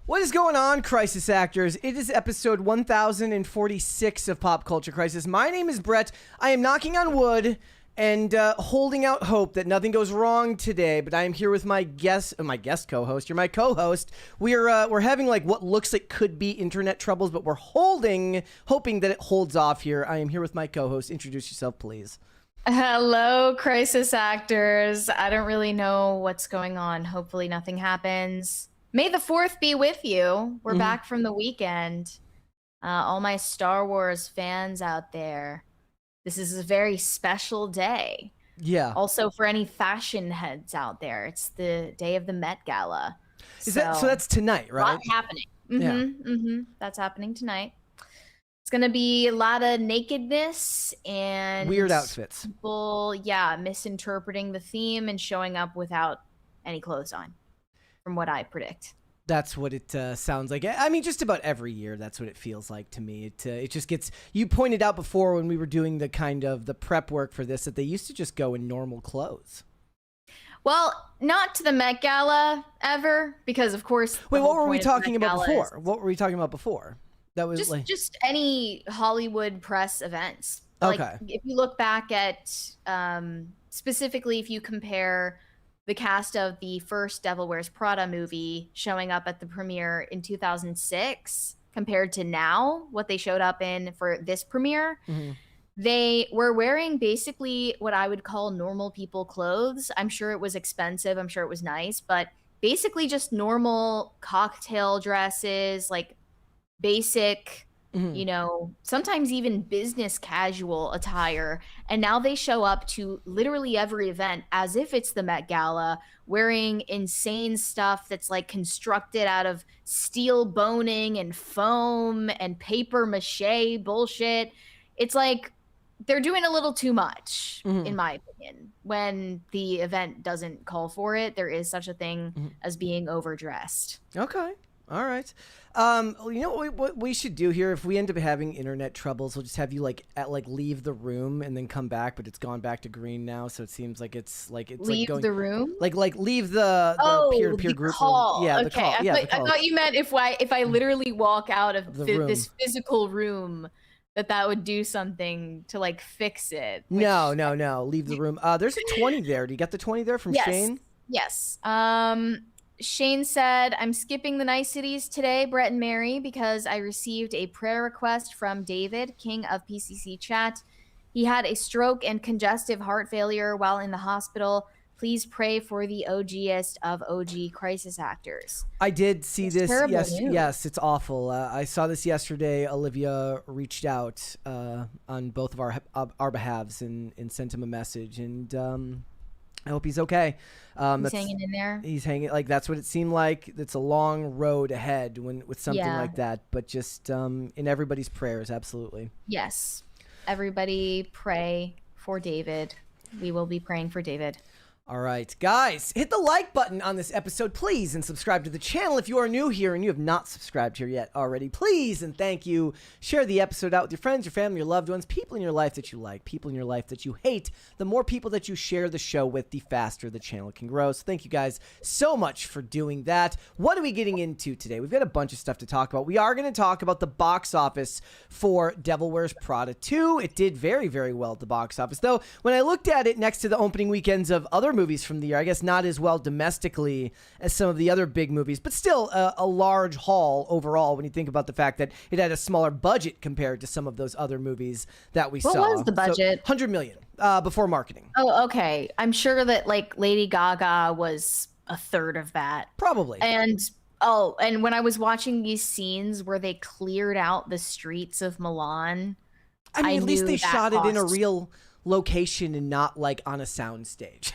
What is going on, Crisis Actors? It is episode 1046 of Pop Culture Crisis. My name is Brett. I am knocking on wood and holding out hope that nothing goes wrong today, but I am here with my guest co-host. You're my co-host. We're having like what looks like could be internet troubles, but we're hoping that it holds off here. I am here with my co-host. Introduce yourself, please. Hello, Crisis Actors. I don't really know what's going on. Hopefully nothing happens. May the 4th be with you. We're back from the weekend. All my Star Wars fans out there, this is a very special day. Yeah. Also, for any fashion heads out there, it's the day of the Met Gala. So that's tonight, right? A lot happening. That's happening tonight. It's going to be a lot of nakedness and weird outfits. People, misinterpreting the theme and showing up without any clothes on, from what I predict. That's what it sounds like. I mean, just about every year, that's what it feels like to me. It just gets. You pointed out before when we were doing the prep work for this that they used to just go in normal clothes. Well, not to the Met Gala ever, because of course. Wait, what were we talking about before? What were we talking about before? That was just any Hollywood press events. Okay. Like, if you look back at specifically, if you compare the cast of the first Devil Wears Prada movie showing up at the premiere in 2006 compared to now, what they showed up in for this premiere, they were wearing basically what I would call normal people clothes. I'm sure it was expensive. I'm sure it was nice, but basically just normal cocktail dresses, like basic, sometimes even business casual attire. And now they show up to literally every event as if it's the Met Gala, wearing insane stuff that's like constructed out of steel boning and foam and paper mache bullshit. It's like they're doing a little too much, in my opinion. When the event doesn't call for it, there is such a thing as being overdressed. Okay. All right. You know what we should do here? If we end up having internet troubles, we'll just have you leave the room and then come back, but it's gone back to green now, so it seems like it's leave going, the room, like leave the peer-to-peer group call. Room. Yeah, okay. the call. I thought you meant if I literally walk out of this physical room, that would do something to like fix it. No. Leave the room. There's a 20 there. Do you get the 20 there from Shane? Yes. Shane said, I'm skipping the niceties today, Brett and Mary, because I received a prayer request from David, king of PCC chat. He had a stroke and congestive heart failure while in the hospital. Please pray for the OGest of OG crisis acters. I did see this. Yes, it's awful. I saw this yesterday. Olivia reached out on both of our behalves and sent him a message, and I hope he's okay. He's hanging in there. He's hanging. Like, that's what it seemed like. It's a long road ahead with something like that. But just in everybody's prayers, absolutely. Yes. Everybody pray for David. We will be praying for David. All right, guys, hit the like button on this episode, please, and subscribe to the channel if you are new here and you have not subscribed here yet already. Please and thank you. Share the episode out with your friends, your family, your loved ones, people in your life that you like, people in your life that you hate. The more people that you share the show with, the faster the channel can grow. So thank you guys so much for doing that. What are we getting into today? We've got a bunch of stuff to talk about. We are going to talk about the box office for Devil Wears Prada 2. It did very, very well at the box office, though. When I looked at it next to the opening weekends of other movies from the year, I guess not as well domestically as some of the other big movies, but still a large haul overall when you think about the fact that it had a smaller budget compared to some of those other movies that we saw. What was the budget? So, $100 million before marketing. Oh, okay. I'm sure that like Lady Gaga was a third of that. Probably. And when I was watching these scenes where they cleared out the streets of Milan, I mean, at least they shot it in a real location and not like on a sound stage.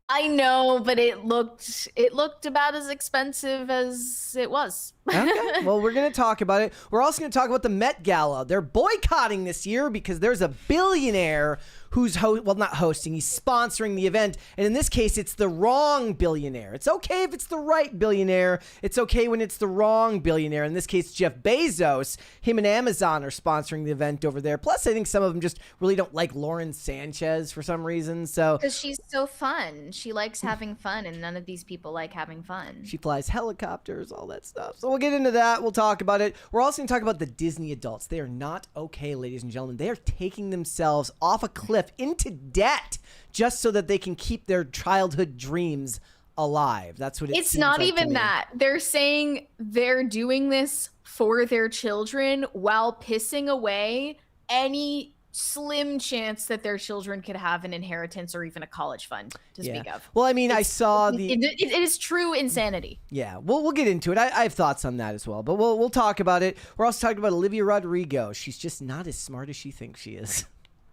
I know, but it looked about as expensive as it was. Okay. Well, we're going to talk about it. We're also going to talk about the Met Gala. They're boycotting this year because there's a billionaire who's not hosting, he's sponsoring the event, and in this case it's the wrong billionaire. It's okay if it's the right billionaire, it's okay when it's the wrong billionaire. In this case, Jeff Bezos, him and Amazon are sponsoring the event over there. Plus I think some of them just really don't like Lauren Sanchez for some reason. So because she's so fun, she likes having fun, and none of these people like having fun. She flies helicopters, all that stuff. So we'll get into that. We'll talk about it. We're also going to talk about the Disney adults. They are not okay, ladies and gentlemen. They are taking themselves off a cliff into debt just so that they can keep their childhood dreams alive. That's what it's seems not like even that. They're saying they're doing this for their children while pissing away any slim chance that their children could have an inheritance or even a college fund to speak of. Well, I mean, I saw it is true insanity. Yeah, we'll get into it. I have thoughts on that as well, but we'll talk about it. We're also talking about Olivia Rodrigo. She's just not as smart as she thinks she is.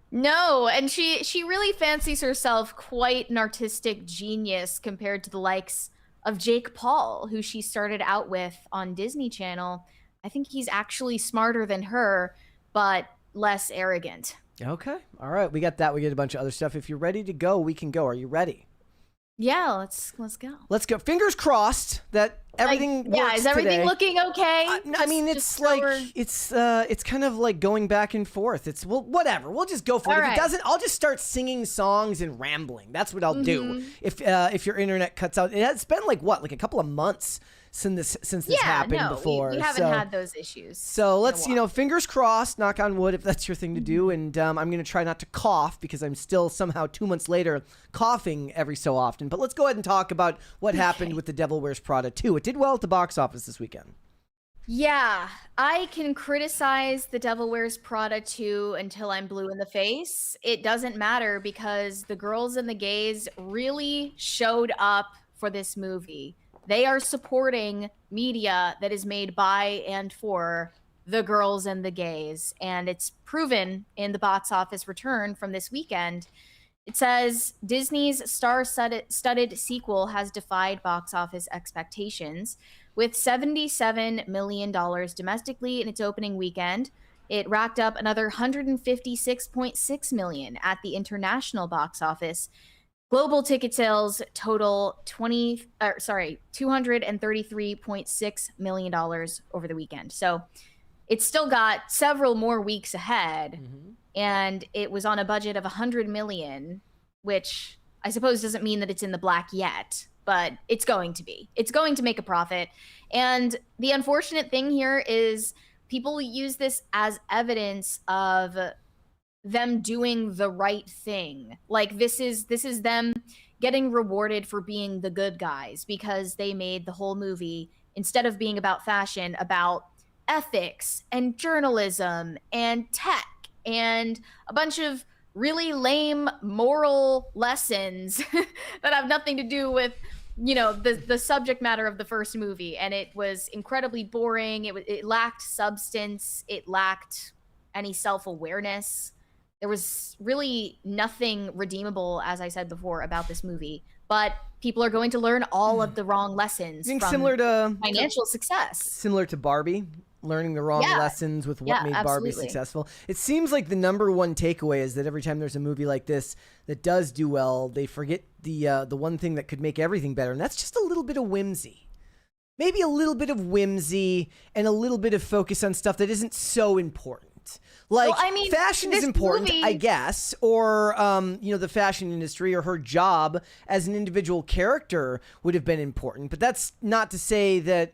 No, and she really fancies herself quite an artistic genius compared to the likes of Jake Paul, who she started out with on Disney Channel. I think he's actually smarter than her, but less arrogant. Okay. All right. We got that. We get a bunch of other stuff. If you're ready to go, we can go. Are you ready? Yeah, let's go. Let's go. Fingers crossed that everything works is everything today. looking okay? I mean, it's like it's kind of like going back and forth. It's whatever. We'll just go for it. If it doesn't, I'll just start singing songs and rambling. That's what I'll do. If your internet cuts out, it's been like a couple of months since this happened before. We haven't had those issues. So let's, fingers crossed, knock on wood if that's your thing to do. And I'm going to try not to cough because I'm still somehow 2 months later coughing every so often. But let's go ahead and talk about what happened with The Devil Wears Prada 2. It did well at the box office this weekend. Yeah, I can criticize The Devil Wears Prada 2 until I'm blue in the face. It doesn't matter because the girls and the gays really showed up for this movie. They are supporting media that is made by and for the girls and the gays. And it's proven in the box office return from this weekend. It says Disney's star-studded sequel has defied box office expectations. With $77 million domestically in its opening weekend, it racked up another $156.6 million at the international box office. Global ticket sales total $233.6 million over the weekend. So it's still got several more weeks ahead, and it was on a budget of $100 million, which I suppose doesn't mean that it's in the black yet, but it's going to be. It's going to make a profit. And the unfortunate thing here is people use this as evidence of them doing the right thing. Like this is them getting rewarded for being the good guys because they made the whole movie, instead of being about fashion, about ethics and journalism and tech and a bunch of really lame moral lessons that have nothing to do with the subject matter of the first movie. And it was incredibly boring. It lacked substance. It lacked any self-awareness. There was really nothing redeemable, as I said before, about this movie. But people are going to learn all of the wrong lessons from similar to financial success. Similar to Barbie, learning the wrong lessons with what made Barbie successful. It seems like the number one takeaway is that every time there's a movie like this that does do well, they forget the one thing that could make everything better, and that's just a little bit of whimsy. Maybe a little bit of whimsy and a little bit of focus on stuff that isn't so important. Like, fashion is important, I guess, or, the fashion industry or her job as an individual character would have been important. But that's not to say that,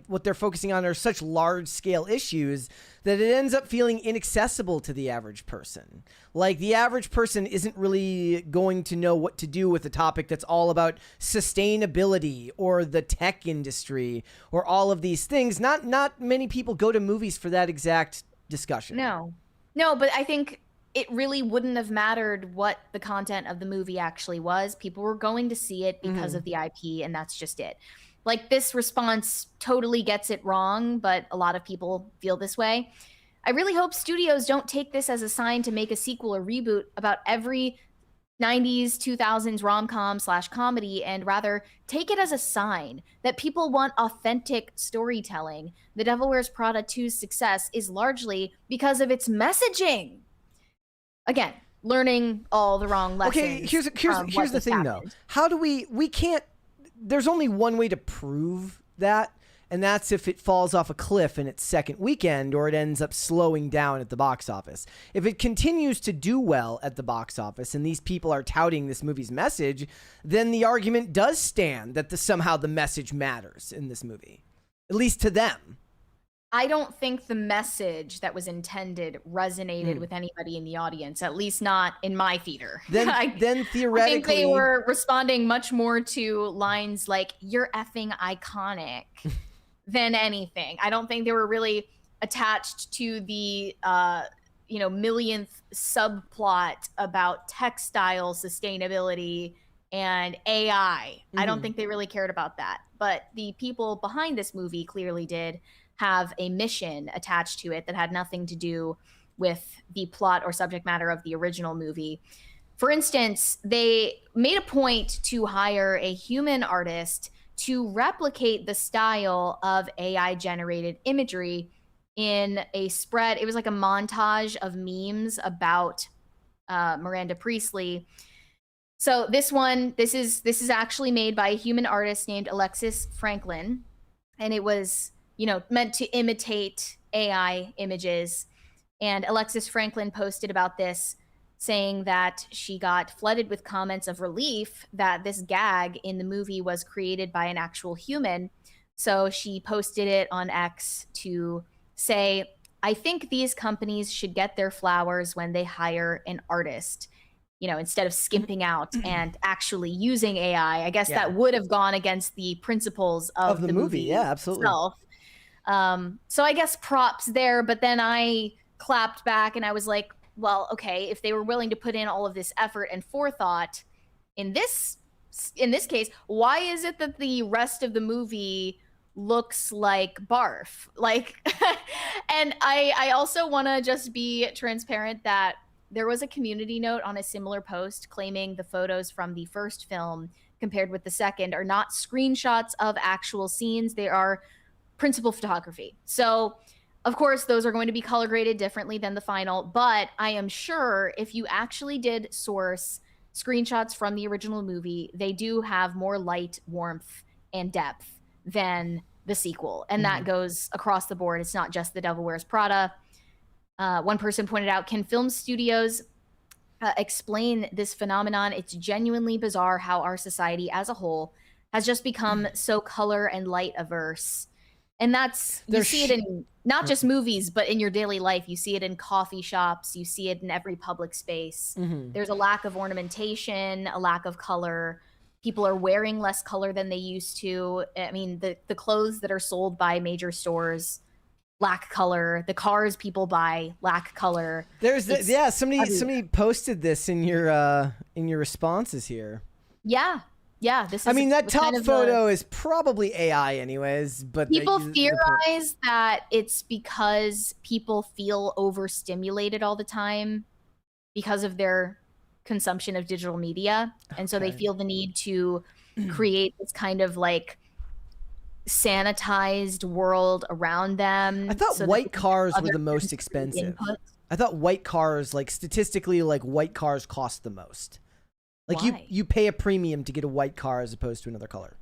what they're focusing on are such large-scale issues that it ends up feeling inaccessible to the average person. Like, the average person isn't really going to know what to do with a topic that's all about sustainability or the tech industry or all of these things. Not many people go to movies for that exact discussion. No, but I think it really wouldn't have mattered what the content of the movie actually was. People were going to see it because of the IP, and that's just it. Like, this response totally gets it wrong, but a lot of people feel this way. I really hope studios don't take this as a sign to make a sequel or reboot about every 90s, 2000s rom-com/comedy, and rather take it as a sign that people want authentic storytelling. The Devil Wears Prada 2's success is largely because of its messaging. Again, learning all the wrong lessons. Okay, here's the thing though. How do we can't, there's only one way to prove that, and that's if it falls off a cliff in its second weekend or it ends up slowing down at the box office. If it continues to do well at the box office and these people are touting this movie's message, then the argument does stand that somehow the message matters in this movie. at least to them. I don't think the message that was intended resonated with anybody in the audience, at least not in my theater. Then theoretically, I think they were responding much more to lines like, "You're effing iconic," than anything. I don't think they were really attached to the millionth subplot about textile sustainability and AI. I don't think they really cared about that. But the people behind this movie clearly did have a mission attached to it that had nothing to do with the plot or subject matter of the original movie. For instance, they made a point to hire a human artist to replicate the style of AI generated imagery in a spread. It was like a montage of memes about Miranda Priestley. So this is actually made by a human artist named Alexis Franklin, and it was meant to imitate AI images. And Alexis Franklin posted about this, saying that she got flooded with comments of relief that this gag in the movie was created by an actual human. So she posted it on X to say, "I think these companies should get their flowers when they hire an artist, instead of skimping out and actually using AI. I guess that would have gone against the principles of the movie. Yeah, absolutely. Itself. So I guess props there, but then I clapped back and I was like, well, okay, if they were willing to put in all of this effort and forethought in this case, why is it that the rest of the movie looks like barf? Like, and I also want to just be transparent that there was a community note on a similar post claiming the photos from the first film compared with the second are not screenshots of actual scenes. They are principal photography. So of course, those are going to be color graded differently than the final, but I am sure if you actually did source screenshots from the original movie, they do have more light, warmth, and depth than the sequel. And that goes across the board. It's not just The Devil Wears Prada. One person pointed out, can film studios explain this phenomenon? It's genuinely bizarre how our society as a whole has just become so color and light averse. And you see it in not just movies, but in your daily life. You see it in coffee shops. You see it in every public space. There's a lack of ornamentation, a lack of color. People are wearing less color than they used to. I mean, the clothes that are sold by major stores lack color. The cars people buy lack color. Somebody posted this in your responses here. Yeah, this is. I mean, that top photo is probably AI, anyways. But people theorize that it's because people feel overstimulated all the time because of their consumption of digital media, and so they feel the need to create this kind of like sanitized world around them. I thought white cars were the most expensive. I thought white cars, like statistically, like white cars cost the most. Like you pay a premium to get a white car as opposed to another color.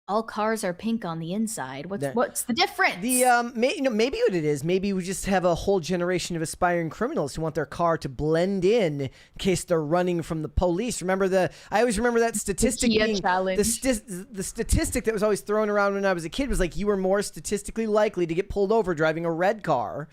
All cars are pink on the inside. What's the difference? Maybe what it is. Maybe we just have a whole generation of aspiring criminals who want their car to blend in case they're running from the police. I always remember that statistic being the statistic that was always thrown around when I was a kid was like you were more statistically likely to get pulled over driving a red car.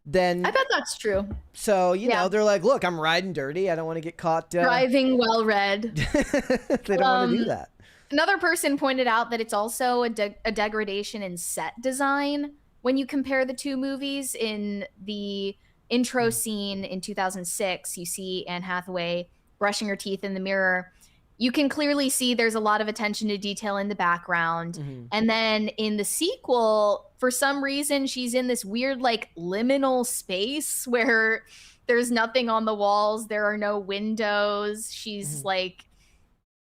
Then I bet that's true. So, they're like, look, I'm riding dirty. I don't want to get caught. Driving well read. They don't want to do that. Another person pointed out that it's also a degradation in set design when you compare the two movies. In the intro scene in 2006, you see Anne Hathaway brushing her teeth in the mirror. You can clearly see there's a lot of attention to detail in the background. And then in the sequel, for some reason, she's in this weird like liminal space where there's nothing on the walls. There are no windows. She's like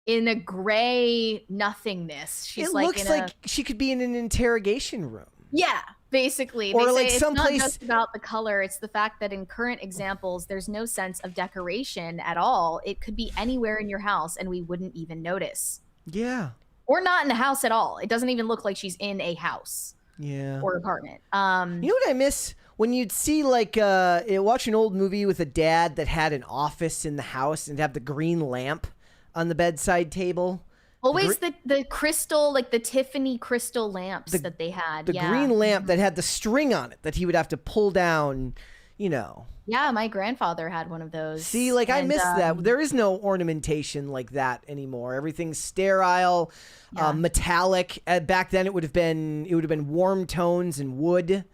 in a gray nothingness. It looks like she could be in an interrogation room. Yeah, basically. Or they like say someplace. It's not just about the color. It's the fact that in current examples, there's no sense of decoration at all. It could be anywhere in your house and we wouldn't even notice. Yeah. Or not in a house at all. It doesn't even look like she's in a house. Yeah. Or apartment. You know what I miss? When you'd see like watch an old movie with a dad that had an office in the house and have the green lamp on the bedside table. Always the crystal, like the Tiffany crystal lamps that they had. The green lamp that had the string on it that he would have to pull down, you know. Yeah, my grandfather had one of those. See, like I missed that. There is no ornamentation like that anymore. Everything's sterile, metallic. Back then, it would have been warm tones and wood,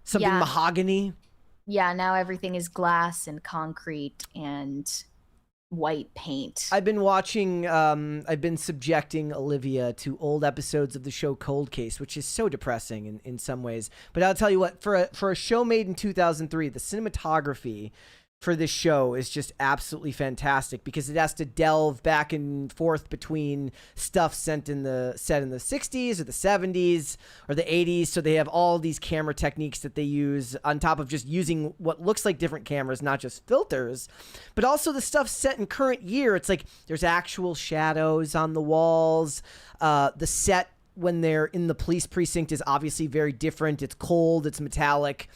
something mahogany. Yeah, now everything is glass and concrete and white paint. I've been subjecting Olivia to old episodes of the show Cold Case, which is so depressing in some ways. But I'll tell you what, for a show made in 2003, the cinematography for this show is just absolutely fantastic because it has to delve back and forth between stuff set in the 60s or the 70s or the 80s. So they have all these camera techniques that they use on top of just using what looks like different cameras, not just filters, but also the stuff set in current year. It's like there's actual shadows on the walls. The set when they're in the police precinct is obviously very different. It's cold, it's metallic.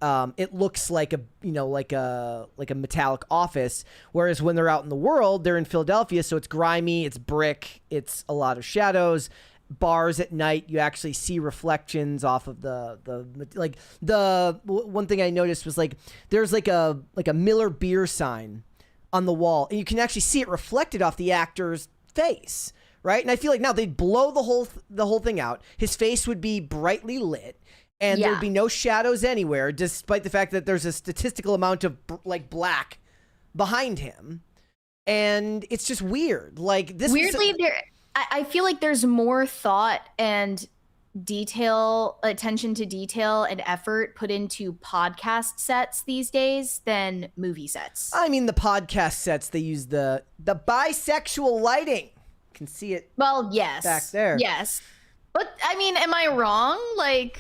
It looks like a metallic office, whereas when they're out in the world, they're in Philadelphia, so it's grimy, it's brick, it's a lot of shadows. Bars at night, you actually see reflections off of the one thing I noticed was like there's like a Miller beer sign on the wall, and you can actually see it reflected off the actor's face, right? And I feel like now they'd blow the whole thing out. His face would be brightly lit. And there'd be no shadows anywhere, despite the fact that there's a statistical amount of black behind him. And it's just weird. Like this. Weirdly, I feel like there's more thought and attention to detail and effort put into podcast sets these days than movie sets. I mean, the podcast sets, they use the bisexual lighting. You can see it. Well, yes. Back there. Yes. But I mean, am I wrong? Like,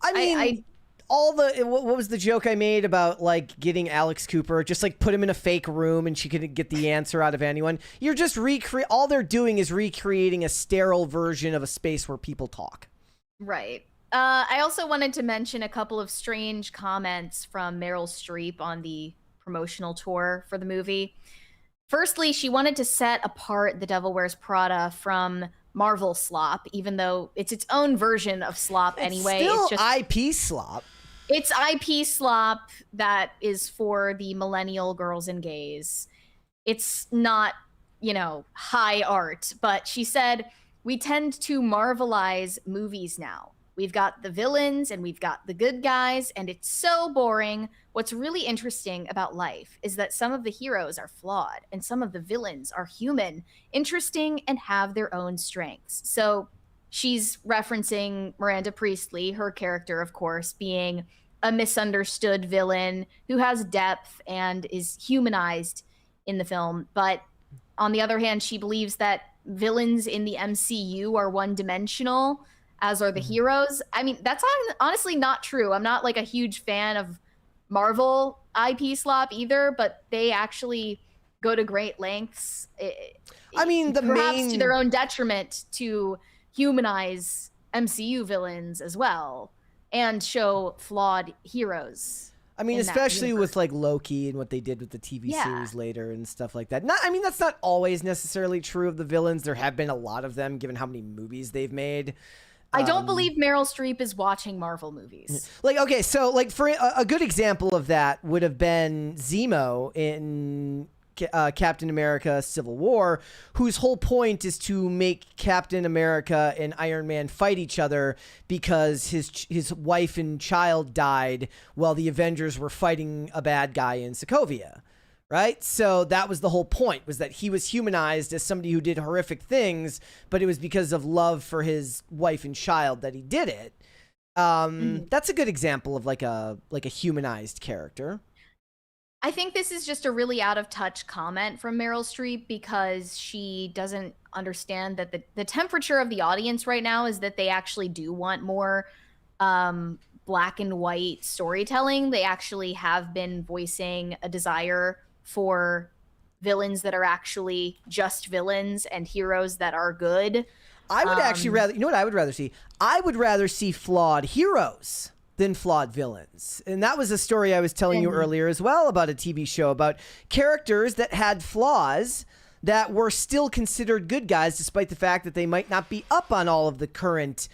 I mean, what was the joke I made about like getting Alex Cooper, just like put him in a fake room and she could get the answer out of anyone? You're just all they're doing is recreating a sterile version of a space where people talk. Right. I also wanted to mention a couple of strange comments from Meryl Streep on the promotional tour for the movie. Firstly, she wanted to set apart The Devil Wears Prada from Marvel Slop, even though it's its own version of Slop anyway. It's just IP Slop. It's IP Slop that is for the millennial girls and gays. It's not, high art, but she said, we tend to Marvelize movies now. We've got the villains and we've got the good guys, and it's so boring. What's really interesting about life is that some of the heroes are flawed and some of the villains are human, interesting, and have their own strengths. So she's referencing Miranda Priestley, her character, of course, being a misunderstood villain who has depth and is humanized in the film. But on the other hand, she believes that villains in the MCU are one-dimensional, as are the heroes. I mean, that's honestly not true. I'm not like a huge fan of Marvel IP Slop either, but they actually go to great lengths. Perhaps to their own detriment to humanize MCU villains as well and show flawed heroes. I mean, especially with like Loki and what they did with the TV series later and stuff like that. That's not always necessarily true of the villains. There have been a lot of them, given how many movies they've made. I don't believe Meryl Streep is watching Marvel movies. For a good example of that would have been Zemo in Captain America Civil War, whose whole point is to make Captain America and Iron Man fight each other because his wife and child died while the Avengers were fighting a bad guy in Sokovia. Right? So that was the whole point, was that he was humanized as somebody who did horrific things, but it was because of love for his wife and child that he did it. That's a good example of like a humanized character. I think this is just a really out of touch comment from Meryl Streep because she doesn't understand that the temperature of the audience right now is that they actually do want more black and white storytelling. They actually have been voicing a desire for villains that are actually just villains and heroes that are good. I would actually rather, what I would rather see? I would rather see flawed heroes than flawed villains. And that was a story I was telling you earlier as well about a TV show about characters that had flaws that were still considered good guys, despite the fact that they might not be up on all of the current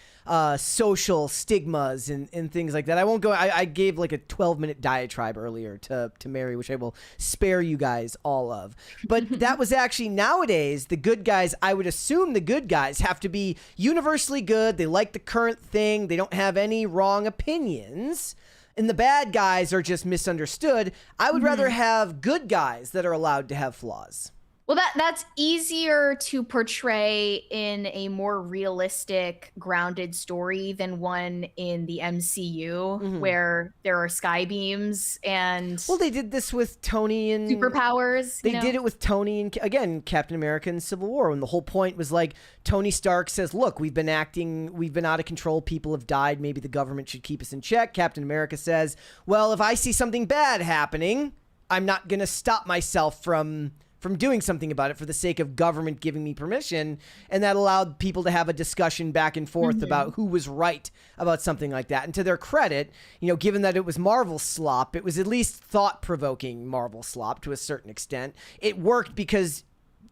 social stigmas and things like that. I won't go. I gave like a 12-minute diatribe earlier to Mary, which I will spare you guys all of. But that was actually, nowadays, the good guys, I would assume the good guys have to be universally good. They like the current thing. They don't have any wrong opinions. And the bad guys are just misunderstood. I would rather have good guys that are allowed to have flaws. Well, that's easier to portray in a more realistic, grounded story than one in the MCU, where there are sky beams and well, they did this with Tony and superpowers. They did it with Tony and, again, Captain America and Civil War, when the whole point was like Tony Stark says, "Look, we've been out of control. People have died. Maybe the government should keep us in check." Captain America says, "Well, if I see something bad happening, I'm not going to stop myself from doing something about it for the sake of government giving me permission." And that allowed people to have a discussion back and forth about who was right about something like that. And to their credit, given that it was Marvel slop, it was at least thought-provoking Marvel slop to a certain extent. It worked because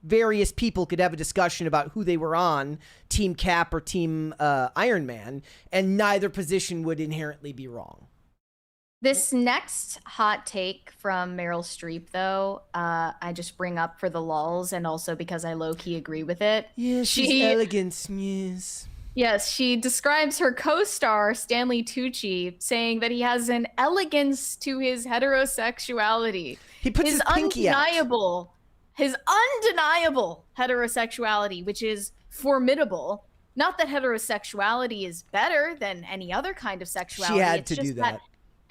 various people could have a discussion about who they were on, Team Cap or Team Iron Man, and neither position would inherently be wrong. This next hot take from Meryl Streep, though, I just bring up for the lulz and also because I low-key agree with it. Yeah, she's elegant, yes. Yes, she describes her co-star, Stanley Tucci, saying that he has an elegance to his heterosexuality. He puts his pinky out. His undeniable heterosexuality, which is formidable. Not that heterosexuality is better than any other kind of sexuality. She had to do that.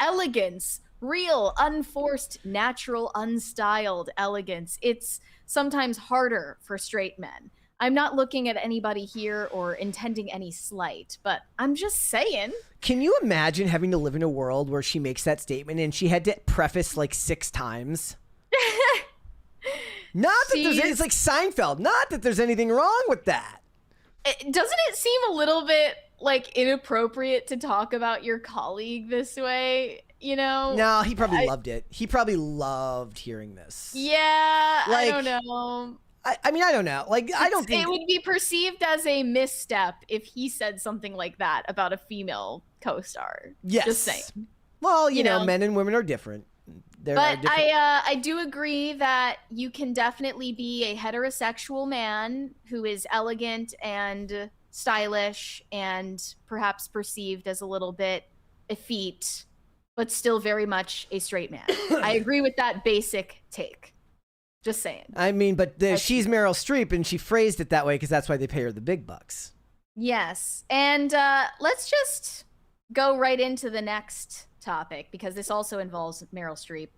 Elegance, real, unforced, natural, unstyled elegance. It's sometimes harder for straight men. I'm not looking at anybody here or intending any slight, but I'm just saying. Can you imagine having to live in a world where she makes that statement and she had to preface like 6 times? Not that it's like Seinfeld. Not that there's anything wrong with that. Doesn't it seem a little bit like inappropriate to talk about your colleague this way, No, he probably loved it. He probably loved hearing this. Yeah, I don't know. I mean, I don't know. Like, I don't think it would be perceived as a misstep if he said something like that about a female co-star. Yes. Just saying. Well, you know, men and women are different. I do agree that you can definitely be a heterosexual man who is elegant and stylish and perhaps perceived as a little bit effete, but still very much a straight man. I agree with that basic take. Just saying. I mean, but she's Meryl Streep, and she phrased it that way because that's why they pay her the big bucks. Yes. And let's just go right into the next topic, because this also involves Meryl Streep.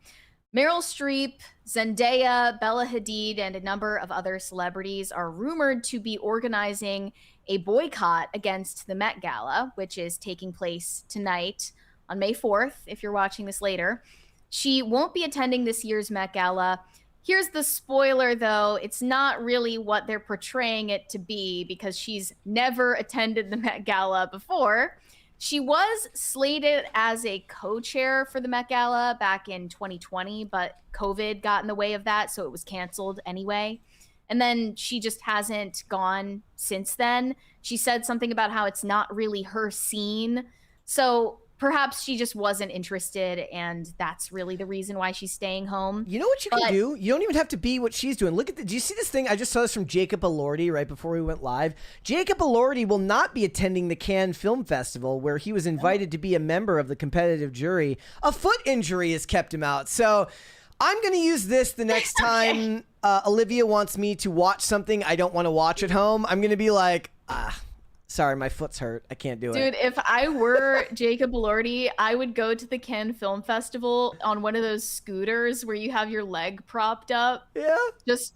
Meryl Streep, Zendaya, Bella Hadid, and a number of other celebrities are rumored to be organizing a boycott against the Met Gala, which is taking place tonight on May 4th, if you're watching this later. She won't be attending this year's Met Gala. Here's the spoiler, though. It's not really what they're portraying it to be, because she's never attended the Met Gala before. She was slated as a co-chair for the Met Gala back in 2020, but COVID got in the way of that, so it was canceled anyway. And then she just hasn't gone since then. She said something about how it's not really her scene. So perhaps she just wasn't interested, and that's really the reason why she's staying home. You know what you can do? You don't even have to be what she's doing. Look at do you see this thing? I just saw this from Jacob Elordi right before we went live. Jacob Elordi will not be attending the Cannes Film Festival, where he was invited to be a member of the competitive jury. A foot injury has kept him out. So I'm going to use this the next time Olivia wants me to watch something I don't want to watch at home. I'm going to be like, sorry, my foot's hurt. I can't do it. Dude, if I were Jacob Elordi, I would go to the Cannes Film Festival on one of those scooters where you have your leg propped up. Yeah. Just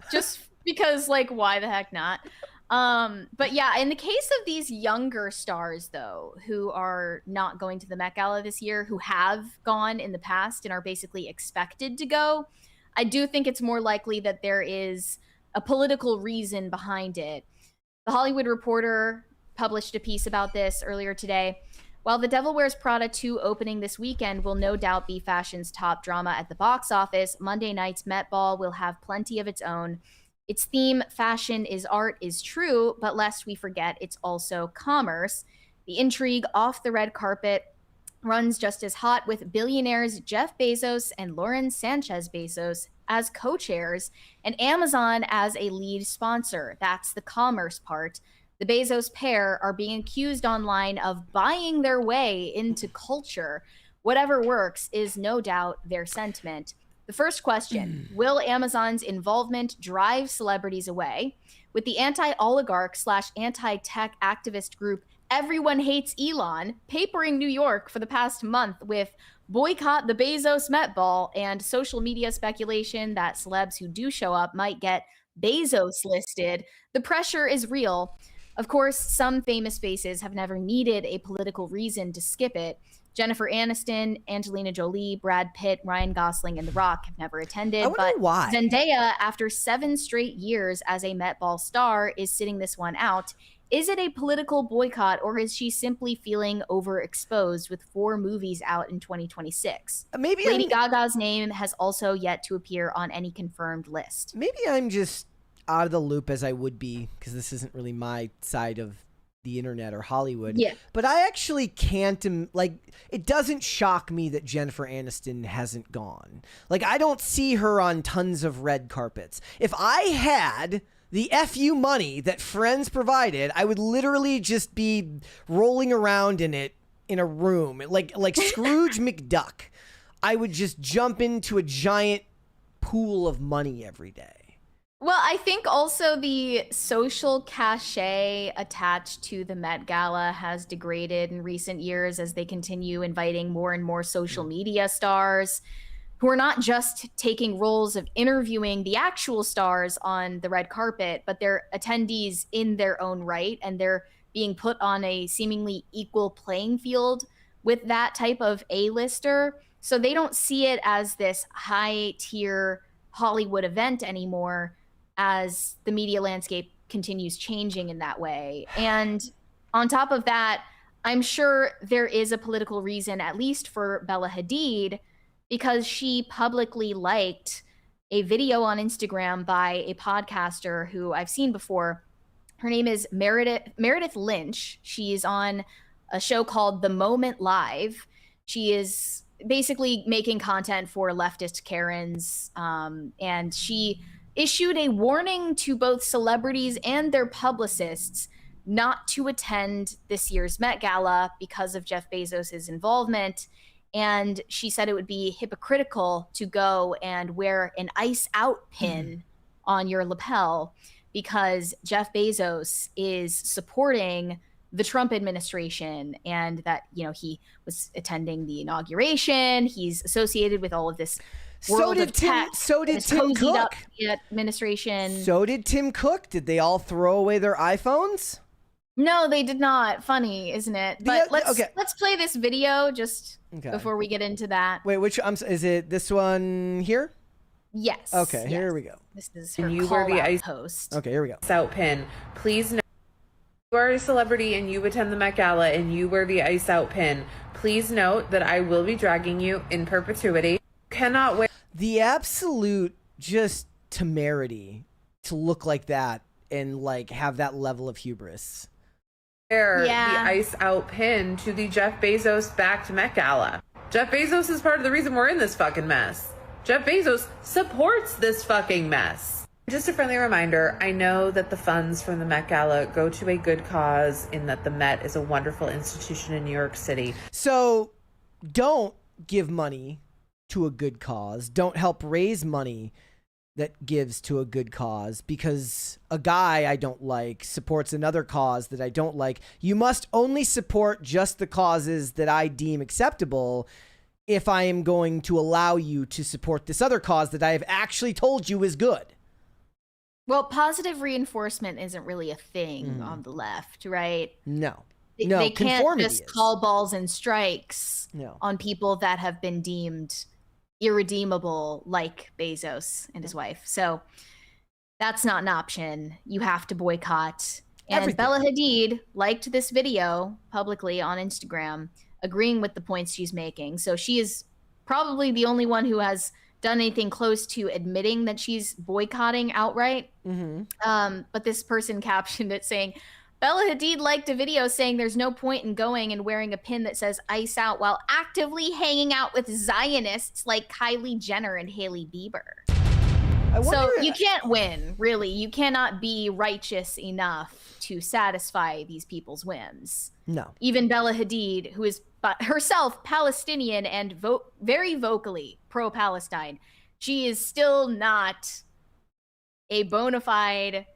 because, like, why the heck not? But yeah, in the case of these younger stars, though, who are not going to the Met Gala this year, who have gone in the past and are basically expected to go, I do think it's more likely that there is a political reason behind it. The Hollywood Reporter published a piece about this earlier today. While The Devil Wears Prada 2 opening this weekend will no doubt be fashion's top drama at the box office, Monday night's Met Ball will have plenty of its own. Its theme, fashion is art, is true, but lest we forget, it's also commerce. The intrigue off the red carpet runs just as hot, with billionaires Jeff Bezos and Lauren Sanchez Bezos as co-chairs and Amazon as a lead sponsor. That's the commerce part. The Bezos pair are being accused online of buying their way into culture. Whatever works is no doubt their sentiment. The first question, will Amazon's involvement drive celebrities away? With the anti-oligarch / anti-tech activist group Everyone Hates Elon papering New York for the past month with boycott the Bezos Met Ball and social media speculation that celebs who do show up might get Bezos listed, the pressure is real. Of course, some famous faces have never needed a political reason to skip it. Jennifer Aniston, Angelina Jolie, Brad Pitt, Ryan Gosling, and The Rock have never attended. I wonder why. Zendaya, after 7 straight years as a Met Ball star, is sitting this one out. Is it a political boycott, or is she simply feeling overexposed with 4 movies out in 2026? Maybe Lady Gaga's name has also yet to appear on any confirmed list. Maybe I'm just out of the loop as I would be, because this isn't really my side of the internet or Hollywood. Yeah. But I actually can't, it doesn't shock me that Jennifer Aniston hasn't gone. Like, I don't see her on tons of red carpets. If I had the FU money that Friends provided, I would literally just be rolling around in it in a room. Like Scrooge McDuck. I would just jump into a giant pool of money every day. Well, I think also the social cachet attached to the Met Gala has degraded in recent years as they continue inviting more and more social media stars who are not just taking roles of interviewing the actual stars on the red carpet, but they're attendees in their own right, and they're being put on a seemingly equal playing field with that type of A-lister. So they don't see it as this high-tier Hollywood event anymore as the media landscape continues changing in that way. And on top of that, I'm sure there is a political reason, at least for Bella Hadid, because she publicly liked a video on Instagram by a podcaster who I've seen before. Her name is Meredith Lynch. She is on a show called The Moment Live. She is basically making content for leftist Karens, and she issued a warning to both celebrities and their publicists not to attend this year's Met Gala because of Jeff Bezos' involvement. And she said it would be hypocritical to go and wear an ice out pin on your lapel because Jeff Bezos is supporting the Trump administration, and that, you know, he was attending the inauguration. He's associated with all of this world of tech. So did Tim Cook. The administration. So did Tim Cook. Did they all throw away their iPhones? No, they did not. Funny, isn't it? But let's play this video just before we get into that. Wait, which is it? This one here? Yes. Okay, yes. Here we go. This is her call-out post. Okay, here we go. Out pin. Please know you are a celebrity and you attend the Met Gala and you wear the ice out pin. Please note that I will be dragging you in perpetuity. Cannot wear the absolute just temerity to look like that and like have that level of hubris. The ice out pin to the Jeff Bezos backed Met Gala. Jeff Bezos is part of the reason we're in this fucking mess. Jeff Bezos supports this fucking mess. Just a friendly reminder, I know that the funds from the Met Gala go to a good cause, in that the Met is a wonderful institution in New York City. So don't give money to a good cause. Don't help raise money that gives to a good cause because a guy I don't like supports another cause that I don't like. You must only support just the causes that I deem acceptable if I am going to allow you to support this other cause that I have actually told you is good. Well, positive reinforcement isn't really a thing on the left, right? No. They can't just is. call balls and strikes on people that have been deemed irredeemable, like Bezos and his wife. So that's not an option. You have to boycott. And Everything. Bella Hadid liked this video publicly on Instagram, agreeing with the points she's making. So she is probably the only one who has done anything close to admitting that she's boycotting outright. But this person captioned it saying, Bella Hadid liked a video saying there's no point in going and wearing a pin that says ICE out while actively hanging out with Zionists like Kylie Jenner and Hailey Bieber. So you can't win, really. You cannot be righteous enough to satisfy these people's whims. No. Even Bella Hadid, who is herself Palestinian and very vocally pro-Palestine, she is still not a bona fide,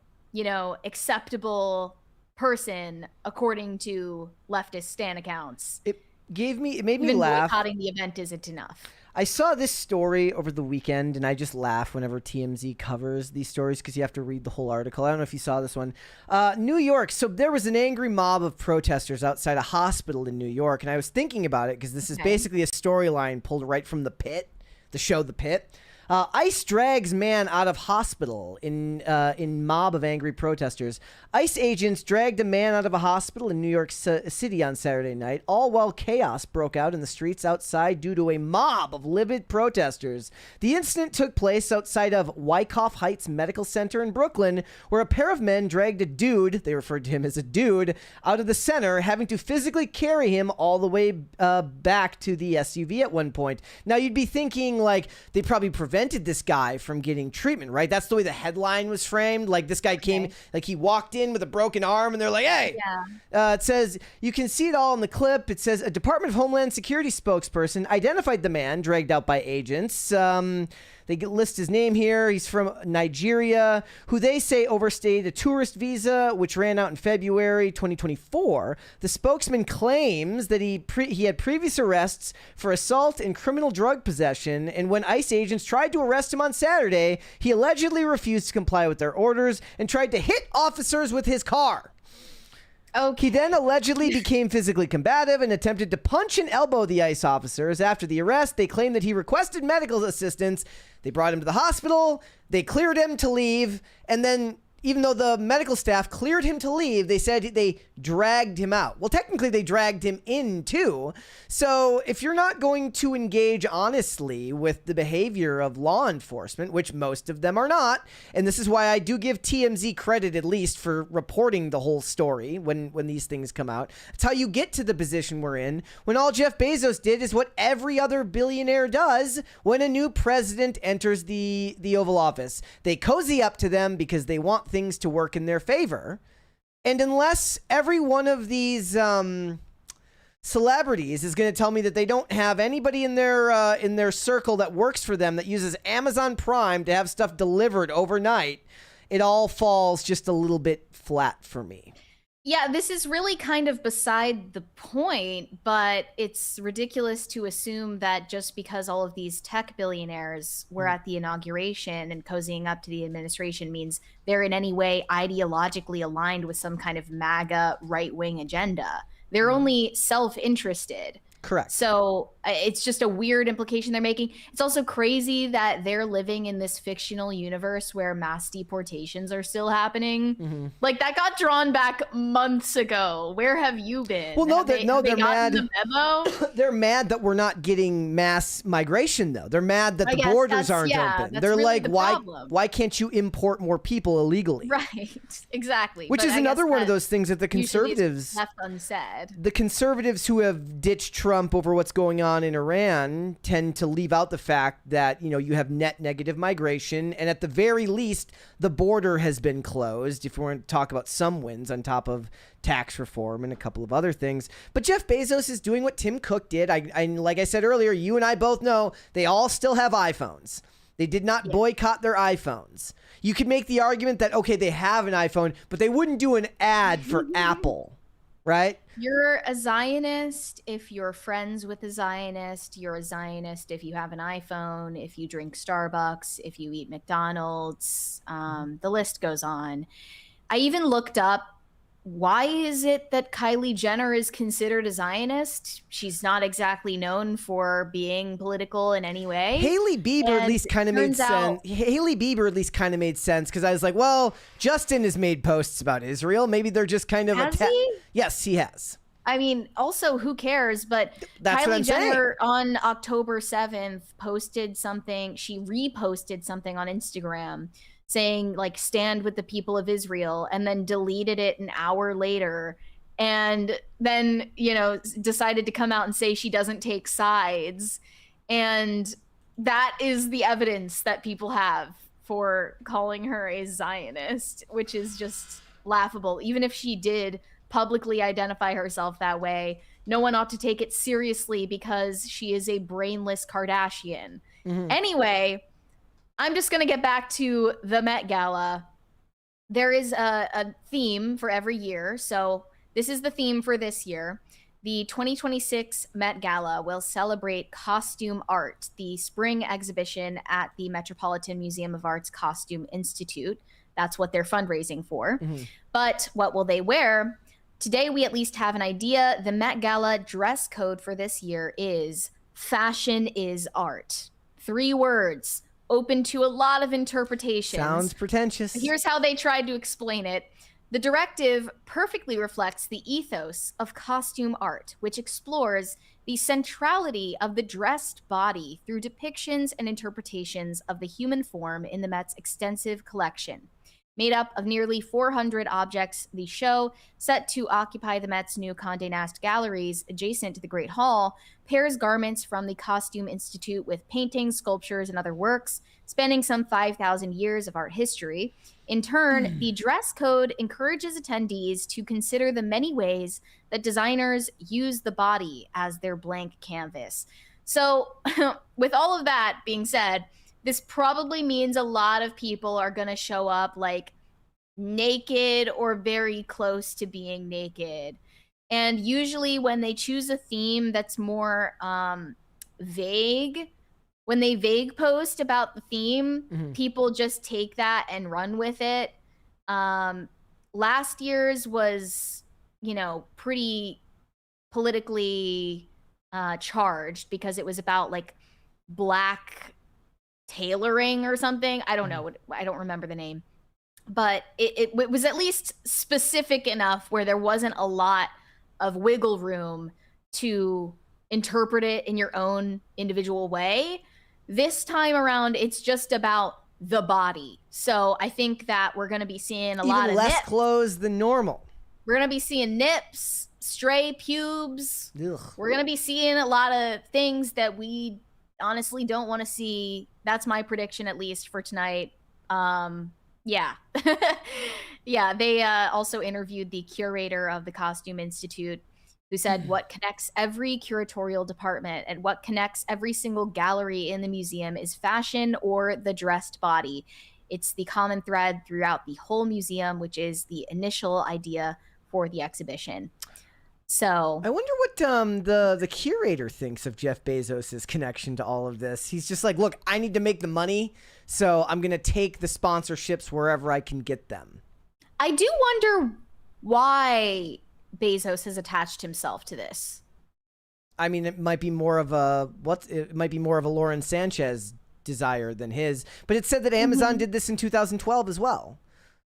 acceptable person according to leftist stan accounts. It made me Even laugh. Boycotting the event isn't enough. I saw this story over the weekend, and I just laugh whenever TMZ covers these stories because you have to read the whole article. I don't know if you saw this one. New York. So there was an angry mob of protesters outside a hospital in New York, and I was thinking about it because this is basically a storyline pulled right from The Pit, the show The Pit. ICE drags man out of hospital in mob of angry protesters. ICE agents dragged a man out of a hospital in New York City on Saturday night, all while chaos broke out in the streets outside due to a mob of livid protesters. The incident took place outside of Wyckoff Heights Medical Center in Brooklyn, where a pair of men dragged a dude, they referred to him as a dude, out of the center, having to physically carry him all the way back to the SUV at one point. Now, you'd be thinking, like, they probably prevented this guy from getting treatment, right? That's the way the headline was framed. Like, this guy came, like, he walked in with a broken arm, and they're like, hey! It says, you can see it all in the clip. It says, a Department of Homeland Security spokesperson identified the man dragged out by agents. They list his name here. He's from Nigeria, who they say overstayed a tourist visa, which ran out in February 2024. The spokesman claims that he had previous arrests for assault and criminal drug possession, and when ICE agents tried to arrest him on Saturday, he allegedly refused to comply with their orders and tried to hit officers with his car. He then allegedly became physically combative and attempted to punch and elbow the ICE officers. After the arrest, they claimed that he requested medical assistance. They brought him to the hospital. They cleared him to leave. And then, even though the medical staff cleared him to leave, they said they dragged him out. Well, technically, they dragged him in, too. So if you're not going to engage honestly with the behavior of law enforcement, which most of them are not, and this is why I do give TMZ credit at least for reporting the whole story when these things come out. It's how you get to the position we're in when all Jeff Bezos did is what every other billionaire does when a new president enters the Oval Office. They cozy up to them because they want things to work in their favor. And unless every one of these celebrities is going to tell me that they don't have anybody in their circle that works for them that uses Amazon Prime to have stuff delivered overnight, it all falls just a little bit flat for me. Yeah, this is really kind of beside the point, but it's ridiculous to assume that just because all of these tech billionaires were at the inauguration and cozying up to the administration means they're in any way ideologically aligned with some kind of MAGA right-wing agenda. They're only self-interested. Correct. So it's just a weird implication they're making. It's also crazy that they're living in this fictional universe where mass deportations are still happening. Like, that got drawn back months ago. Where have you been? Well, they're mad. The memo? They're mad that we're not getting mass migration, though. They're mad that the borders aren't open. They're really like, why can't you import more people illegally? Right. Exactly. Which is another one of those things that the conservatives left unsaid. The conservatives who have ditched Trump over what's going on in Iran tend to leave out the fact that, you have net negative migration, and at the very least, the border has been closed, if we want to talk about some wins on top of tax reform and a couple of other things. But Jeff Bezos is doing what Tim Cook did. I like I said earlier, you and I both know they all still have iPhones. They did not boycott their iPhones. You could make the argument that, okay, they have an iPhone, but they wouldn't do an ad for Apple, right? You're a Zionist if you're friends with a Zionist. You're a Zionist if you have an iPhone, if you drink Starbucks, if you eat McDonald's. The list goes on. I even looked up, why is it that Kylie Jenner is considered a Zionist? She's not exactly known for being political in any way. Hailey Bieber at least kind of made sense. Hailey Bieber at least kind of made sense because I was like, well, Justin has made posts about Israel. Maybe they're just kind of Has he? Yes, he has. I mean, also, who cares? But That's what I'm Kylie Jenner saying. on October 7th posted something. She reposted something on Instagram saying, like, stand with the people of Israel, and then deleted it an hour later. And then, decided to come out and say she doesn't take sides. And that is the evidence that people have for calling her a Zionist, which is just laughable. Even if she did publicly identify herself that way, no one ought to take it seriously because she is a brainless Kardashian. Anyway, I'm just going to get back to the Met Gala. There is a theme for every year. So this is the theme for this year. The 2026 Met Gala will celebrate costume art, the spring exhibition at the Metropolitan Museum of Art's Costume Institute. That's what they're fundraising for. But what will they wear? Today, we at least have an idea. The Met Gala dress code for this year is fashion is art. 3 words, open to a lot of interpretations. Sounds pretentious. Here's how they tried to explain it. The directive perfectly reflects the ethos of costume art, which explores the centrality of the dressed body through depictions and interpretations of the human form in the Met's extensive collection. Made up of nearly 400 objects, the show, set to occupy the Met's new Condé Nast galleries adjacent to the Great Hall, pairs garments from the Costume Institute with paintings, sculptures, and other works, spanning some 5,000 years of art history. In turn, the dress code encourages attendees to consider the many ways that designers use the body as their blank canvas. So, with all of that being said, this probably means a lot of people are going to show up like naked or very close to being naked. And usually when they choose a theme that's more vague, when they vague post about the theme, people just take that and run with it. Last year's was, pretty politically charged because it was about like black tailoring or something. I don't know. I don't remember the name. But it was at least specific enough where there wasn't a lot of wiggle room to interpret it in your own individual way. This time around, it's just about the body. So I think that we're going to be seeing a lot of less nips. clothes than normal. We're going to be seeing nips, stray pubes. Ugh. We're going to be seeing a lot of things that we honestly don't want to see. That's my prediction, at least for tonight. Yeah. Yeah, they also interviewed the curator of the Costume Institute, who said what connects every curatorial department and what connects every single gallery in the museum is fashion or the dressed body. It's the common thread throughout the whole museum, which is the initial idea for the exhibition. So I wonder what the curator thinks of Jeff Bezos' connection to all of this. He's just like, look, I need to make the money, so I'm going to take the sponsorships wherever I can get them. I do wonder why Bezos has attached himself to this. I mean, it might be more of a Lauren Sanchez desire than his, but it said that Amazon did this in 2012 as well.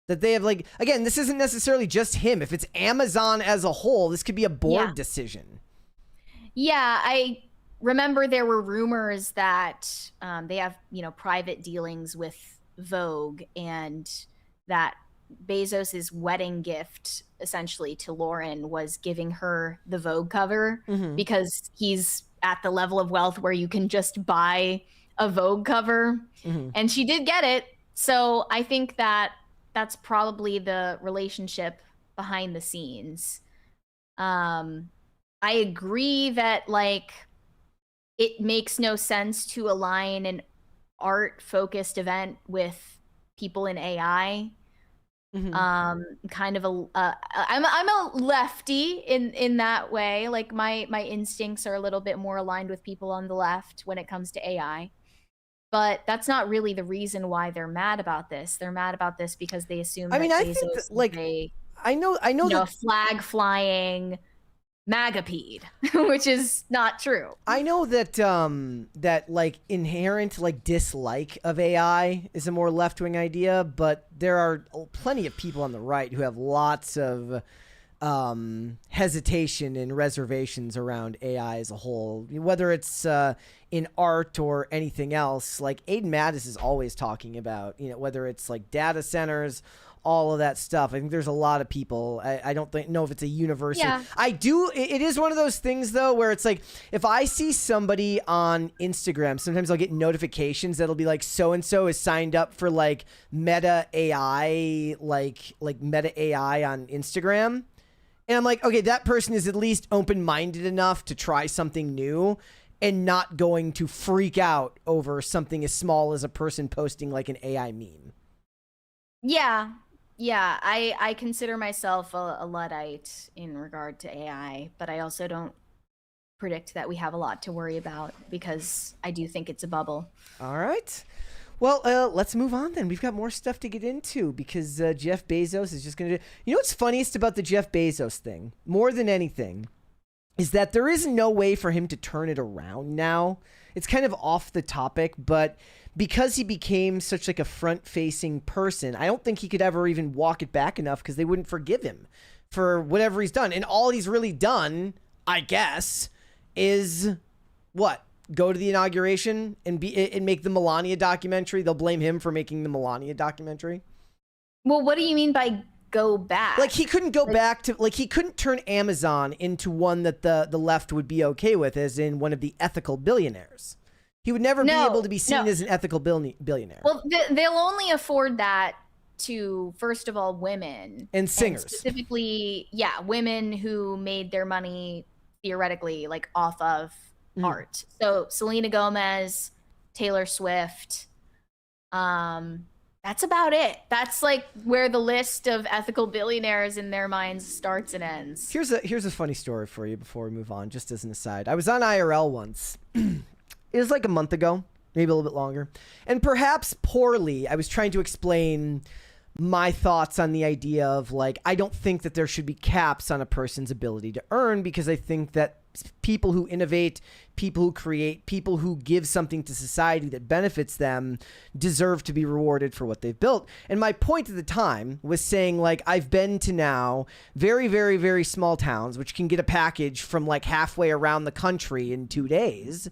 That they have, like, again, this isn't necessarily just him. If it's Amazon as a whole, this could be a board decision. Yeah, I remember there were rumors that they have, private dealings with Vogue, and that Bezos's wedding gift essentially to Lauren was giving her the Vogue cover because he's at the level of wealth where you can just buy a Vogue cover. And she did get it. So I think that that's probably the relationship behind the scenes. I agree that, like, it makes no sense to align an art-focused event with people in AI. Kind of I'm a lefty in that way. Like, my instincts are a little bit more aligned with people on the left when it comes to AI. But that's not really the reason why they're mad about this. They're mad about this because they assume that I Bezos think that, like, is I know that flag flying magapede, which is not true. I know that that like inherent like dislike of AI is a more left-wing idea, but there are plenty of people on the right who have lots of hesitation and reservations around AI as a whole, whether it's in art or anything else. Like Aiden Mattis is always talking about, whether it's like data centers, all of that stuff. I think there's a lot of people. I don't know if it's a universal. Yeah. I do. It is one of those things though, where it's like, if I see somebody on Instagram, sometimes I'll get notifications that'll be like, so-and-so is signed up for like Meta AI, like Meta AI on Instagram. And I'm like, okay, that person is at least open-minded enough to try something new and not going to freak out over something as small as a person posting like an AI meme. Yeah. I consider myself a Luddite in regard to AI, but I also don't predict that we have a lot to worry about because I do think it's a bubble. All right. Well, let's move on then. We've got more stuff to get into because Jeff Bezos is just going to do... You know what's funniest about the Jeff Bezos thing, more than anything, is that there is no way for him to turn it around now. It's kind of off the topic, but because he became such like a front-facing person, I don't think he could ever even walk it back enough because they wouldn't forgive him for whatever he's done. And all he's really done, I guess, is what? Go to the inauguration and make the Melania documentary. They'll blame him for making the Melania documentary. Well, what do you mean by go back? Like he couldn't go back to, like he couldn't turn Amazon into one that the left would be okay with, as in one of the ethical billionaires. He would never be able to be seen as an ethical billionaire. Well, they'll only afford that to, first of all, women. And singers. And specifically, women who made their money theoretically like off of art. So Selena Gomez, Taylor Swift, that's about it. That's like where the list of ethical billionaires in their minds starts and ends. Here's a funny story for you before we move on, just as an aside. I was on IRL once. It was like a month ago, maybe a little bit longer. And perhaps poorly, I was trying to explain my thoughts on the idea of like, I don't think that there should be caps on a person's ability to earn, because I think that people who innovate, people who create, people who give something to society that benefits them deserve to be rewarded for what they've built. And my point at the time was saying, like, I've been to now very, very, very small towns, which can get a package from like halfway around the country in 2 days.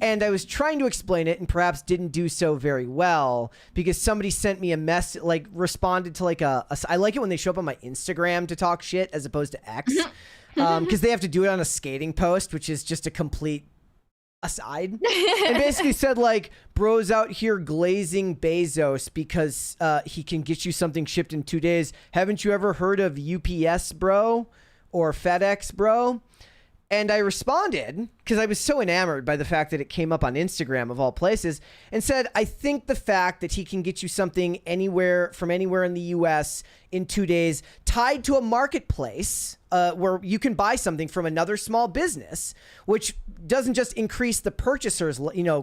And I was trying to explain it and perhaps didn't do so very well because somebody sent me a message, like responded to like I like it when they show up on my Instagram to talk shit as opposed to X. Because they have to do it on a skating post, which is just a complete aside. And basically said like, bro's out here glazing Bezos because he can get you something shipped in 2 days. Haven't you ever heard of UPS, bro? Or FedEx, bro? And I responded, because I was so enamored by the fact that it came up on Instagram of all places, and said, I think the fact that he can get you something from anywhere in the US in 2 days, tied to a marketplace where you can buy something from another small business, which doesn't just increase the purchaser's,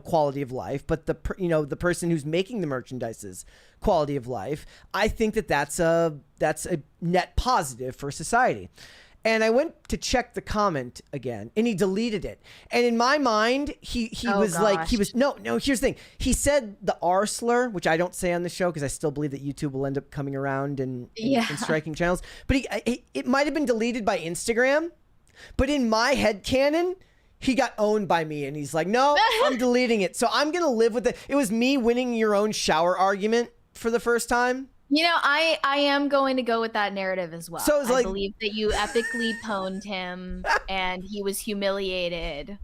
quality of life, but the person who's making the merchandise's quality of life. I think that that's a net positive for society. And I went to check the comment again, and he deleted it. And in my mind, here's the thing. He said the R slur, which I don't say on the show because I still believe that YouTube will end up coming around and striking channels. But it might have been deleted by Instagram. But in my headcanon, he got owned by me, and he's like, no, I'm deleting it. So I'm going to live with it. It was me winning your own shower argument for the first time. I am going to go with that narrative as well. So I believe that you epically pwned him and he was humiliated.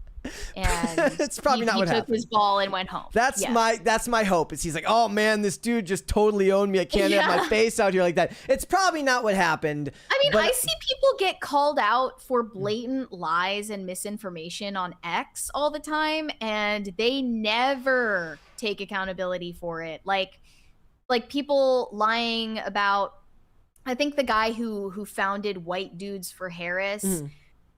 And it's probably not what happened. He took his ball and went home. That's my hope. Is he's like, oh man, this dude just totally owned me. I can't have my face out here like that. It's probably not what happened. I mean, I see people get called out for blatant lies and misinformation on X all the time, and they never take accountability for it. Like people lying about, I think the guy who founded White Dudes for Harris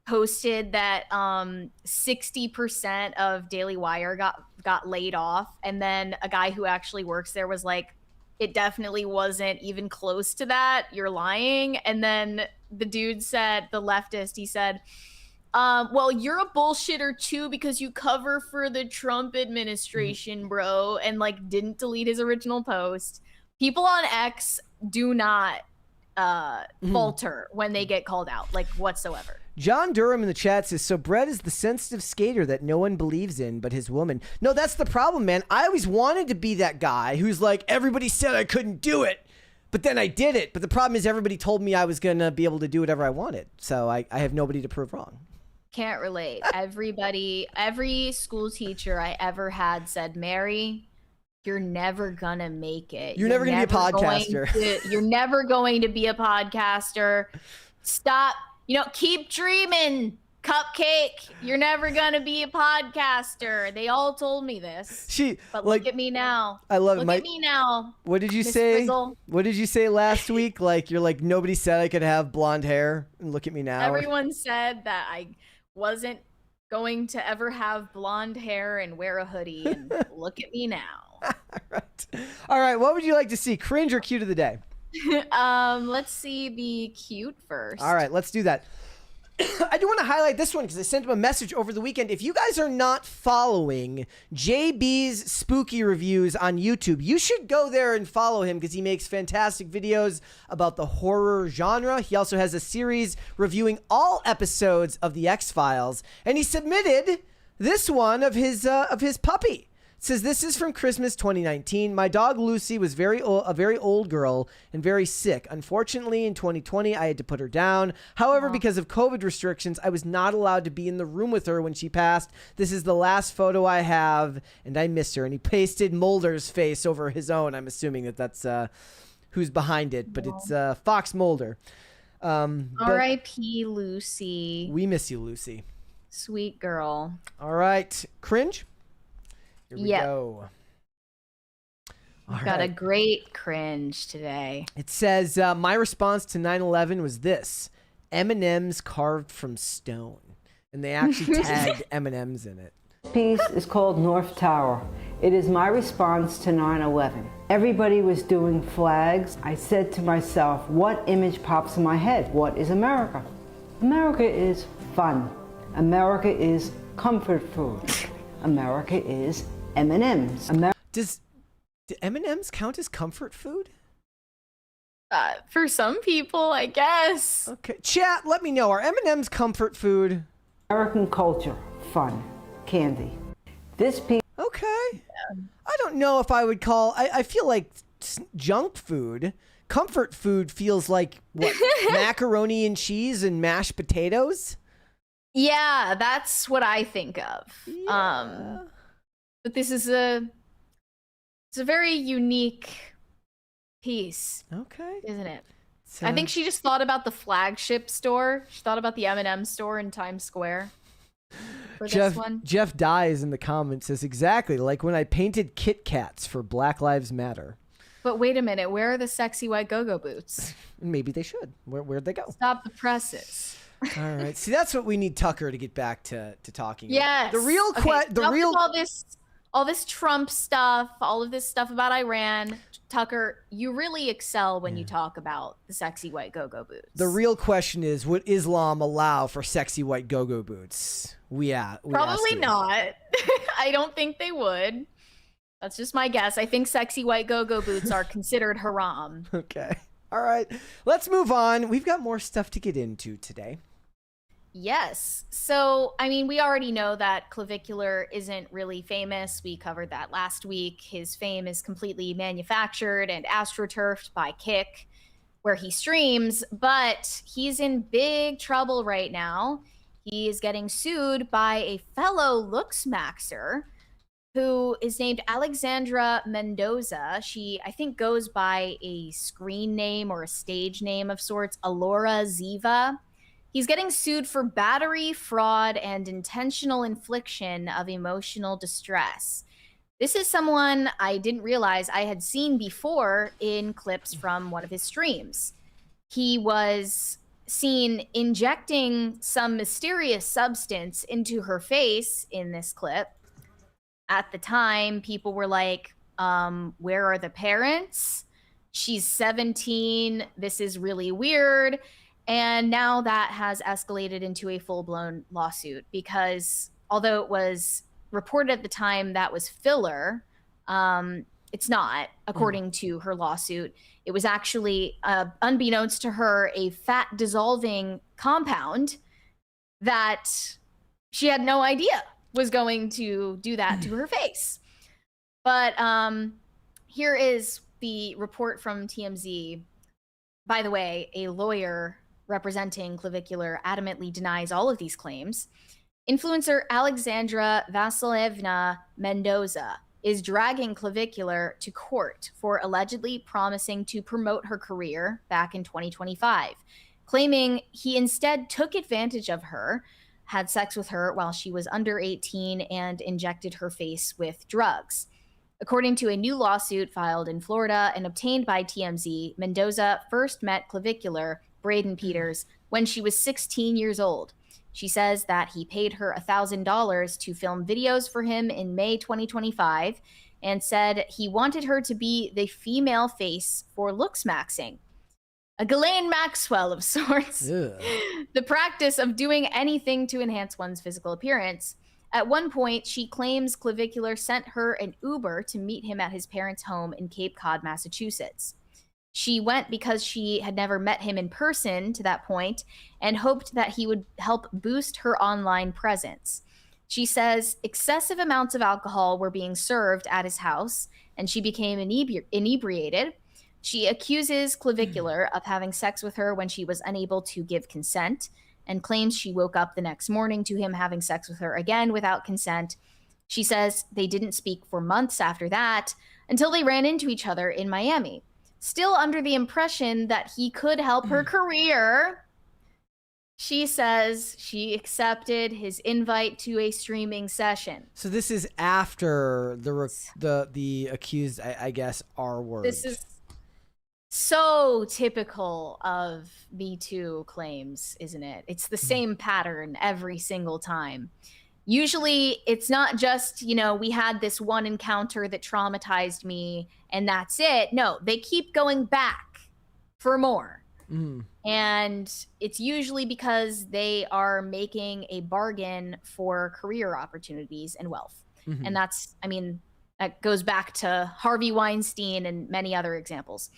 posted that 60% of Daily Wire got laid off, and then a guy who actually works there was like, it definitely wasn't even close to that, you're lying. And then the dude said, the leftist, he said, well, you're a bullshitter too because you cover for the Trump administration, bro, and like didn't delete his original post. People on X do not falter when they get called out, like whatsoever. John Durham in the chat says, so Brett is the sensitive skater that no one believes in but his woman. No, that's the problem, man. I always wanted to be that guy who's like, everybody said I couldn't do it, but then I did it. But the problem is everybody told me I was going to be able to do whatever I wanted. So I have nobody to prove wrong. Can't relate. Every school teacher I ever had said, Mary, you're never gonna make it. You're never gonna be a podcaster. You're never going to be a podcaster. Stop. Keep dreaming, Cupcake. You're never gonna be a podcaster. They all told me this. But look at me now. I love it. Look at me now. What did you say? Frizzle. What did you say last week? Like, you're like, nobody said I could have blonde hair. And look at me now. Everyone said that I wasn't going to ever have blonde hair and wear a hoodie. And look at me now. All right. What would you like to see? Cringe or cute of the day? Let's see the cute first. All right, let's do that. I do want to highlight this one because I sent him a message over the weekend. If you guys are not following JB's spooky reviews on YouTube, you should go there and follow him because he makes fantastic videos about the horror genre. He also has a series reviewing all episodes of The X-Files, and he submitted this one of his puppy. It says, this is from Christmas 2019. My dog Lucy was a very old girl and very sick. Unfortunately, in 2020, I had to put her down. However, because of COVID restrictions, I was not allowed to be in the room with her when she passed. This is the last photo I have, and I miss her. And he pasted Mulder's face over his own. I'm assuming that's who's behind it, but it's Fox Mulder. R.I.P. Lucy. We miss you, Lucy. Sweet girl. All right. Cringe? Here we go. We've got a great cringe today. It says, my response to 9/11 was this: M&M's carved from stone. And they actually tagged M&M's in it. This piece is called North Tower. It is my response to 9/11. Everybody was doing flags. I said to myself, what image pops in my head? What is America? America is fun. America is comfort food. America is M&M's. Do M&M's count as comfort food? For some people, I guess. Okay, chat, let me know. Are M&M's comfort food? American culture, fun, candy. This piece. Okay. Yeah. I don't know if I would call. I feel like junk food. Comfort food feels like what? Macaroni and cheese and mashed potatoes. Yeah, that's what I think of. Yeah. But this is it's a very unique piece. Okay. Isn't it? I think she just thought about the flagship store. She thought about the M&M store in Times Square. For this one. Jeff Dyes in the comments says, exactly like when I painted Kit Kats for Black Lives Matter. But wait a minute, where are the sexy white go-go boots? Maybe they should. Where'd they go? Stop the presses. All right. See, that's what we need Tucker to get back to talking about. Yes. All this Trump stuff, all of this stuff about Iran. Tucker, you really excel when you talk about the sexy white go-go boots. The real question is, would Islam allow for sexy white go-go boots? Probably not. I don't think they would. That's just my guess. I think sexy white go-go boots are considered haram. Okay. All right. Let's move on. We've got more stuff to get into today. Yes. So, I mean, we already know that Clavicular isn't really famous. We covered that last week. His fame is completely manufactured and astroturfed by Kick, where he streams, but he's in big trouble right now. He is getting sued by a fellow looksmaxer who is named Alexandra Mendoza. She, I think, goes by a screen name or a stage name of sorts, Alora Ziva. He's getting sued for battery, fraud, and intentional infliction of emotional distress. This is someone I didn't realize I had seen before in clips from one of his streams. He was seen injecting some mysterious substance into her face in this clip. At the time, people were like, where are the parents? She's 17. This is really weird. And now that has escalated into a full-blown lawsuit because although it was reported at the time that was filler, it's not, according to her lawsuit. It was actually, unbeknownst to her, a fat dissolving compound that she had no idea was going to do that to her face. But here is the report from TMZ. By the way, a lawyer representing Clavicular adamantly denies all of these claims. Influencer Alexandra Vasilievna Mendoza is dragging Clavicular to court for allegedly promising to promote her career back in 2025, claiming he instead took advantage of her, had sex with her while she was under 18, and injected her face with drugs. According to a new lawsuit filed in Florida and obtained by TMZ, Mendoza first met Clavicular, Braden Peters, when she was 16 years old. She says that he paid her $1,000 to film videos for him in May 2025 and said he wanted her to be the female face for looks maxing. A Ghislaine Maxwell of sorts. Ugh. The practice of doing anything to enhance one's physical appearance. At one point, she claims Clavicular sent her an Uber to meet him at his parents' home in Cape Cod, Massachusetts. She went because she had never met him in person to that point and hoped that he would help boost her online presence. She says excessive amounts of alcohol were being served at his house, and she became inebriated. She accuses Clavicular of having sex with her when she was unable to give consent, and claims she woke up the next morning to him having sex with her again without consent. She says they didn't speak for months after that until they ran into each other in Miami. Still under the impression that he could help her career, she says she accepted his invite to a streaming session. So this is after the accused, I guess, R-word. This is so typical of Me Too claims, isn't it? It's the same pattern every single time. Usually it's not just, we had this one encounter that traumatized me and that's it. No, they keep going back for more. And it's usually because they are making a bargain for career opportunities and wealth. And that goes back to Harvey Weinstein and many other examples.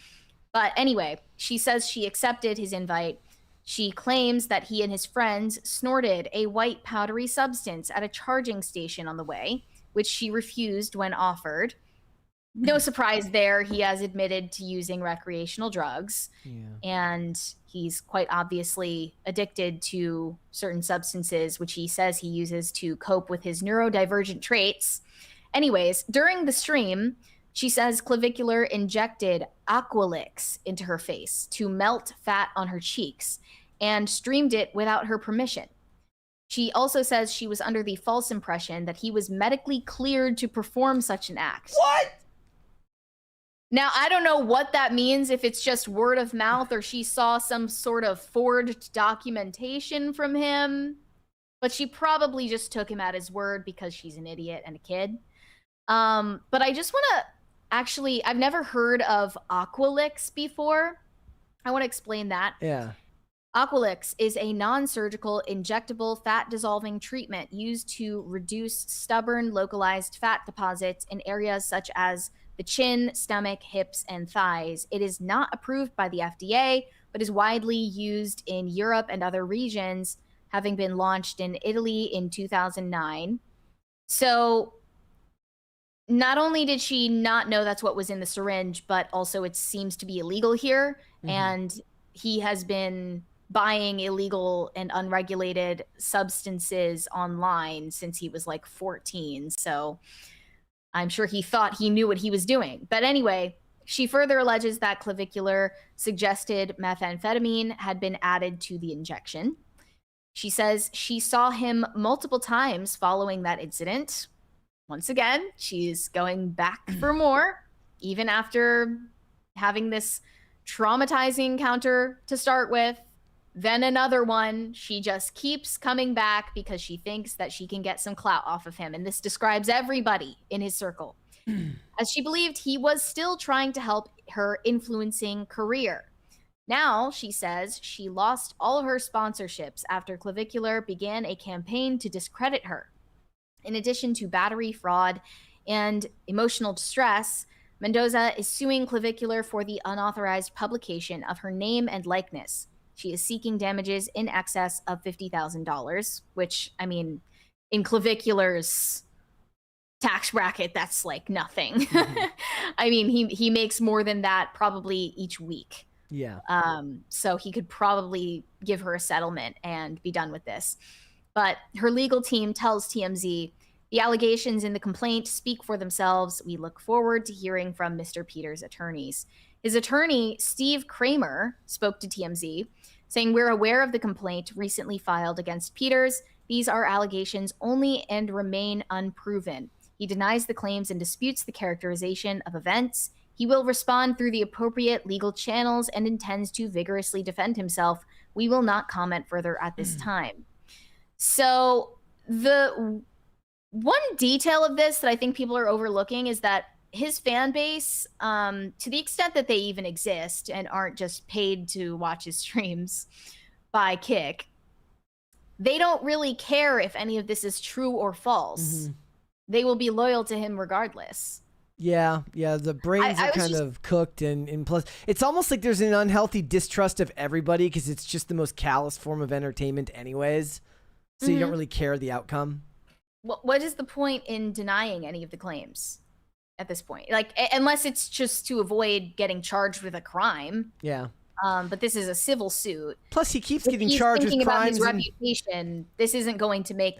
But anyway, she says she accepted his invite. She claims that he and his friends snorted a white powdery substance at a charging station on the way, which she refused when offered. No surprise there, he has admitted to using recreational drugs. Yeah. And he's quite obviously addicted to certain substances, which he says he uses to cope with his neurodivergent traits. Anyways, during the stream, she says Clavicular injected Aqualix into her face to melt fat on her cheeks and streamed it without her permission. She also says she was under the false impression that he was medically cleared to perform such an act. What? Now, I don't know what that means, if it's just word of mouth or she saw some sort of forged documentation from him, but she probably just took him at his word because she's an idiot and a kid. But I just want to I've never heard of Aqualix before. I want to explain that. Yeah. Aqualix is a non-surgical injectable fat dissolving treatment used to reduce stubborn localized fat deposits in areas such as the chin, stomach, hips, and thighs. It is not approved by the FDA, but is widely used in Europe and other regions, having been launched in Italy in 2009. So not only did she not know that's what was in the syringe, but also it seems to be illegal here. And he has been buying illegal and unregulated substances online since he was like 14. So I'm sure he thought he knew what he was doing. But anyway, she further alleges that Clavicular suggested methamphetamine had been added to the injection. She says she saw him multiple times following that incident. Once again, she's going back for more, even after having this traumatizing encounter to start with, then another one. She just keeps coming back because she thinks that she can get some clout off of him. And this describes everybody in his circle. As she believed he was still trying to help her influencing career. Now, she says she lost all her sponsorships after Clavicular began a campaign to discredit her. In addition to battery fraud and emotional distress, Mendoza is suing Clavicular for the unauthorized publication of her name and likeness. She is seeking damages in excess of $50,000, which, I mean, in Clavicular's tax bracket, that's like nothing. Mm-hmm. I mean, he makes more than that probably each week. Yeah. So he could probably give her a settlement and be done with this. But her legal team tells TMZ, the allegations in the complaint speak for themselves. We look forward to hearing from Mr. Peters' attorneys. His attorney, Steve Kramer, spoke to TMZ, saying, we're aware of the complaint recently filed against Peters. These are allegations only and remain unproven. He denies the claims and disputes the characterization of events. He will respond through the appropriate legal channels and intends to vigorously defend himself. We will not comment further at this time. So the one detail of this that I think people are overlooking is that his fan base, to the extent that they even exist and aren't just paid to watch his streams by Kick, they don't really care if any of this is true or false. Mm-hmm. They will be loyal to him regardless. Yeah, the brains are kind of cooked, and plus, it's almost like there's an unhealthy distrust of everybody because it's just the most callous form of entertainment anyways, so you don't really care the outcome. What is the point in denying any of the claims at this point? Like, unless it's just to avoid getting charged with a crime. Yeah. But this is a civil suit. Plus, he keeps getting charged with crimes. About his reputation, this isn't going to make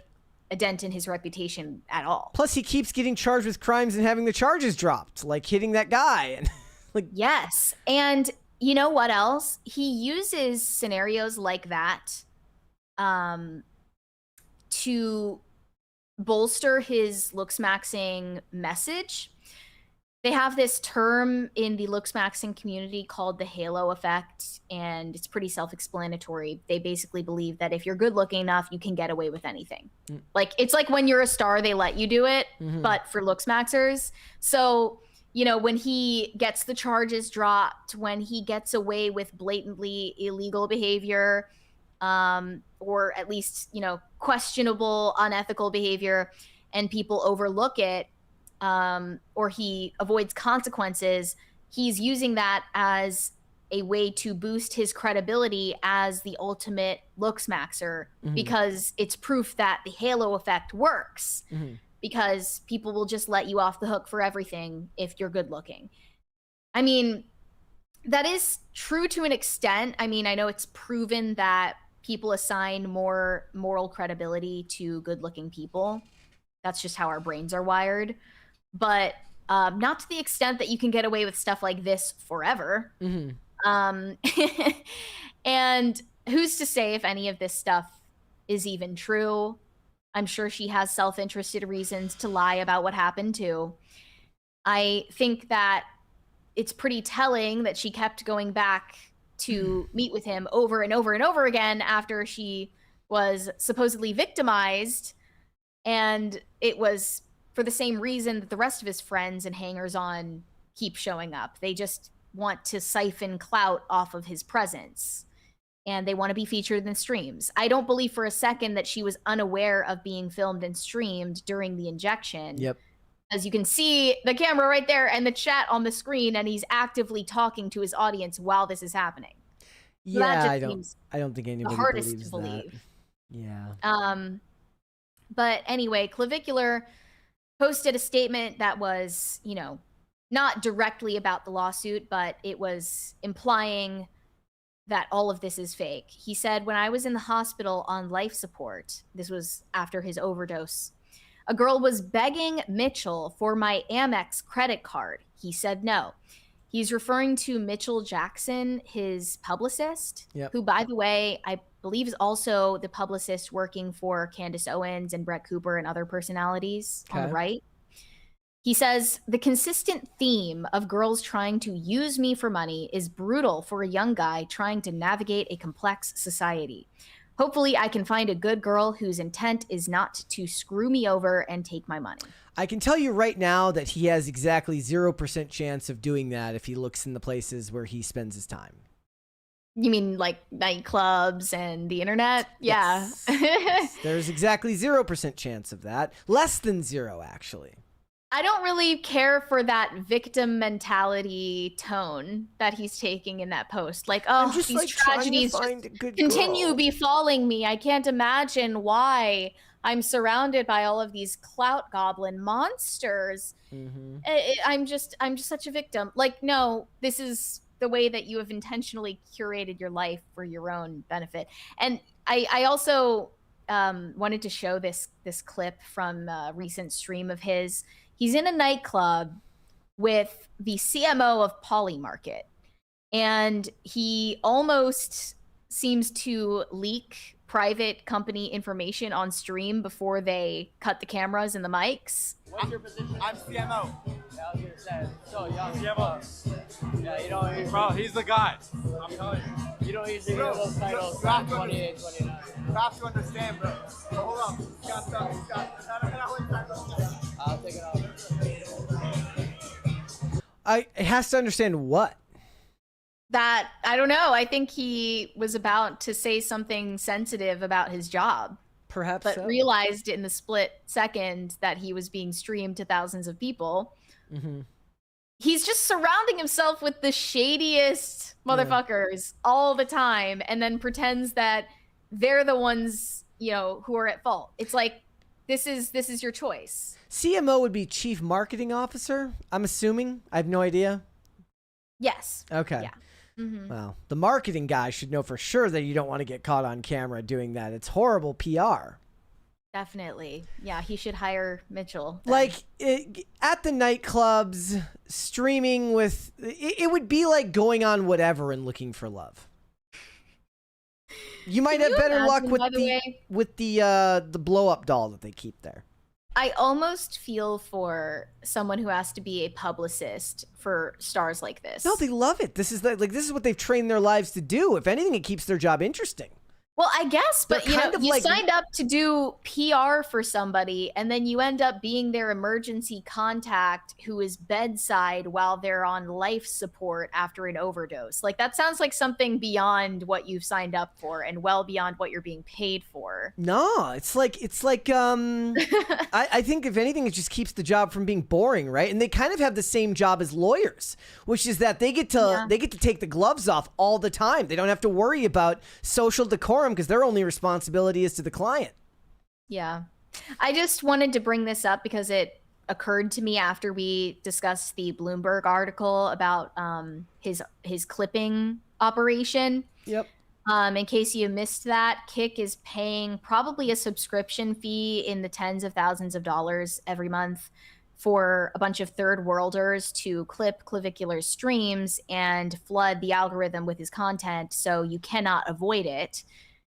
a dent in his reputation at all. Plus, he keeps getting charged with crimes and having the charges dropped, like hitting that guy. And like, yes. And you know what else? He uses scenarios like that to bolster his looks-maxing message. They have this term in the looks-maxing community called the halo effect, and it's pretty self-explanatory. They basically believe that if you're good-looking enough, you can get away with anything. Like, it's like when you're a star, they let you do it, but for looks-maxers. So, you know, when he gets the charges dropped, when he gets away with blatantly illegal behavior, or at least, you know, questionable, unethical behavior, and people overlook it, or he avoids consequences, he's using that as a way to boost his credibility as the ultimate looks maxer, because it's proof that the halo effect works, because people will just let you off the hook for everything if you're good looking. I mean, that is true to an extent. I mean, I know it's proven that people assign more moral credibility to good looking people. That's just how our brains are wired. But not to the extent that you can get away with stuff like this forever. And who's to say if any of this stuff is even true? I'm sure she has self-interested reasons to lie about what happened too. I think that it's pretty telling that she kept going back to meet with him over and over and over again after she was supposedly victimized. And it was for the same reason that the rest of his friends and hangers-on keep showing up. They just want to siphon clout off of his presence, and they want to be featured in streams. I don't believe for a second that she was unaware of being filmed and streamed during the injection. Yep. As you can see the camera right there and the chat on the screen, and he's actively talking to his audience while this is happening. So yeah, I don't think anybody the hardest believes to believe. That. Yeah. But anyway, Clavicular posted a statement that was, you know, not directly about the lawsuit, but it was implying that all of this is fake. He said, when I was in the hospital on life support, this was after his overdose, a girl was begging Mitchell for my Amex credit card. He said no. He's referring to Mitchell Jackson, his publicist, who, by the way, I believe is also the publicist working for Candace Owens and Brett Cooper and other personalities on the right. He says, the consistent theme of girls trying to use me for money is brutal for a young guy trying to navigate a complex society. Hopefully I can find a good girl whose intent is not to screw me over and take my money. I can tell you right now that he has exactly 0% chance of doing that if he looks in the places where he spends his time. You mean like nightclubs and the internet? Yes. Yeah. There's exactly 0% chance of that. Less than 0, actually. I don't really care for that victim mentality tone that he's taking in that post. Like, oh, just, these like, tragedies trying to find a good continue girl. befalling me. I can't imagine why I'm surrounded by all of these clout goblin monsters. I'm just such a victim. Like, no, this is the way that you have intentionally curated your life for your own benefit. And I also wanted to show this clip from a recent stream of his. He's in a nightclub with the CMO of Polymarket, and he almost seems to leak private company information on stream before they cut the cameras and the mics. What's your position? I'm CMO. Yeah, I was gonna say. So, young CMO. Yeah, you don't. Bro, he's the guy. I'm telling you. You don't usually hear those titles. 28, 29. You have to understand, bro. Hold on. I'll take it off. It has to understand what? That, I don't know. I think he was about to say something sensitive about his job. Perhaps but so. realized in the split second that he was being streamed to thousands of people. He's just surrounding himself with the shadiest motherfuckers all the time, and then pretends that they're the ones, you know, who are at fault. It's like, this is your choice. CMO would be Chief Marketing Officer, I'm assuming. I have no idea. Yes. Okay. Yeah. Well, the marketing guy should know for sure that you don't want to get caught on camera doing that. It's horrible PR. Definitely. Yeah, he should hire Mitchell then. Like, at the nightclubs, streaming with... It would be like going on whatever and looking for love. You might have better luck with the blow-up doll that they keep there. I almost feel for someone who has to be a publicist for stars like this. No, they love it. This is this is what they've trained their lives to do. If anything, it keeps their job interesting. Well, I guess, but They're kind of you like- signed up to do PR for somebody, and then you end up being their emergency contact who is bedside while they're on life support after an overdose. Like, that sounds like something beyond what you've signed up for and well beyond what you're being paid for. No, it's like I think if anything, it just keeps the job from being boring, right? And they kind of have the same job as lawyers, which is that they get to take the gloves off all the time. They don't have to worry about social decorum because their only responsibility is to the client. Yeah. I just wanted to bring this up because it occurred to me after we discussed the Bloomberg article about his clipping operation. Yep. In case you missed that, Kik is paying probably a subscription fee in the tens of thousands of dollars every month for a bunch of third worlders to clip Clavicular streams and flood the algorithm with his content so you cannot avoid it,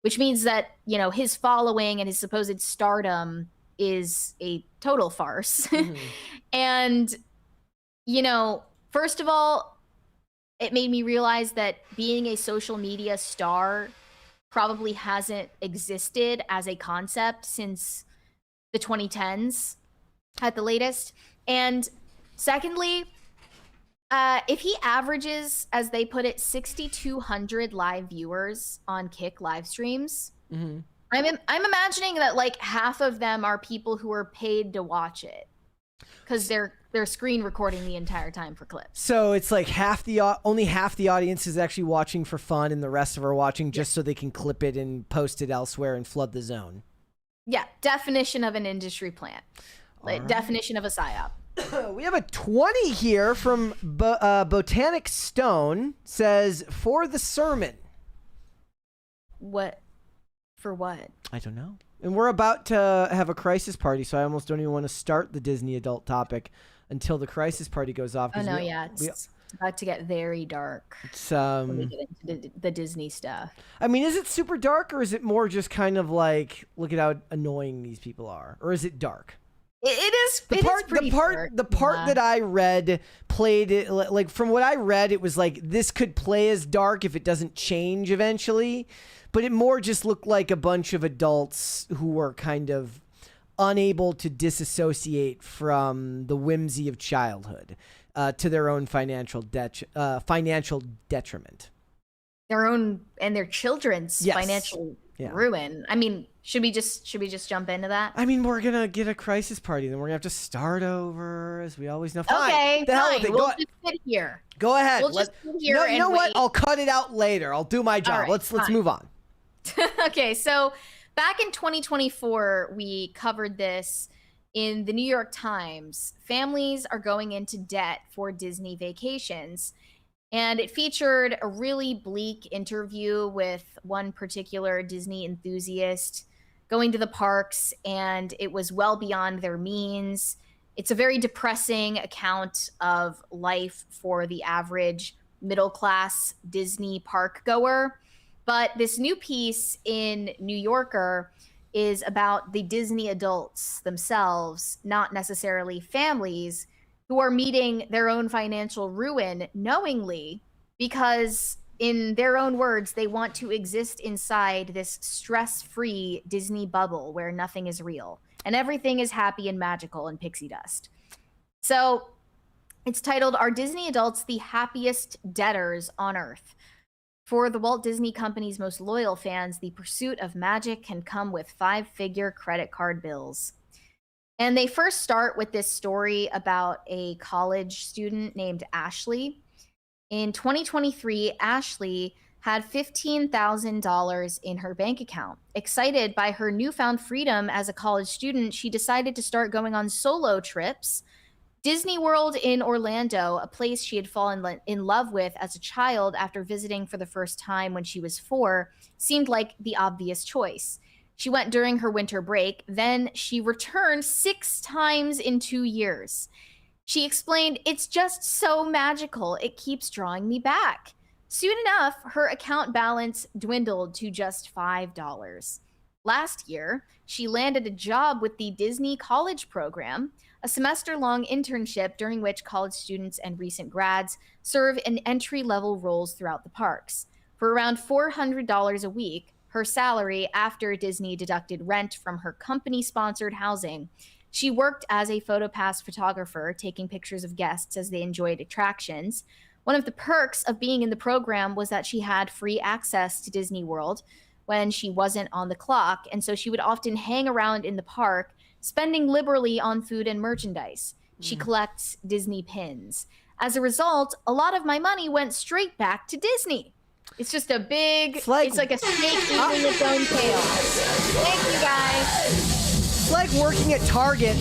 which means that, you know, his following and his supposed stardom is a total farce. And, you know, first of all, it made me realize that being a social media star probably hasn't existed as a concept since the 2010s at the latest. And secondly, if he averages, as they put it, 6,200 live viewers on Kik live streams, I'm imagining that like half of them are people who are paid to watch it because they're screen recording the entire time for clips. So it's like only half the audience is actually watching for fun, and the rest of are watching just so they can clip it and post it elsewhere and flood the zone. Yeah, definition of an industry plant. Like, definition of a psyop. We have a 20 here from Botanic Stone. Says, for the sermon. What? For what? I don't know. And we're about to have a crisis party, so I almost don't even want to start the Disney adult topic until the crisis party goes off. Oh, no, it's about to get very dark. It's, when we get into the Disney stuff. I mean, is it super dark, or is it more just kind of like, look at how annoying these people are? Or is it dark? It is pretty dark. The part that I read played it like, from what I read, it was like this could play as dark if it doesn't change eventually, but it more just looked like a bunch of adults who were kind of unable to disassociate from the whimsy of childhood to their own financial detriment. Their own and their children's financial ruin. I mean, Should we just jump into that? I mean, we're gonna get a crisis party, then we're gonna have to start over, as we always know. Fine. Okay, the hell fine. with it. We'll just sit here. Go ahead. We'll just sit here you and know what? wait. I'll cut it out later. I'll do my job. right, let's fine. move on. Okay, so back in 2024, we covered this in the New York Times. Families are going into debt for Disney vacations. And it featured a really bleak interview with one particular Disney enthusiast going to the parks, and it was well beyond their means. It's a very depressing account of life for the average middle-class Disney park goer. But this new piece in New Yorker is about the Disney adults themselves, not necessarily families, who are meeting their own financial ruin knowingly because, in their own words, they want to exist inside this stress-free Disney bubble where nothing is real and everything is happy and magical and pixie dust. So it's titled, Are Disney Adults the Happiest Debtors on Earth? For the Walt Disney Company's most loyal fans, the pursuit of magic can come with 5-figure credit card bills. And they first start with this story about a college student named Ashley. In 2023, Ashley had $15,000 in her bank account. Excited by her newfound freedom as a college student, she decided to start going on solo trips. Disney World in Orlando, a place she had fallen in love with as a child after visiting for the first time when she was 4, seemed like the obvious choice. She went during her winter break, then she returned 6 times in 2 years. She explained, "It's just so magical. It keeps drawing me back." Soon enough, her account balance dwindled to just $5. Last year, she landed a job with the Disney College Program, a semester-long internship during which college students and recent grads serve in entry-level roles throughout the parks. For around $400 a week, her salary after Disney deducted rent from her company-sponsored housing, she worked as a PhotoPass photographer, taking pictures of guests as they enjoyed attractions. One of the perks of being in the program was that she had free access to Disney World when she wasn't on the clock, and so she would often hang around in the park, spending liberally on food and merchandise. She collects Disney pins. As a result, a lot of my money went straight back to Disney. It's just a big, it's like a snake eating its own tail. Thank you, guys. It's like working at Target.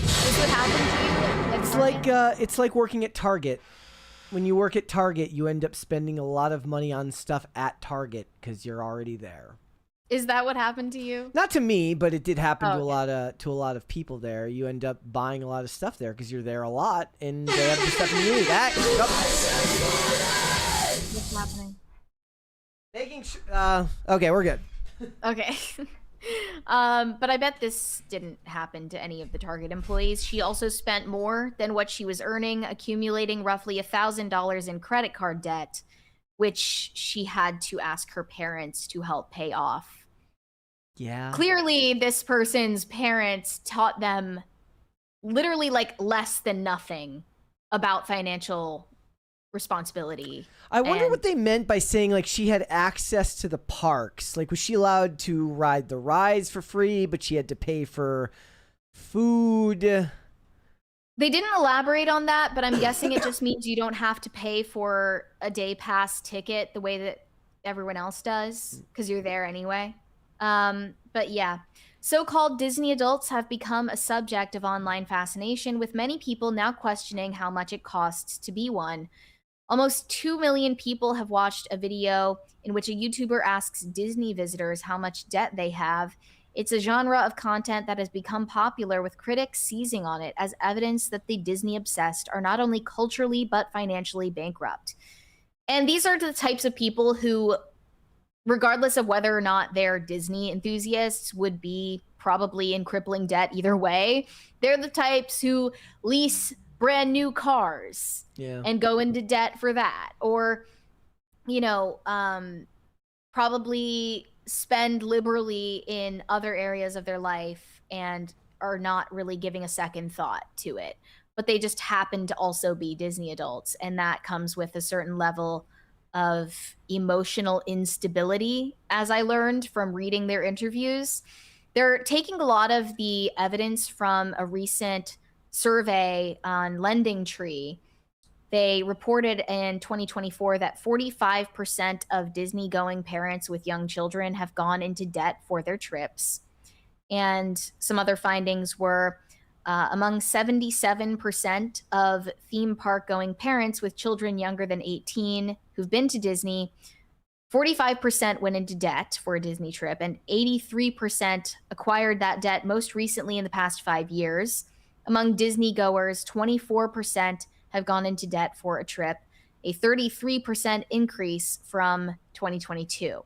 This would happen to you? It's like working at Target. When you work at Target, you end up spending a lot of money on stuff at Target because you're already there. Is that what happened to you? Not to me, but it did happen Oh, to a lot of people there. You end up buying a lot of stuff there because you're there a lot, and they have the stuff you need. What's happening? Okay, we're good. Okay. But I bet this didn't happen to any of the Target employees. She also spent more than what she was earning, accumulating roughly $1,000 in credit card debt, which she had to ask her parents to help pay off. Yeah. Clearly, this person's parents taught them literally like less than nothing about financial responsibility. I wonder what they meant by saying like she had access to the parks. Like, was she allowed to ride the rides for free, but she had to pay for food? They didn't elaborate on that, but I'm guessing it just means you don't have to pay for a day pass ticket the way that everyone else does because you're there anyway. But yeah, so-called Disney adults have become a subject of online fascination, with many people now questioning how much it costs to be one. Almost 2 million people have watched a video in which a YouTuber asks Disney visitors how much debt they have. It's a genre of content that has become popular, with critics seizing on it as evidence that the Disney-obsessed are not only culturally but financially bankrupt. And these are the types of people who, regardless of whether or not they're Disney enthusiasts, would be probably in crippling debt either way. They're the types who lease brand new cars and go into debt for that, or probably spend liberally in other areas of their life and are not really giving a second thought to it. but they just happen to also be Disney adults. And that comes with a certain level of emotional instability, as I learned from reading their interviews. They're taking a lot of the evidence from a recent survey on Lending Tree. They reported in 2024 that 45% of Disney-going parents with young children have gone into debt for their trips. And some other findings were among 77% of theme park-going parents with children younger than 18 who've been to Disney, 45% went into debt for a Disney trip, and 83% acquired that debt most recently in the past 5 years. Among Disney goers, 24% have gone into debt for a trip, a 33% increase from 2022.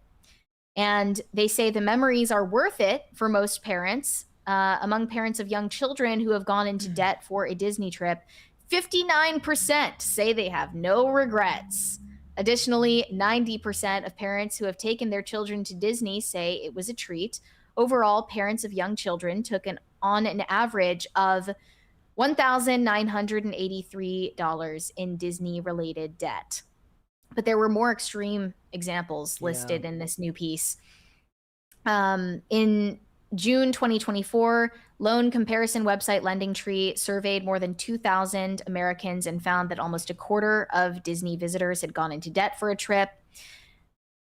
And they say the memories are worth it for most parents. Among parents of young children who have gone into debt for a Disney trip, 59% say they have no regrets. Additionally, 90% of parents who have taken their children to Disney say it was a treat. Overall, parents of young children took on an average of $1,983 in Disney-related debt. But there were more extreme examples listed in this new piece. In June 2024, loan comparison website Lending Tree surveyed more than 2,000 Americans and found that almost a quarter of Disney visitors had gone into debt for a trip.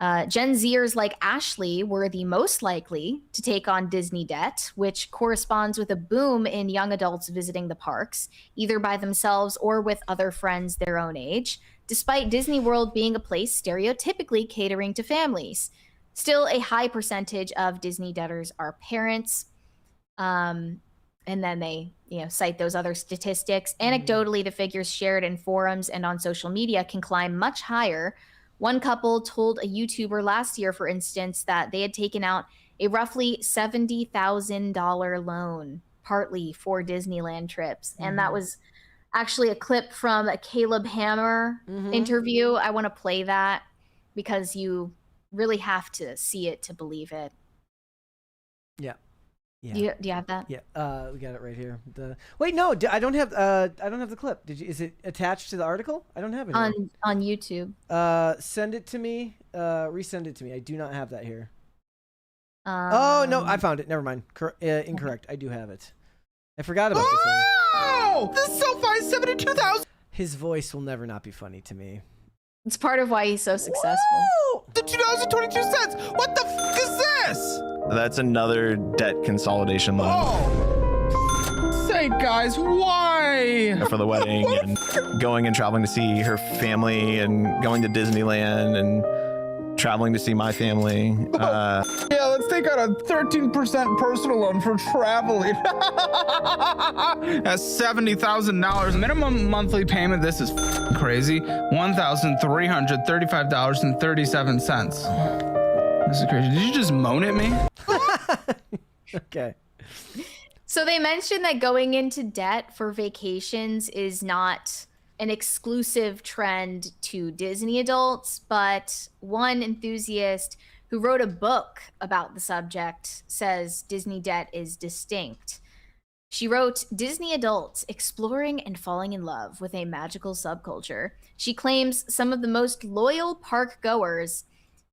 Gen Zers like Ashley were the most likely to take on Disney debt, which corresponds with a boom in young adults visiting the parks, either by themselves or with other friends their own age, despite Disney World being a place stereotypically catering to families. Still, a high percentage of Disney debtors are parents. And then they cite those other statistics. Anecdotally, the figures shared in forums and on social media can climb much higher. One couple told a YouTuber last year, for instance, that they had taken out a roughly $70,000 loan, partly for Disneyland trips. And that was actually a clip from a Caleb Hammer interview. I want to play that because you really have to see it to believe it. Yeah. Do you have that? Yeah, we got it right here. Wait, no, I don't have the clip. Is it attached to the article? I don't have it on YouTube. Send it to me. Resend it to me. I do not have that here. Oh no, I found it. Never mind. Incorrect. I do have it. I forgot about this one. Oh, the SoFi 72,000. His voice will never not be funny to me. It's part of why he's so successful. Woo! The 2022 cents. What the f is this? That's another debt consolidation loan. Oh. Say, guys, why? For the wedding and going and traveling to see her family and going to Disneyland and traveling to see my family. Yeah, let's take out a 13% personal loan for traveling. That's $70,000. Minimum monthly payment, this is crazy. $1,335.37. This is crazy. Did you just moan at me? Okay. So they mentioned that going into debt for vacations is not an exclusive trend to Disney adults, but one enthusiast who wrote a book about the subject says Disney debt is distinct. She wrote, Disney adults exploring and falling in love with a magical subculture. She claims some of the most loyal park goers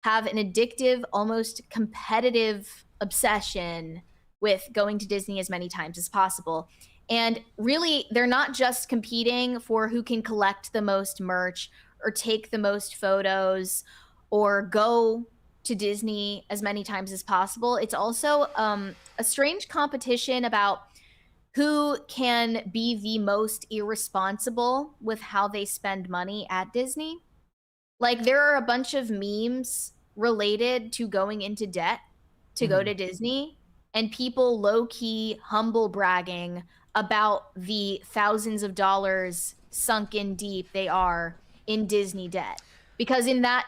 have an addictive, almost competitive obsession with going to Disney as many times as possible. And really, they're not just competing for who can collect the most merch or take the most photos or go to Disney as many times as possible. It's also a strange competition about who can be the most irresponsible with how they spend money at Disney. Like, there are a bunch of memes related to going into debt to go to Disney, and people low-key humble bragging about the thousands of dollars sunk in deep they are in Disney debt, because in that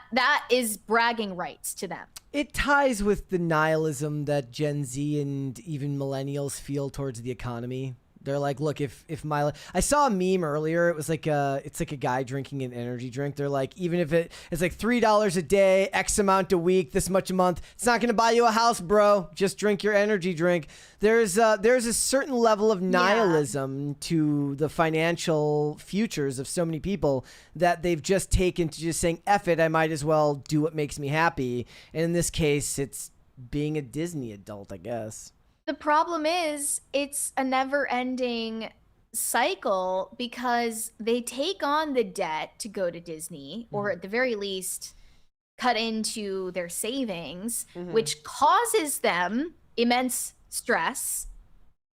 is bragging rights to them. It ties with the nihilism that Gen Z and even millennials feel towards the economy. They're like, look, if my, I saw a meme earlier. It was like it's like a guy drinking an energy drink. They're like, even if it's like $3 a day, X amount a week, this much a month, it's not going to buy you a house, bro. Just drink your energy drink. There's a certain level of nihilism to the financial futures of so many people that they've just taken to just saying, F it, I might as well do what makes me happy. And in this case, it's being a Disney adult, I guess. The problem is it's a never-ending cycle because they take on the debt to go to Disney, or at the very least cut into their savings, which causes them immense stress.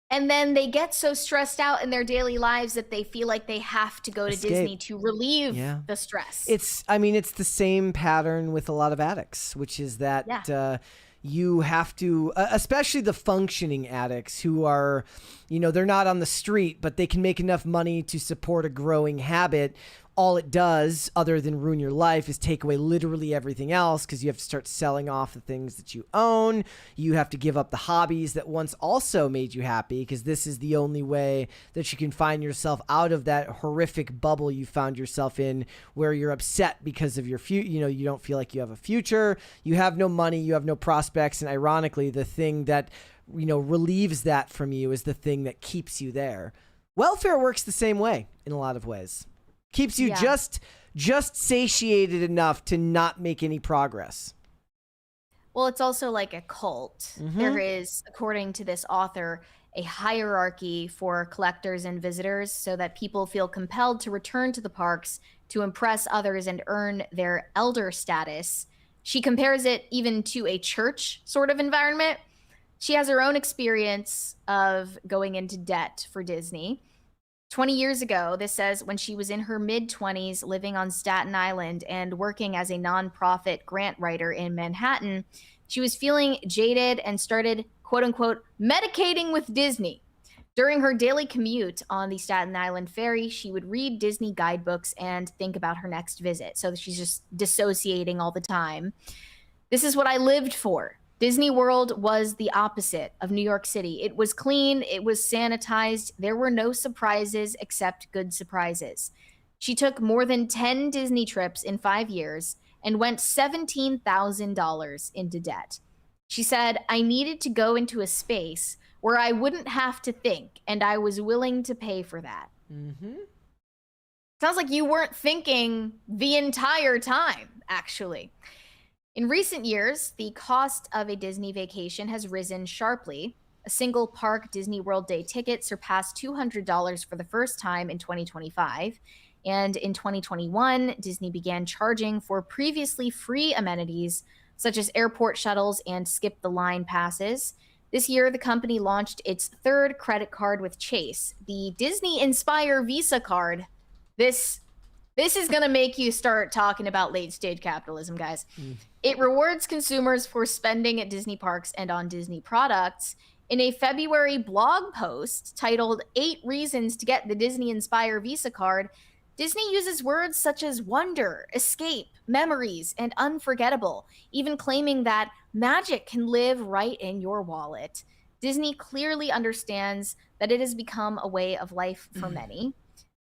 And then they get so stressed out in their daily lives that they feel like they have to go to Disney to relieve the stress. It's the same pattern with a lot of addicts, which is that you have to, especially the functioning addicts who are, they're not on the street, but they can make enough money to support a growing habit. All it does, other than ruin your life, is take away literally everything else, because you have to start selling off the things that you own. You have to give up the hobbies that once also made you happy, because this is the only way that you can find yourself out of that horrific bubble you found yourself in, where you're upset because of your future. You don't feel like you have a future. You have no money. You have no prospects. And ironically, the thing that relieves that from you is the thing that keeps you there. Welfare works the same way in a lot of ways. Keeps you just satiated enough to not make any progress. Well, it's also like a cult. There is, according to this author, a hierarchy for collectors and visitors so that people feel compelled to return to the parks to impress others and earn their elder status. She compares it even to a church sort of environment. She has her own experience of going into debt for Disney. 20 years ago, this says, when she was in her mid-20s, living on Staten Island and working as a nonprofit grant writer in Manhattan, she was feeling jaded and started, quote-unquote, medicating with Disney. During her daily commute on the Staten Island ferry, she would read Disney guidebooks and think about her next visit. So she's just dissociating all the time. This is what I lived for. Disney World was the opposite of New York City. It was clean, it was sanitized, there were no surprises except good surprises. She took more than 10 Disney trips in 5 years and went $17,000 into debt. She said, I needed to go into a space where I wouldn't have to think, and I was willing to pay for that. Sounds like you weren't thinking the entire time, actually. In recent years, the cost of a Disney vacation has risen sharply. A single park Disney World Day ticket surpassed $200 for the first time in 2025. And in 2021, Disney began charging for previously free amenities such as airport shuttles and skip the line passes. This year, the company launched its third credit card with Chase, the Disney Inspire Visa card. This is going to make you start talking about late-stage capitalism, guys. It rewards consumers for spending at Disney parks and on Disney products. In a February blog post titled 8 Reasons to Get the Disney Inspire Visa Card, Disney uses words such as wonder, escape, memories, and unforgettable, even claiming that magic can live right in your wallet. Disney clearly understands that it has become a way of life for many.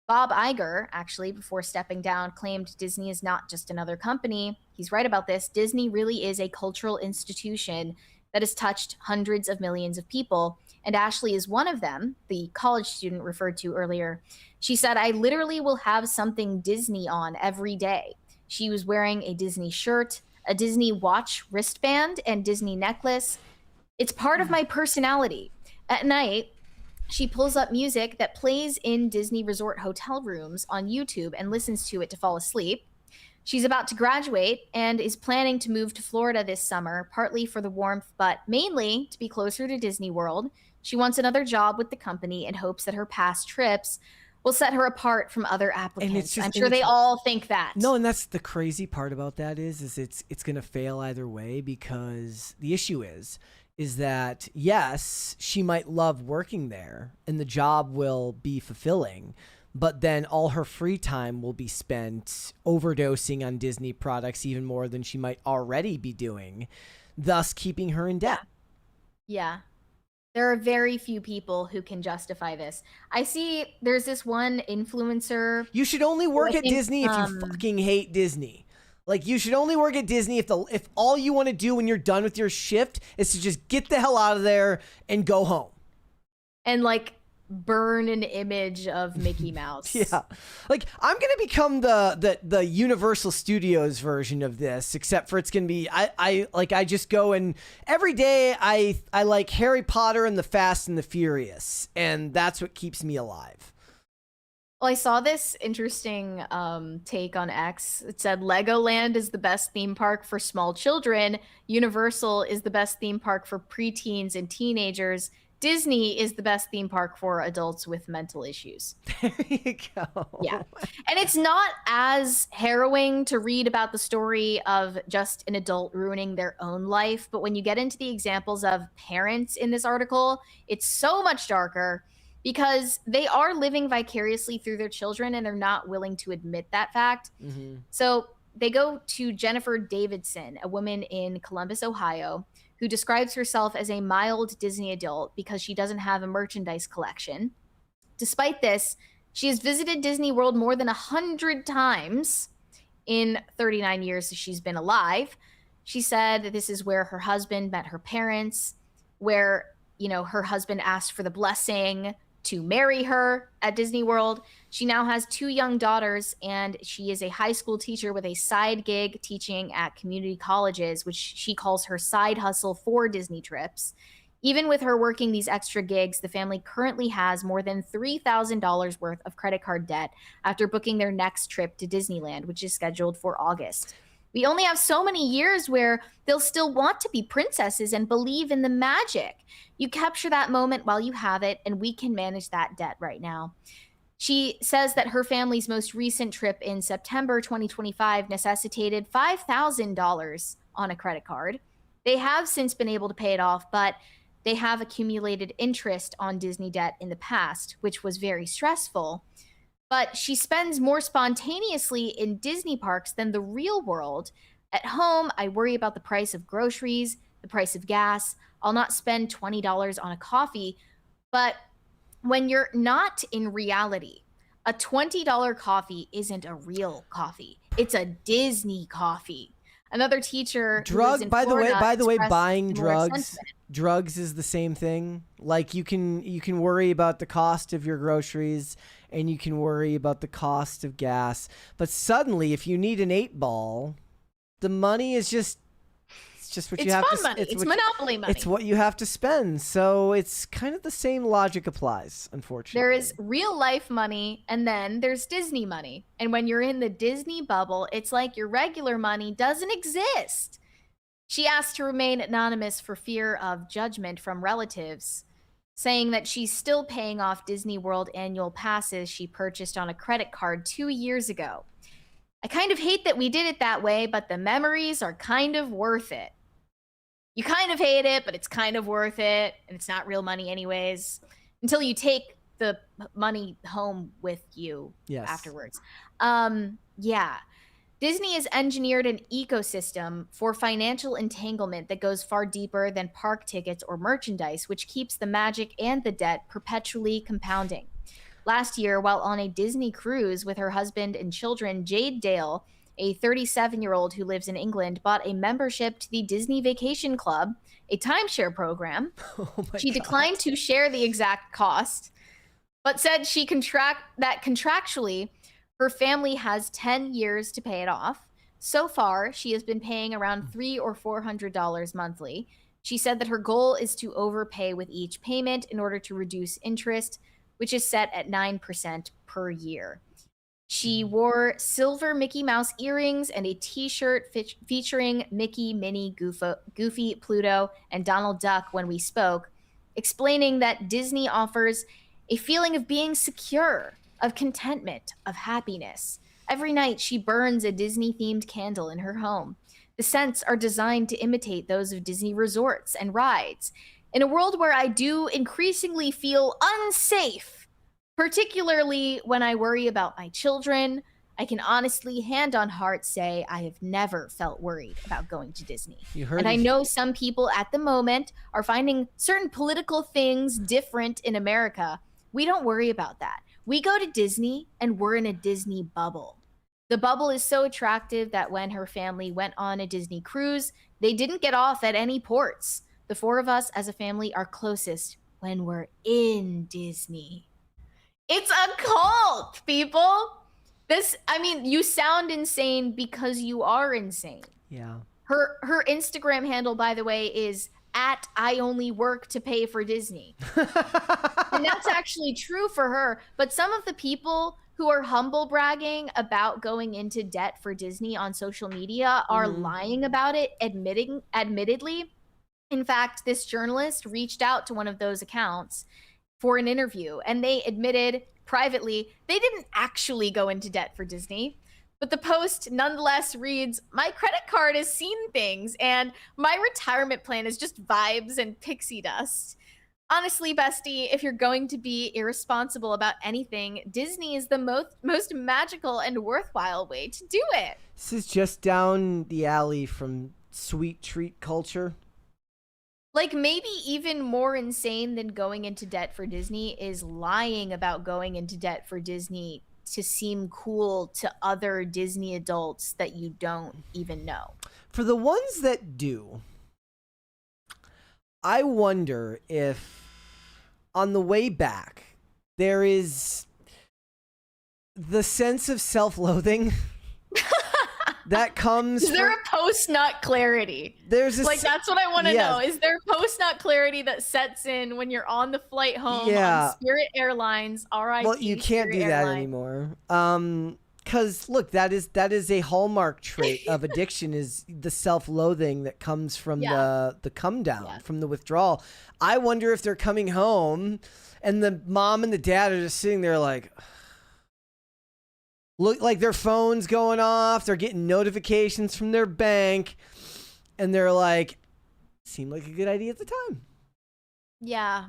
Bob Iger, actually, before stepping down, claimed Disney is not just another company. He's right about this. Disney really is a cultural institution that has touched hundreds of millions of people. And Ashley is one of them, the college student referred to earlier. She said, I literally will have something Disney on every day. She was wearing a Disney shirt, a Disney watch wristband, and Disney necklace. It's part of my personality. At night, she pulls up music that plays in Disney resort hotel rooms on YouTube and listens to it to fall asleep. She's about to graduate and is planning to move to Florida this summer, partly for the warmth, but mainly to be closer to Disney World. She wants another job with the company and hopes that her past trips will set her apart from other applicants. I'm sure they all think that. No, and that's the crazy part about that is it's going to fail either way, because the issue is that, yes, she might love working there and the job will be fulfilling, but then all her free time will be spent overdosing on Disney products even more than she might already be doing, thus keeping her in debt. Yeah. There are very few people who can justify this. I see there's this one influencer. You should only work at Disney if you fucking hate Disney. Like, you should only work at Disney if all you want to do when you're done with your shift is to just get the hell out of there and go home. And, like, burn an image of Mickey Mouse. Yeah. Like, I'm going to become the Universal Studios version of this, except for it's going to be, I just go and every day I like Harry Potter and the Fast and the Furious, and that's what keeps me alive. Well, I saw this interesting take on X. It said Legoland is the best theme park for small children. Universal is the best theme park for preteens and teenagers. Disney is the best theme park for adults with mental issues. There you go. Yeah. And it's not as harrowing to read about the story of just an adult ruining their own life. But when you get into the examples of parents in this article, it's so much darker because they are living vicariously through their children and they're not willing to admit that fact. Mm-hmm. So they go to Jennifer Davidson, a woman in Columbus, Ohio, who describes herself as a mild Disney adult because she doesn't have a merchandise collection. Despite this, she has visited Disney World more than 100 times in 39 years she's been alive. She said that this is where her husband met her parents, where, you know, her husband asked for the blessing to marry her at Disney World. She now has 2 young daughters, and she is a high school teacher with a side gig teaching at community colleges, which she calls her side hustle for Disney trips. Even with her working these extra gigs, the family currently has more than $3,000 worth of credit card debt after booking their next trip to Disneyland, which is scheduled for August. We only have so many years where they'll still want to be princesses and believe in the magic. You capture that moment while you have it, and we can manage that debt right now. She says that her family's most recent trip in September 2025 necessitated $5,000 on a credit card. They have since been able to pay it off, but they have accumulated interest on Disney debt in the past, which was very stressful. But she spends more spontaneously in Disney parks than the real world. At home, I worry about the price of groceries, the price of gas. I'll not spend $20 on a coffee. But when you're not in reality, a $20 coffee isn't a real coffee. It's a Disney coffee. Another teacher, by the way, buying drugs is the same thing. Like, you can worry about the cost of your groceries and you can worry about the cost of gas, but suddenly if you need an 8-ball, the money is just what you have to. It's monopoly money. It's what you have to spend. So it's kind of the same logic applies, unfortunately. There is real life money, and then there's Disney money. And when you're in the Disney bubble, it's like your regular money doesn't exist. She asked to remain anonymous for fear of judgment from relatives, saying that she's still paying off Disney World annual passes she purchased on a credit card 2 years ago. I kind of hate that we did it that way, but the memories are kind of worth it. You kind of hate it, but it's kind of worth it, and it's not real money anyways, until you take the money home with you afterwards. Yeah. Disney has engineered an ecosystem for financial entanglement that goes far deeper than park tickets or merchandise, which keeps the magic and the debt perpetually compounding. Last year, while on a Disney cruise with her husband and children, Jade Dale, a 37-year-old who lives in England, bought a membership to the Disney Vacation Club, a timeshare program. She declined to share the exact cost, but said contractually her family has 10 years to pay it off. So far, she has been paying around $300 or $400 monthly. She said that her goal is to overpay with each payment in order to reduce interest, which is set at 9% per year. She wore silver Mickey Mouse earrings and a t-shirt featuring Mickey, Minnie, Goofy, Pluto, and Donald Duck when we spoke, explaining that Disney offers a feeling of being secure, of contentment, of happiness. Every night she burns a Disney-themed candle in her home. The scents are designed to imitate those of Disney resorts and rides. In a world where I do increasingly feel unsafe, particularly when I worry about my children, I can honestly, hand on heart, say I have never felt worried about going to Disney. And I know some people at the moment are finding certain political things different in America. We don't worry about that. We go to Disney and we're in a Disney bubble. The bubble is so attractive that when her family went on a Disney cruise, they didn't get off at any ports. The four of us as a family are closest when we're in Disney. It's a cult, people. You sound insane because you are insane. Yeah. Her Instagram handle, by the way, is at I only work to pay for Disney. And that's actually true for her. But some of the people who are humble bragging about going into debt for Disney on social media are lying about it, admittedly. In fact, this journalist reached out to one of those accounts for an interview, and they admitted privately they didn't actually go into debt for Disney. But the post nonetheless reads, "My credit card has seen things, and my retirement plan is just vibes and pixie dust." Honestly, bestie, if you're going to be irresponsible about anything, Disney is the most magical and worthwhile way to do it. This is just down the alley from sweet treat culture. Like, maybe even more insane than going into debt for Disney is lying about going into debt for Disney to seem cool to other Disney adults that you don't even know. For the ones that do, I wonder if on the way back there is the sense of self-loathing that comes. Is there a post-nut clarity? There's a that's what I want to know. Is there post-nut clarity that sets in when you're on the flight home on Spirit Airlines? RIP. Well, you can't Spirit do that Airlines. anymore. Because look, that is a hallmark trait of addiction, is the self-loathing that comes from the come down, from the withdrawal. I wonder if they're coming home and the mom and the dad are just sitting there like, look, like their phone's going off, they're getting notifications from their bank, and they're like, seemed like a good idea at the time. Yeah.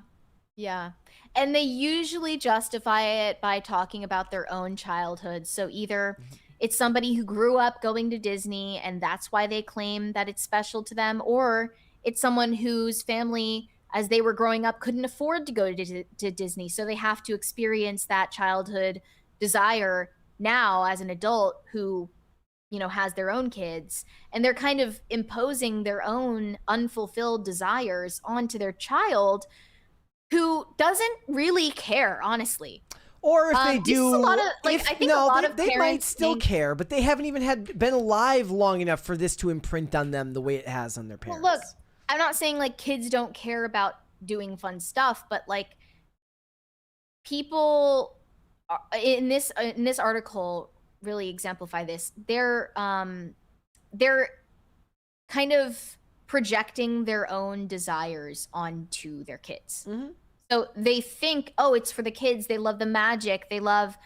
And they usually justify it by talking about their own childhood. So either it's somebody who grew up going to Disney and that's why they claim that it's special to them, or it's someone whose family, as they were growing up, couldn't afford to go to Disney. So they have to experience that childhood desire now as an adult who, has their own kids, and they're kind of imposing their own unfulfilled desires onto their child, who doesn't really care, honestly. Or if they do, they might still care, but they haven't even been alive long enough for this to imprint on them the way it has on their parents. Well, look, I'm not saying like kids don't care about doing fun stuff, but like people in this article really exemplify this. They're kind of projecting their own desires onto their kids. Mm-hmm. So they think, oh, it's for the kids. They love the magic. They love,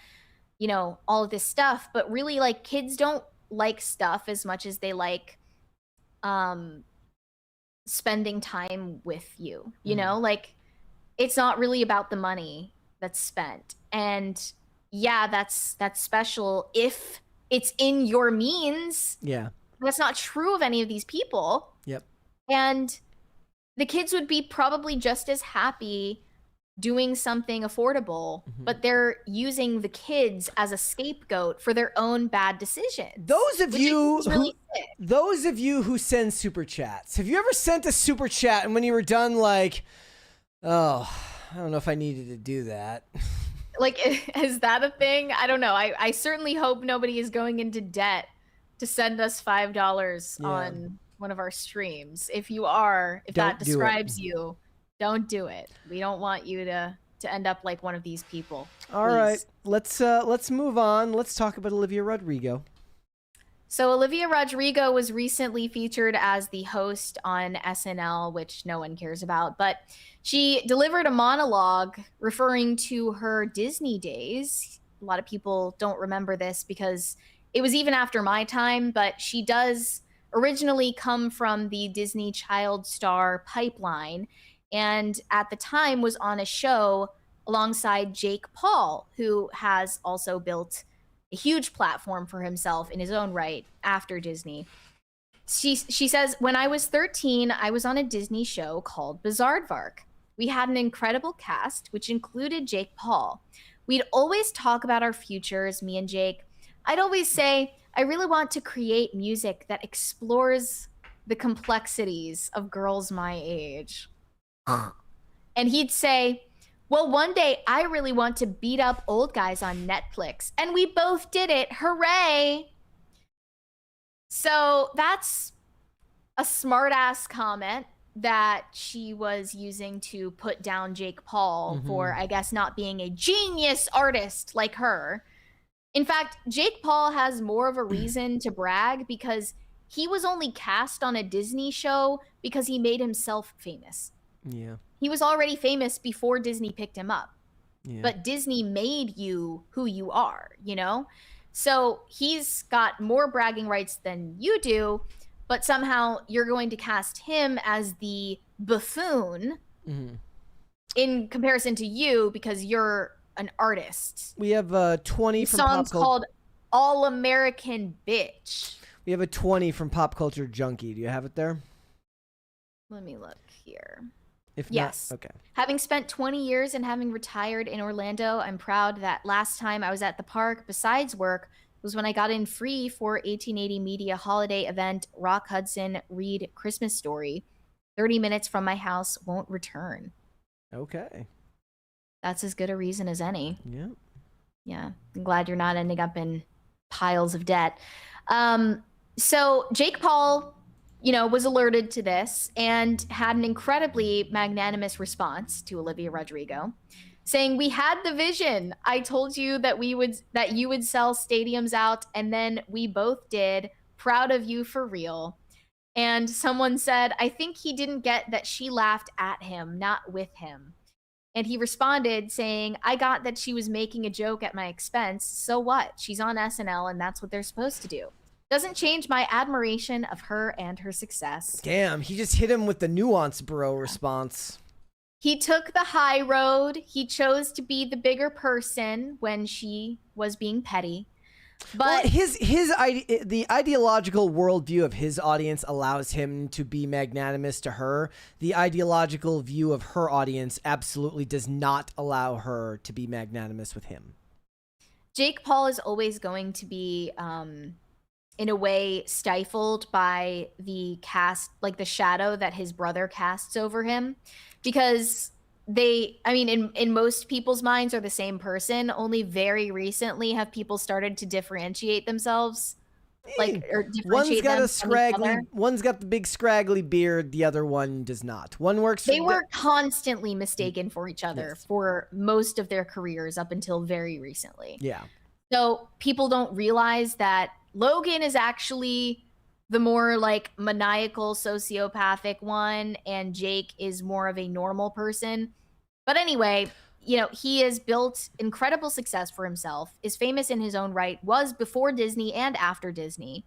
all of this stuff. But really, like, kids don't like stuff as much as they like spending time with you. You know, like, it's not really about the money that's spent. And yeah, that's special if it's in your means. Yeah. That's not true of any of these people. Yep. And the kids would be probably just as happy doing something affordable, but they're using the kids as a scapegoat for their own bad decisions. Those of you who send super chats, have you ever sent a super chat and when you were done, like, oh, I don't know if I needed to do that? Like, is that a thing? I don't know. I certainly hope nobody is going into debt to send us $5 on one of our streams. If you are, if that describes you, don't do it. We don't want you to end up like one of these people. All right, let's move on. Let's talk about Olivia Rodrigo. So Olivia Rodrigo was recently featured as the host on SNL, which no one cares about, but she delivered a monologue referring to her Disney days. A lot of people don't remember this because it was even after my time, but she does originally come from the Disney child star pipeline, and at the time was on a show alongside Jake Paul, who has also built a huge platform for himself in his own right after Disney. She says, when I was 13, I was on a Disney show called Bizaardvark. We had an incredible cast, which included Jake Paul. We'd always talk about our futures, me and Jake. I'd always say, I really want to create music that explores the complexities of girls my age. And he'd say, well, one day I really want to beat up old guys on Netflix. And we both did it. Hooray. So that's a smart-ass comment that she was using to put down Jake Paul for, I guess, not being a genius artist like her. In fact, Jake Paul has more of a reason to brag because he was only cast on a Disney show because he made himself famous. Yeah. He was already famous before Disney picked him up. Yeah. But Disney made you who you are, you know? So he's got more bragging rights than you do, but somehow you're going to cast him as the buffoon in comparison to you because you're an artist. We have 20 The from song's Pop Culture. called All American Bitch. We have a 20 from Pop Culture Junkie. Do you have it there? Let me look here. If Yes. not, okay. Having spent 20 years and having retired in Orlando, I'm proud that last time I was at the park, besides work, was when I got in free for 1880 Media holiday event, Rock Hudson Read Christmas Story. 30 minutes from my house, won't return. Okay. That's as good a reason as any. Yeah. Yeah. I'm glad you're not ending up in piles of debt. So Jake Paul, you know, was alerted to this and had an incredibly magnanimous response to Olivia Rodrigo, saying, we had the vision. I told you that you would sell stadiums out, and then we both did. Proud of you for real. And someone said, I think he didn't get that she laughed at him, not with him. And he responded saying, I got that she was making a joke at my expense. So what? She's on SNL and that's what they're supposed to do. Doesn't change my admiration of her and her success. Damn, he just hit him with the nuance bro response. He took the high road. He chose to be the bigger person when she was being petty. But well, the ideological worldview of his audience allows him to be magnanimous to her. The ideological view of her audience absolutely does not allow her to be magnanimous with him. Jake Paul is always going to be, in a way, stifled by the cast, like the shadow that his brother casts over him, because in most people's minds are the same person. Only very recently have people started to differentiate themselves, or differentiate one's got the big scraggly beard, the other one does not. One works. They were constantly mistaken for each other for most of their careers up until very recently. Yeah. So people don't realize that Logan is actually the more like maniacal sociopathic one, and Jake is more of a normal person. But anyway, you know, he has built incredible success for himself, is famous in his own right, was before Disney and after Disney.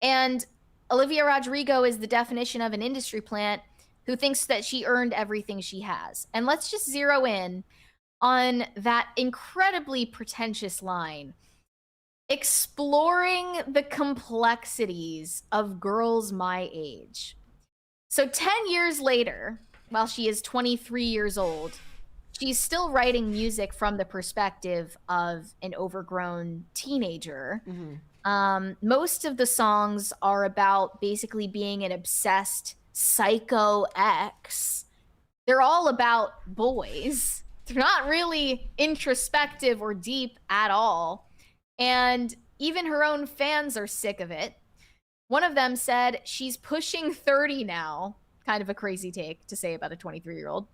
And Olivia Rodrigo is the definition of an industry plant who thinks that she earned everything she has. And let's just zero in on that incredibly pretentious line. Exploring the complexities of girls my age. So 10 years later, while she is 23 years old, she's still writing music from the perspective of an overgrown teenager. Most of the songs are about basically being an obsessed psycho ex. They're all about boys. They're not really introspective or deep at all. And even her own fans are sick of it. One of them said she's pushing 30 now. Kind of a crazy take to say about a 23-year-old.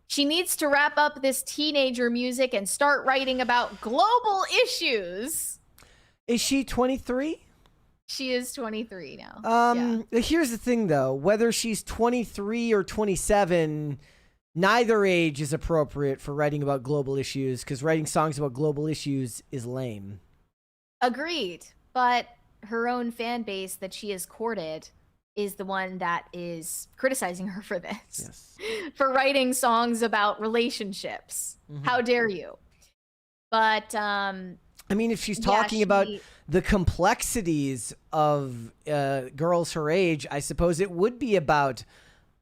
She needs to wrap up this teenager music and start writing about global issues. Is she 23? She is 23 now. Here's the thing, though. Whether she's 23 or 27, neither age is appropriate for writing about global issues, because writing songs about global issues is lame. Agreed. But her own fan base that she has courted is the one that is criticizing her for this. Yes. For writing songs about relationships. How dare you? But I mean, if she's talking about the complexities of girls her age, I suppose it would be about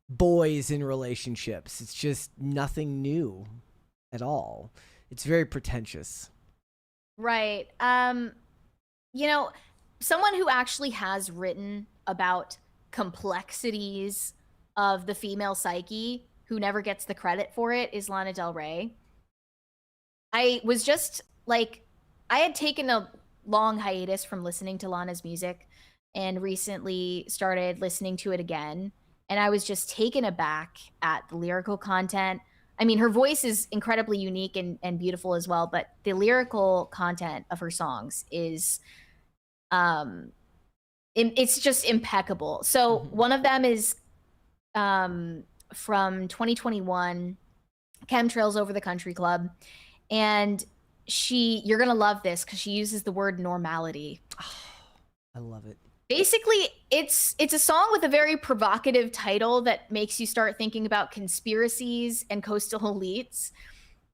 boys in relationships. It's just nothing new at all. It's very pretentious. Right. You know, someone who actually has written about complexities of the female psyche, who never gets the credit for it, is Lana Del Rey. I was just like, I had taken a long hiatus from listening to Lana's music and recently started listening to it again. And I was just taken aback at the lyrical content. I mean, her voice is incredibly unique and beautiful as well, but the lyrical content of her songs is, it's just impeccable. So one of them is from 2021, Chemtrails Over the Country Club. And you're going to love this because she uses the word normality. Oh, I love it. Basically, it's a song with a very provocative title that makes you start thinking about conspiracies and coastal elites.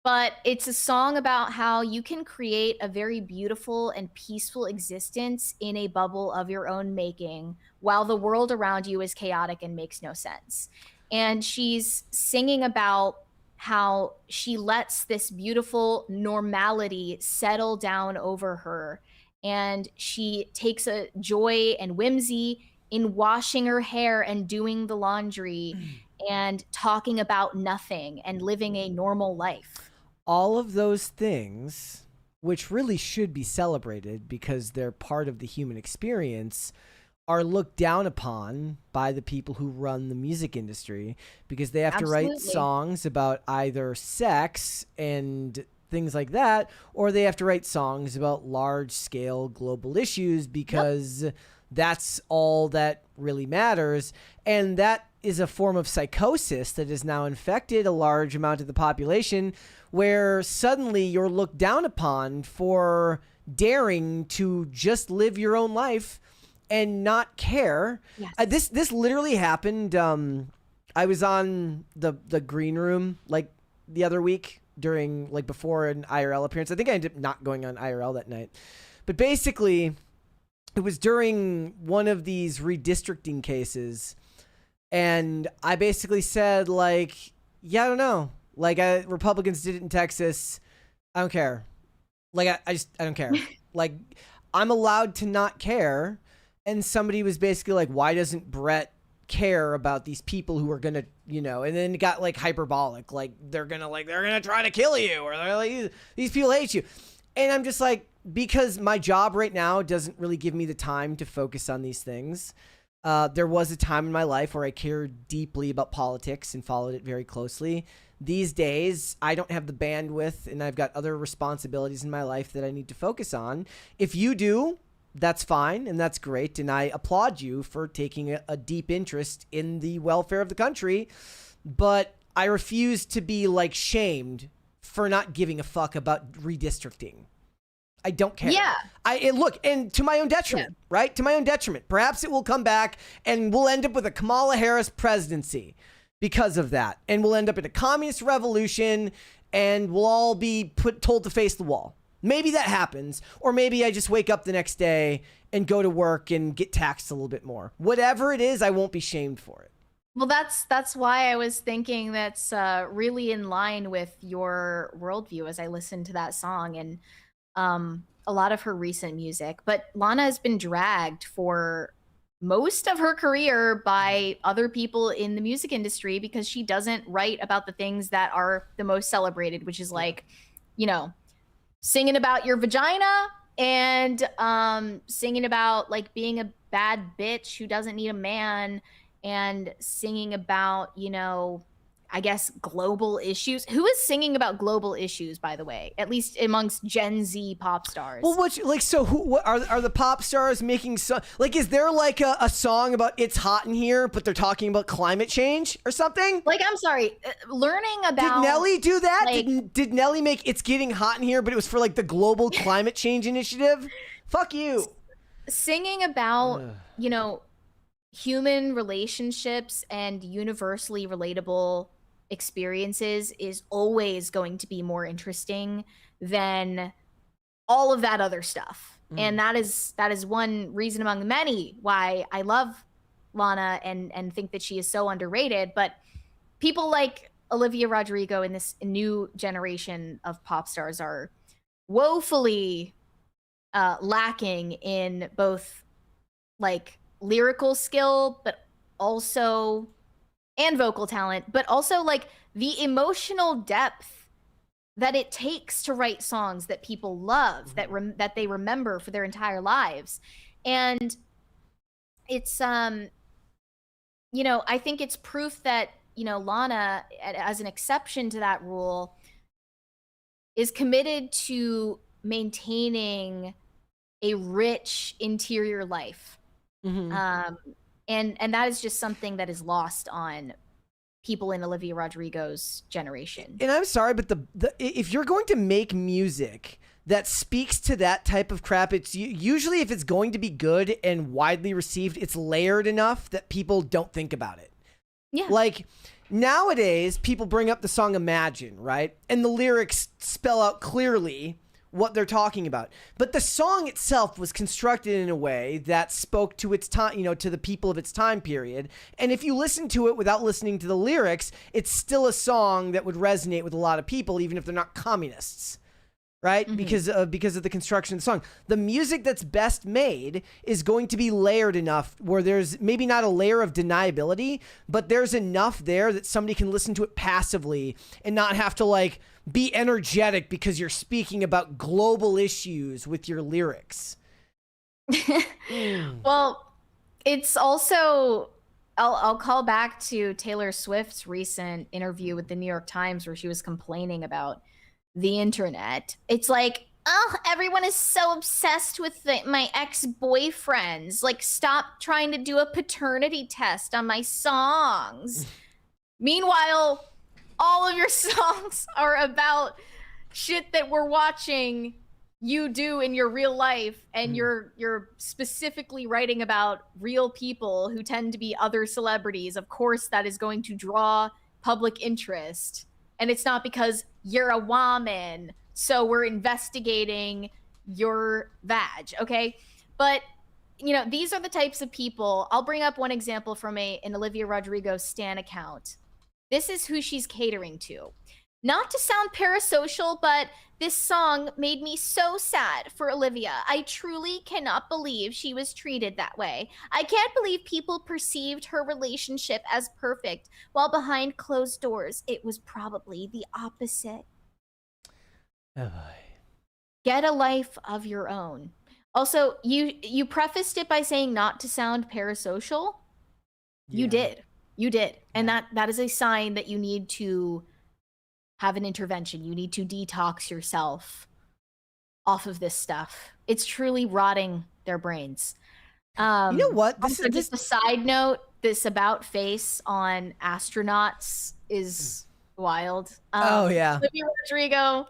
But it's a song about how you can create a very beautiful and peaceful existence in a bubble of your own making while the world around you is chaotic and makes no sense. And she's singing about how she lets this beautiful normality settle down over her. And she takes a joy and whimsy in washing her hair and doing the laundry and talking about nothing and living a normal life. All of those things, which really should be celebrated because they're part of the human experience, are looked down upon by the people who run the music industry because they have to write songs about either sex and things like that, or they have to write songs about large-scale global issues because that's all that really matters. And that is a form of psychosis that has now infected a large amount of the population, where suddenly you're looked down upon for daring to just live your own life and not care. Yes. This literally happened. I was on the green room like the other week during like before an IRL appearance. I think I ended up not going on IRL that night, but basically it was during one of these redistricting cases, and I basically said like, yeah, I don't know. Like Republicans did it in Texas. I don't care. Like I don't care. Like I'm allowed to not care. And somebody was basically like, why doesn't Brett care about these people who are going to, you know, and then it got like hyperbolic. Like they're going to try to kill you, or they're like, these people hate you. And I'm just like, because my job right now doesn't really give me the time to focus on these things. There was a time in my life where I cared deeply about politics and followed it very closely. These days, I don't have the bandwidth and I've got other responsibilities in my life that I need to focus on. If you do, that's fine and that's great. And I applaud you for taking a deep interest in the welfare of the country. But I refuse to be like shamed for not giving a fuck about redistricting. I don't care. Yeah. Look, and to my own detriment, right? To my own detriment. Perhaps it will come back and we'll end up with a Kamala Harris presidency because of that. And we'll end up in a communist revolution and we'll all be told to face the wall. Maybe that happens. Or maybe I just wake up the next day and go to work and get taxed a little bit more. Whatever it is, I won't be shamed for it. Well, that's why I was thinking that's really in line with your worldview as I listened to that song and a lot of her recent music. But Lana has been dragged for most of her career by other people in the music industry because she doesn't write about the things that are the most celebrated, which is like, you know, singing about your vagina and singing about like being a bad bitch who doesn't need a man and singing about, you know, I guess global issues. Who is singing about global issues, by the way, at least amongst Gen Z pop stars? Well, what are the pop stars making like, is there like a song about it's hot in here, but they're talking about climate change or something? Like, I'm sorry, learning about. Did Nelly do that? Like, did Nelly make It's Getting Hot in Here, but it was for like the global climate change initiative? Fuck you. Singing about, you know, human relationships and universally relatable experiences is always going to be more interesting than all of that other stuff. And that is one reason among many why I love Lana and think that she is so underrated. But people like Olivia Rodrigo in this new generation of pop stars are woefully lacking in both like lyrical skill, but also and vocal talent, but also like the emotional depth that it takes to write songs that people love, that they remember for their entire lives. And it's you know, I think it's proof that, you know, Lana, as an exception to that rule, is committed to maintaining a rich interior life. And that is just something that is lost on people in Olivia Rodrigo's generation. And I'm sorry, but if you're going to make music that speaks to that type of crap, it's usually, if it's going to be good and widely received, it's layered enough that people don't think about it. Yeah. Like nowadays, people bring up the song Imagine, right? And the lyrics spell out clearly what they're talking about. But the song itself was constructed in a way that spoke to its time, you know, to the people of its time period. And if you listen to it without listening to the lyrics, it's still a song that would resonate with a lot of people, even if they're not communists. Right? Because of the construction of the song. The music that's best made is going to be layered enough where there's maybe not a layer of deniability, but there's enough there that somebody can listen to it passively and not have to like be energetic because you're speaking about global issues with your lyrics. Well, it's also, I'll call back to Taylor Swift's recent interview with the New York Times where she was complaining about the internet. It's like, oh, everyone is so obsessed with my ex-boyfriends. Like, stop trying to do a paternity test on my songs. Meanwhile, all of your songs are about shit that we're watching you do in your real life, and you're specifically writing about real people who tend to be other celebrities. Of course, that is going to draw public interest. And it's not because you're a woman, so we're investigating your vag, okay? But, you know, these are the types of people. I'll bring up one example from an Olivia Rodrigo Stan account. This is who she's catering to. Not to sound parasocial, but this song made me so sad for Olivia. I truly cannot believe she was treated that way. I can't believe people perceived her relationship as perfect, while behind closed doors, it was probably the opposite. Oh boy. Get a life of your own. Also, you prefaced it by saying not to sound parasocial. You did. And that is a sign that you need to have an intervention. You need to detox yourself off of this stuff. It's truly rotting their brains. You know what? Just a side note, this about face on astronauts is wild. Oh, yeah. Olivia Rodrigo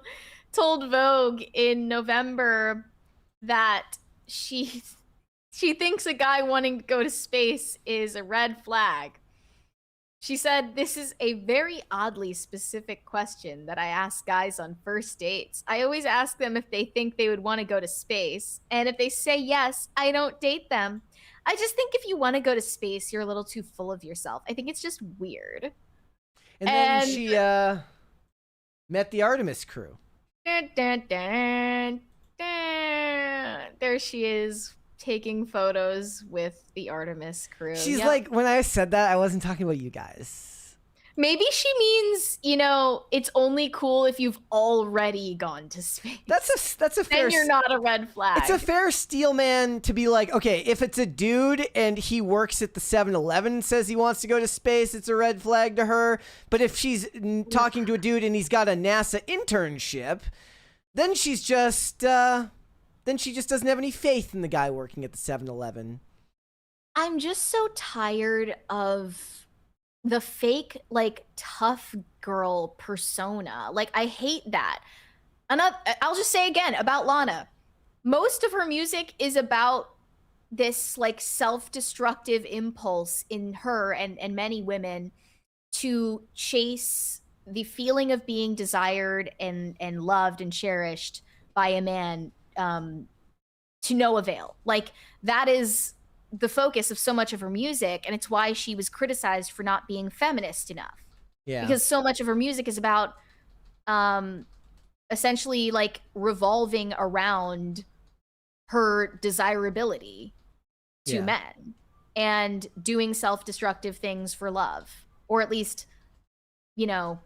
told Vogue in November that she thinks a guy wanting to go to space is a red flag. She said, "This is a very oddly specific question that I ask guys on first dates. I always ask them if they think they would want to go to space. And if they say yes, I don't date them. I just think if you want to go to space, you're a little too full of yourself. I think it's just weird." And then she met the Artemis crew. Dun, dun, dun, dun. There she is, taking photos with the Artemis crew. She's like, when I said that, I wasn't talking about you guys. Maybe she means, you know, it's only cool if you've already gone to space. That's a fair. Then you're not a red flag. It's a fair steel man to be like, okay, if it's a dude and he works at the 7-Eleven and says he wants to go to space, it's a red flag to her. But if she's talking to a dude and he's got a NASA internship, then she's just then she just doesn't have any faith in the guy working at the 7-Eleven. I'm just so tired of the fake, like, tough girl persona. Like, I hate that. And I'll just say again about Lana. Most of her music is about this, like, self-destructive impulse in her and many women to chase the feeling of being desired and loved and cherished by a man to no avail. Like, that is the focus of so much of her music, and it's why she was criticized for not being feminist enough. Yeah. Because so much of her music is about essentially like revolving around her desirability to men and doing self-destructive things for love, or at least, you know,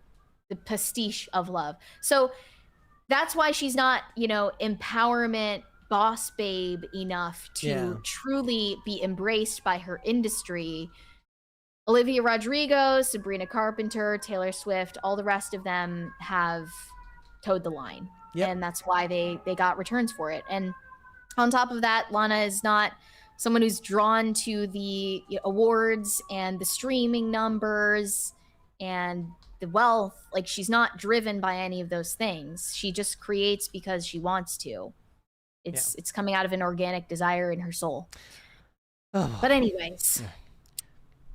the pastiche of love. So that's why she's not, you know, empowerment boss babe enough to truly be embraced by her industry. Olivia Rodrigo, Sabrina Carpenter, Taylor Swift, all the rest of them have towed the line. And that's why they got returns for it. And on top of that, Lana is not someone who's drawn to the awards and the streaming numbers and the wealth. Like, she's not driven by any of those things. She just creates because she wants to. It's coming out of an organic desire in her soul. But anyways,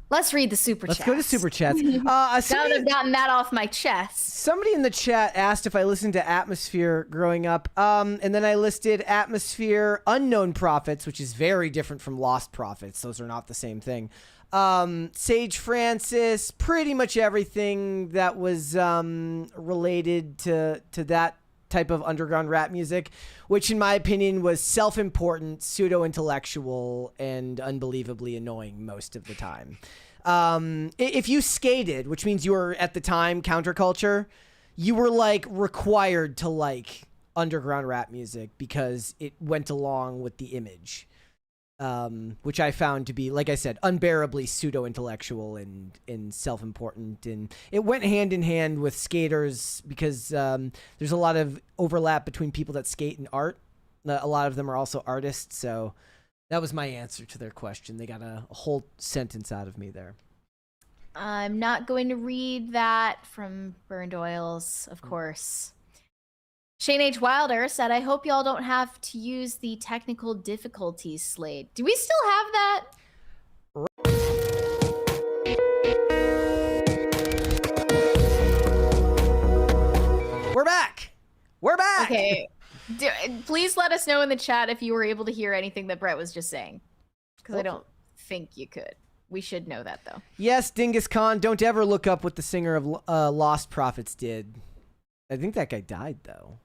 let's read the super chats. Let's go to super chats. Now that I've gotten that off my chest. Somebody in the chat asked if I listened to Atmosphere growing up. And then I listed Atmosphere Unknown Prophets, which is very different from Lost Prophets. Those are not the same thing. Sage Francis, pretty much everything that was related to that type of underground rap music, which in my opinion was self-important, pseudo-intellectual, and unbelievably annoying most of the time. If you skated, which means you were at the time counterculture, you were like required to like underground rap music because it went along with the image, which I found to be, like I said, unbearably pseudo-intellectual and self-important. And it went hand in hand with skaters because there's a lot of overlap between people that skate and art. A lot of them are also artists. So that was my answer to their question. They got a whole sentence out of me there. I'm not going to read that from Burned Oils, of course. Shane H. Wilder said, I hope y'all don't have to use the technical difficulties slate. Do we still have that? We're back. We're back. Okay. Please let us know in the chat if you were able to hear anything that Brett was just saying. Because I don't think you could. We should know that, though. Yes, Dingus Khan, don't ever look up what the singer of Lost Prophets did. I think that guy died, though.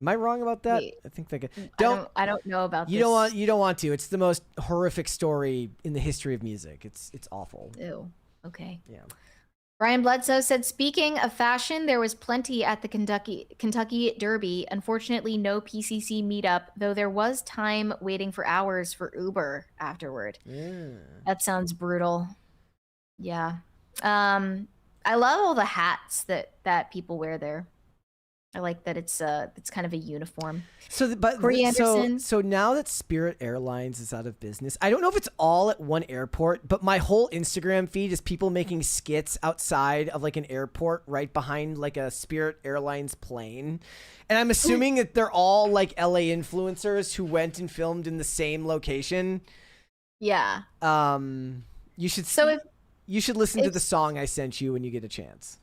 Am I wrong about that? Wait, I think that guy. I don't know about you this. You don't want to. It's the most horrific story in the history of music. It's awful. Ew. Okay. Yeah. Brian Bledsoe said, speaking of fashion, there was plenty at the Kentucky Derby. Unfortunately, no PCC meetup, though there was time waiting for hours for Uber afterward. Yeah. That sounds brutal. Yeah. I love all the hats that people wear there. I like that it's kind of a uniform. So now that Spirit Airlines is out of business, I don't know if it's all at one airport, but my whole Instagram feed is people making skits outside of like an airport right behind like a Spirit Airlines plane. And I'm assuming that they're all like LA influencers who went and filmed in the same location. Yeah. You should listen to the song I sent you when you get a chance.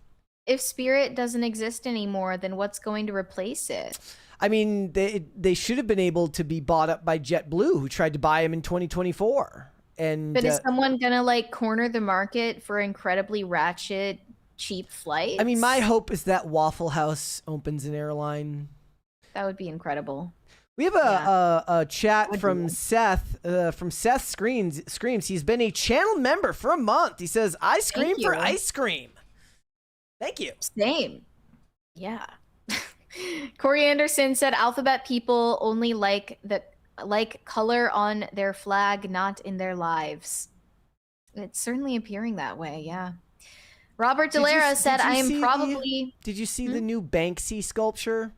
If Spirit doesn't exist anymore, then what's going to replace it? I mean, they should have been able to be bought up by JetBlue, who tried to buy them in 2024. But is someone gonna like corner the market for incredibly ratchet, cheap flights? I mean, my hope is that Waffle House opens an airline. That would be incredible. We have a chat from Seth. From Seth Screams. He's been a channel member for a month. He says, "I scream for ice cream." Thank you. Same. Yeah. Corey Anderson said alphabet people only like color on their flag, not in their lives. It's certainly appearing that way, yeah. Robert Delera said, I am probably... Did you see the new Banksy sculpture?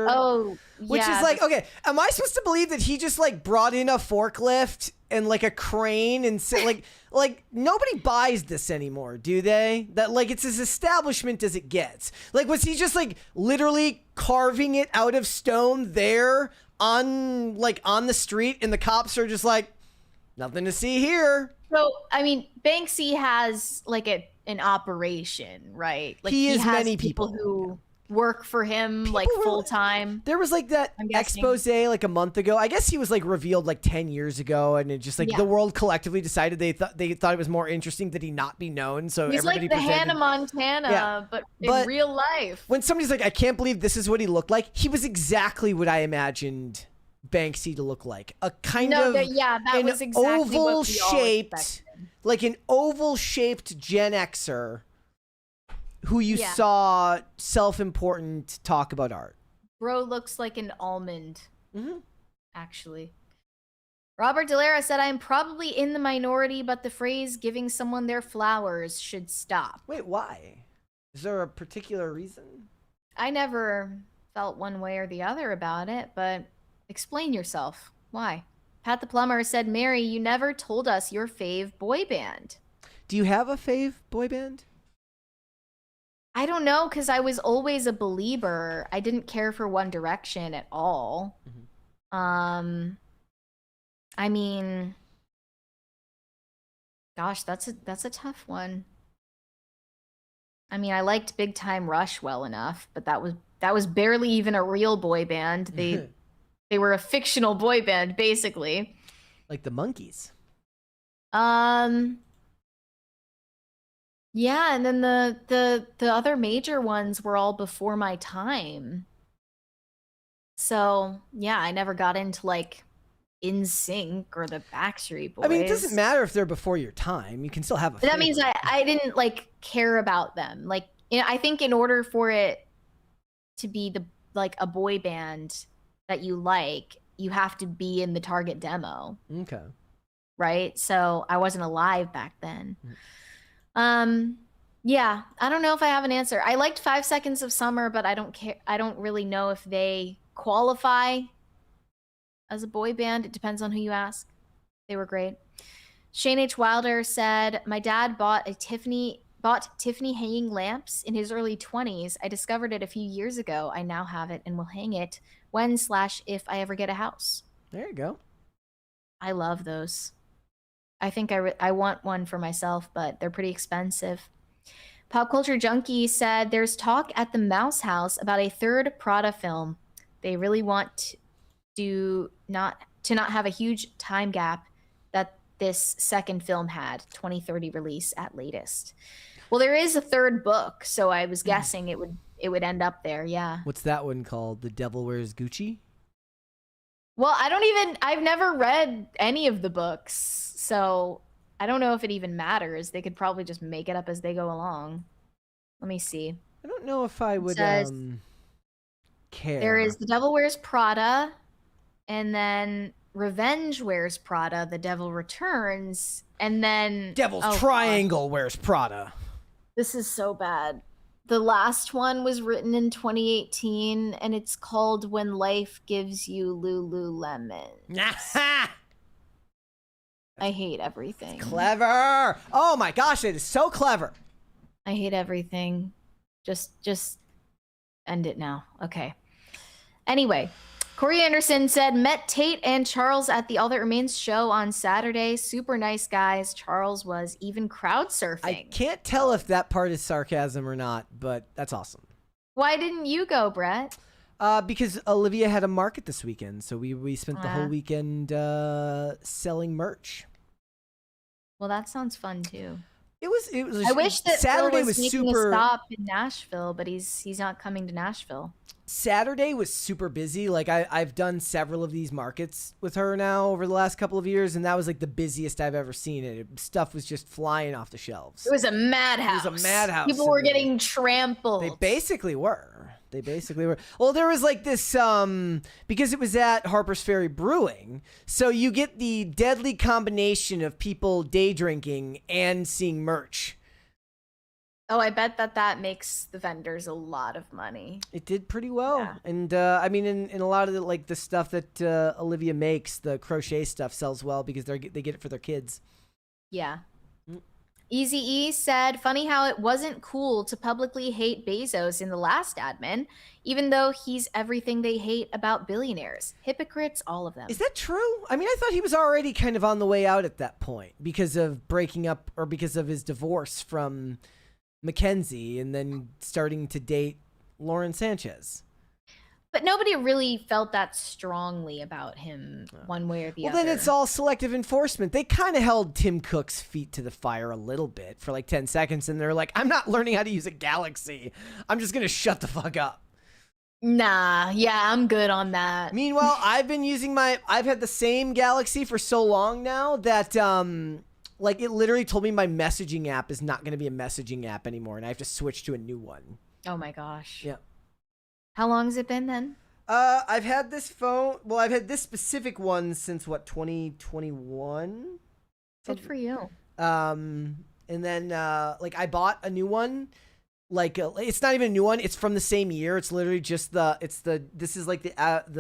Oh, yeah. Which is like, okay, am I supposed to believe that he just like brought in a forklift and like a crane and said like nobody buys this anymore, do they? That like it's as establishment as it gets. Like, was he just like literally carving it out of stone there on the street, and the cops are just like, nothing to see here? So, I mean, Banksy has like an operation, right? Like he is has many people who work for him like full time. There was like that expose like a month ago. I guess he was like revealed like 10 years ago, and it just like the world collectively decided they thought it was more interesting that he not be known. So he's everybody like the Hannah Montana, but in real life. When somebody's like, I can't believe this is what he looked like, he was exactly what I imagined Banksy to look like. A kind of that was exactly oval what we all shaped, expected. like an oval shaped Gen Xer who you saw self-important talk about art. Bro looks like an almond, actually. Robert Delara said, I am probably in the minority, but the phrase giving someone their flowers should stop. Wait, why? Is there a particular reason? I never felt one way or the other about it, but explain yourself. Why? Pat the Plumber said, Mary, you never told us your fave boy band. Do you have a fave boy band? I don't know, because I was always a believer. I didn't care for One Direction at all. I mean, gosh, that's a tough one. I mean, I liked Big Time Rush well enough, but that was barely even a real boy band. They were a fictional boy band, basically. Like the Monkees. Yeah, and then the other major ones were all before my time. So, yeah, I never got into like NSYNC or the Backstreet Boys. I mean, it doesn't matter if they're before your time. You can still have a But that means I didn't like care about them. Like, I think in order for it to be like a boy band that you like, you have to be in the target demo. Okay. Right? So I wasn't alive back then. Yeah, I don't know if I have an answer. I liked 5 Seconds of Summer, but I don't care. I don't really know if they qualify as a boy band. It depends on who you ask. They were great. Shane H. Wilder said, my dad bought Tiffany hanging lamps in his early 20s. I discovered it a few years ago. I now have it and will hang it when/if I ever get a house. There you go. I love those. I think I want one for myself, but they're pretty expensive. Pop Culture Junkie said, there's talk at the Mouse House about a third Prada film. They really want to not have a huge time gap that this second film had, 2030 release at latest. Well, there is a third book, so I was guessing it would end up there, yeah. What's that one called? The Devil Wears Gucci? Well, I've never read any of the books, so I don't know if it even matters. They could probably just make it up as they go along. Let me see. I don't know if I would care. There is The Devil Wears Prada, and then Revenge Wears Prada, The Devil Returns, and then... Devil's Triangle Wears Prada. This is so bad. The last one was written in 2018, and it's called When Life Gives You Lululemon. I hate everything. Clever. Oh my gosh, it is so clever. I hate everything. Just end it now. Okay. Anyway, Corey Anderson said, met Tate and Charles at the All That Remains show on Saturday. Super nice guys. Charles was even crowd surfing. I can't tell if that part is sarcasm or not, but that's awesome. Why didn't you go, Brett? Because Olivia had a market this weekend, so we spent the whole weekend selling merch. Well, that sounds fun too. It was. I wish that Saturday Phil was making super. A stop in Nashville, but he's not coming to Nashville. Saturday was super busy. Like I've done several of these markets with her now over the last couple of years, and that was like the busiest I've ever seen it. Stuff was just flying off the shelves. It was a madhouse. It was a madhouse. People were getting trampled. They basically were. Well, there was like this, because it was at Harper's Ferry Brewing, so you get the deadly combination of people day drinking and seeing merch. Oh, I bet that makes the vendors a lot of money. It did pretty well. And I mean, in a lot of the stuff that Olivia makes, the crochet stuff sells well because they get it for their kids. Yeah. Easy E said, funny how it wasn't cool to publicly hate Bezos in the last admin, even though he's everything they hate about billionaires. Hypocrites, all of them. Is that true? I mean, I thought he was already kind of on the way out at that point because of breaking up or because of his divorce from Mackenzie and then starting to date Lauren Sanchez. But nobody really felt that strongly about him one way or the other. Well, then it's all selective enforcement. They kind of held Tim Cook's feet to the fire a little bit for like 10 seconds, and they're like, I'm not learning how to use a Galaxy. I'm just going to shut the fuck up. Nah, yeah, I'm good on that. Meanwhile, I've had the same Galaxy for so long now that, like, it literally told me my messaging app is not going to be a messaging app anymore, and I have to switch to a new one. Oh my gosh. Yeah. How long has it been then? I've had this phone. Well, I've had this specific one since what, 2021. Good for you. And then like I bought a new one. Like it's not even a new one. It's from the same year. It's literally just this is like the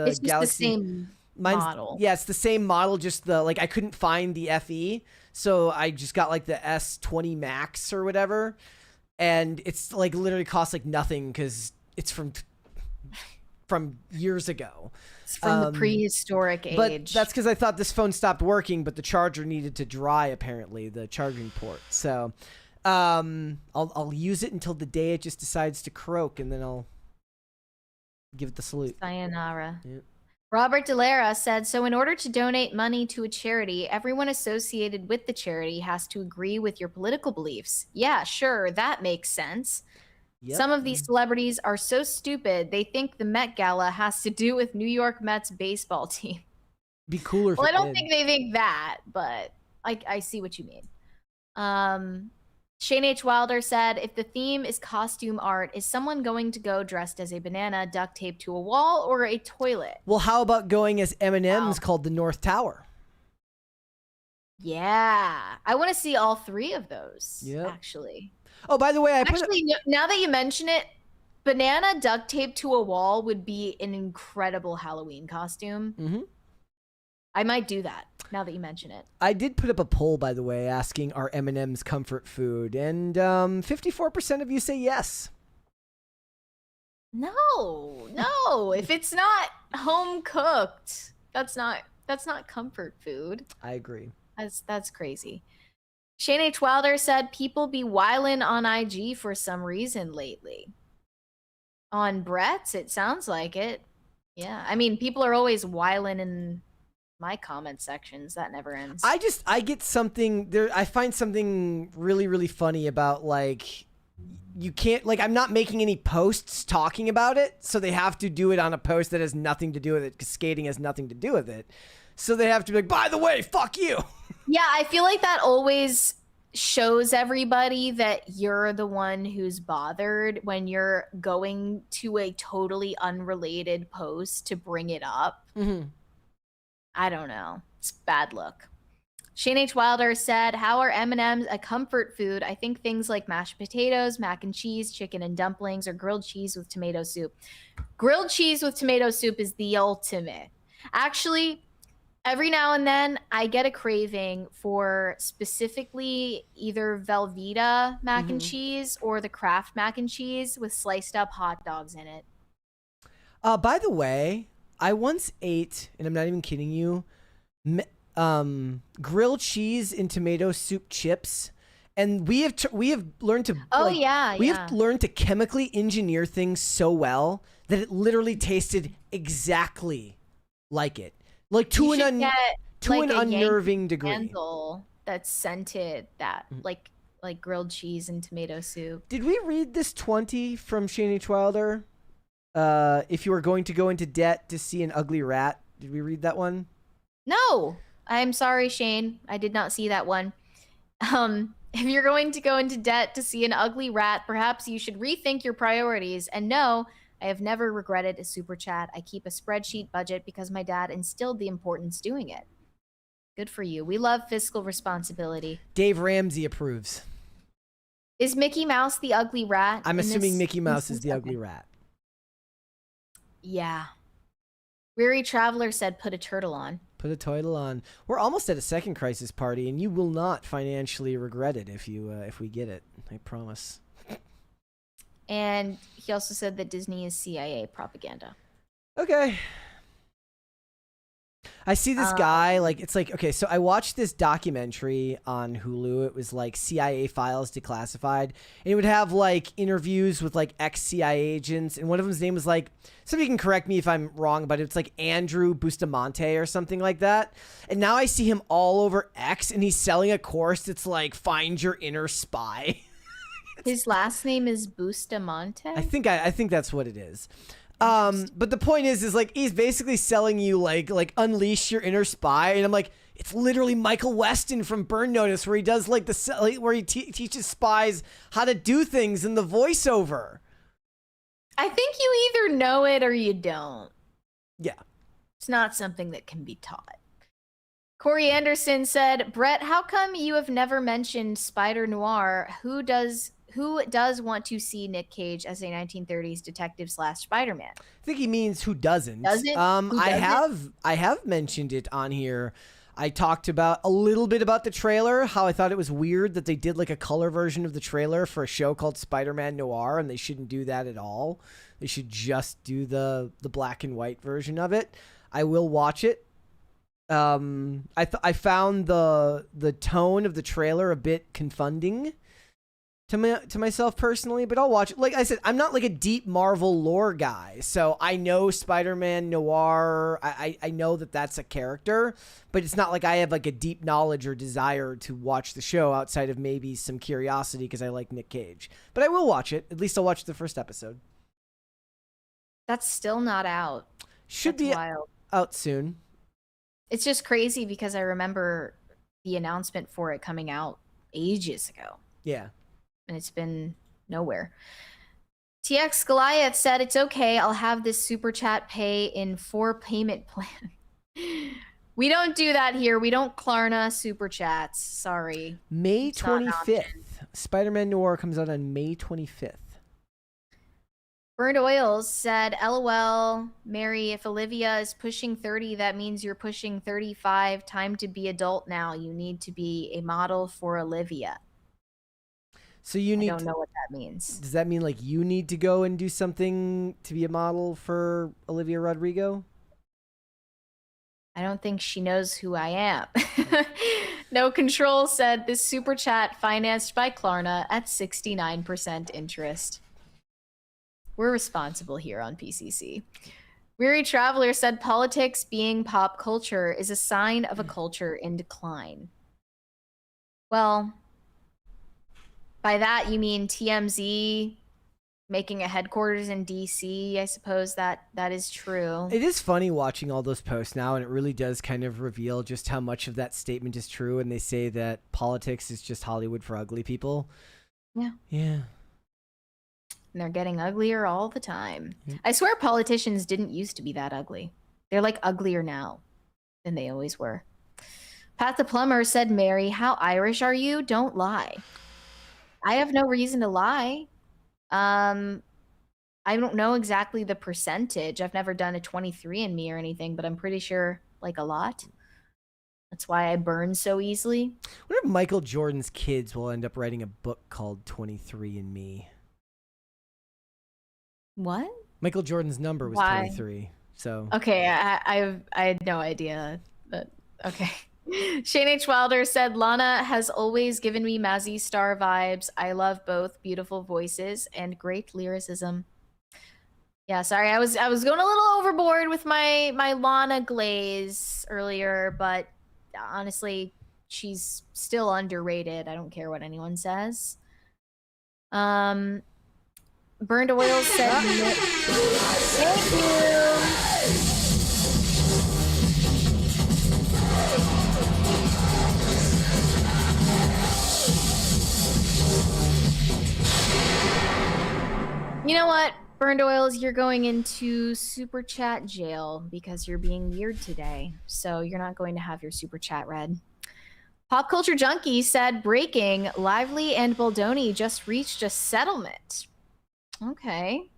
It's just Galaxy. the same model. Yeah, it's the same model. Just like I couldn't find the FE, so I just got like the S20 Max or whatever, and it's like literally costs like nothing because it's from years ago. It's from the prehistoric age. But that's because I thought this phone stopped working, but the charger needed to dry, apparently, the charging port. So I'll use it until the day it just decides to croak, and then I'll give it the salute. Sayonara. Yep. Robert Delara said, so in order to donate money to a charity, everyone associated with the charity has to agree with your political beliefs. Yeah, sure, that makes sense. Yep. Some of these celebrities are so stupid, they think the Met Gala has to do with New York Mets baseball team. Be cooler if Well, it I don't did. think they think that, but I see what you mean. Shane H. Wilder said, if the theme is costume art, is someone going to go dressed as a banana duct taped to a wall or a toilet? Well, how about going as M&M's called the North Tower? Yeah. I want to see all three of those, Yep. actually. Oh, by the way, Now that you mention it, banana duct taped to a wall would be an incredible Halloween costume. Mm-hmm. I might do that now that you mention it. I did put up a poll, by the way, asking are M&M's comfort food, and 54% of you say yes. No. If it's not home cooked, that's not comfort food. I agree. That's crazy. Shane H. Wilder said people be wildin' on IG for some reason lately. On Brett's, it sounds like it. Yeah, I mean, people are always wildin' in my comment sections. That never ends. I get something there. I find something really, really funny about like, you can't, like, I'm not making any posts talking about it, so they have to do it on a post that has nothing to do with it, because skating has nothing to do with it. So they have to be like, by the way, fuck you. Yeah, I feel like that always shows everybody that you're the one who's bothered when you're going to a totally unrelated post to bring it up. Mm-hmm. I don't know. It's bad look. Shane H. Wilder said, how are M&M's a comfort food? I think things like mashed potatoes, mac and cheese, chicken and dumplings, or grilled cheese with tomato soup. Grilled cheese with tomato soup is the ultimate. Actually, every now and then I get a craving for specifically either Velveeta mac and cheese or the Kraft mac and cheese with sliced up hot dogs in it. By the way, I once ate, and I'm not even kidding you, grilled cheese in tomato soup chips, and we have learned to we have learned to chemically engineer things so well that it literally tasted exactly like it, like to an unnerving degree. Candle that's scented like grilled cheese and tomato soup. Did we read this 20 from Shane H. Wilder? If you were going to go into debt to see an ugly rat, did we read that one? No. I'm sorry, Shane. I did not see that one. If you're going to go into debt to see an ugly rat, perhaps you should rethink your priorities. And no, I have never regretted a super chat. I keep a spreadsheet budget because my dad instilled the importance doing it. Good for you. We love fiscal responsibility. Dave Ramsey approves. Is Mickey Mouse the ugly rat? I'm assuming Mickey Mouse is the ugly rat. Yeah. Weary Traveler said put a turtle on. Put a turtle on. We're almost at a second crisis party, and you will not financially regret it if we get it. I promise. And he also said that Disney is CIA propaganda. Okay. I see this guy, like, it's like, okay, so I watched this documentary on Hulu. It was like CIA Files Declassified. And it would have like interviews with like ex-CIA agents. And one of them's name was like, somebody can correct me if I'm wrong, but it's like Andrew Bustamante or something like that. And now I see him all over X, and he's selling a course that's like, find your inner spy. His last name is Bustamante? I think that's what it is. But the point is like he's basically selling you like unleash your inner spy, and I'm like, it's literally Michael Weston from Burn Notice, where he does like where he teaches spies how to do things in the voiceover. I think you either know it or you don't. Yeah, it's not something that can be taught. Corey Anderson said, Brett, how come you have never mentioned Spider Noir? Who does want to see Nick Cage as a 1930s detective / Spider-Man? I think he means who doesn't. I have mentioned it on here. I talked about a little bit about the trailer, how I thought it was weird that they did like a color version of the trailer for a show called Spider-Man Noir, and they shouldn't do that at all. They should just do the black and white version of it. I will watch it. I found the tone of the trailer a bit confunding to myself personally, but I'll watch it. Like I said, I'm not like a deep Marvel lore guy, so I know Spider-Man Noir. I know that that's a character, but it's not like I have like a deep knowledge or desire to watch the show outside of maybe some curiosity because I like Nick Cage. But I will watch it. At least I'll watch the first episode. That's still not out. Should be wild. Out soon. It's just crazy because I remember the announcement for it coming out ages ago. Yeah. And it's been nowhere. TX Goliath said, it's okay. I'll have this super chat pay in 4 payment plan. We don't do that here. We don't Klarna super chats. Sorry. May 25th. Spider-Man Noir comes out on May 25th. Burned Oils said, LOL, Mary, if Olivia is pushing 30, that means you're pushing 35. Time to be adult now. You need to be a model for Olivia. So you need. I don't know what that means. Does that mean like you need to go and do something to be a model for Olivia Rodrigo? I don't think she knows who I am. No Control said, this super chat financed by Klarna at 69% interest. We're responsible here on PCC. Weary Traveler said, politics being pop culture is a sign of a culture in decline. Well, by that you mean TMZ making a headquarters in DC. I suppose that is true. It is funny watching all those posts now, and it really does kind of reveal just how much of that statement is true. And they say that politics is just Hollywood for ugly people. Yeah. Yeah. And they're getting uglier all the time. I swear politicians didn't used to be that ugly. They're like uglier now than they always were. Pat the Plumber said, Mary, how Irish are you? Don't lie. I have no reason to lie. I don't know exactly the percentage. I've never done a 23andMe or anything, but I'm pretty sure like a lot. That's why I burn so easily. I wonder if Michael Jordan's kids will end up writing a book called 23andMe. What? Michael Jordan's number was 23. So okay, I had no idea. But okay. Shane H. Wilder said, Lana has always given me Mazzy Star vibes. I love both beautiful voices and great lyricism. Yeah, sorry, I was going a little overboard with my Lana glaze earlier, but honestly, she's still underrated. I don't care what anyone says. Burned Oil said, thank you. You know what, Burned Oils, you're going into super chat jail because you're being weird today. So you're not going to have your super chat read. Pop Culture Junkie said, breaking, Lively and Boldoni just reached a settlement. Okay.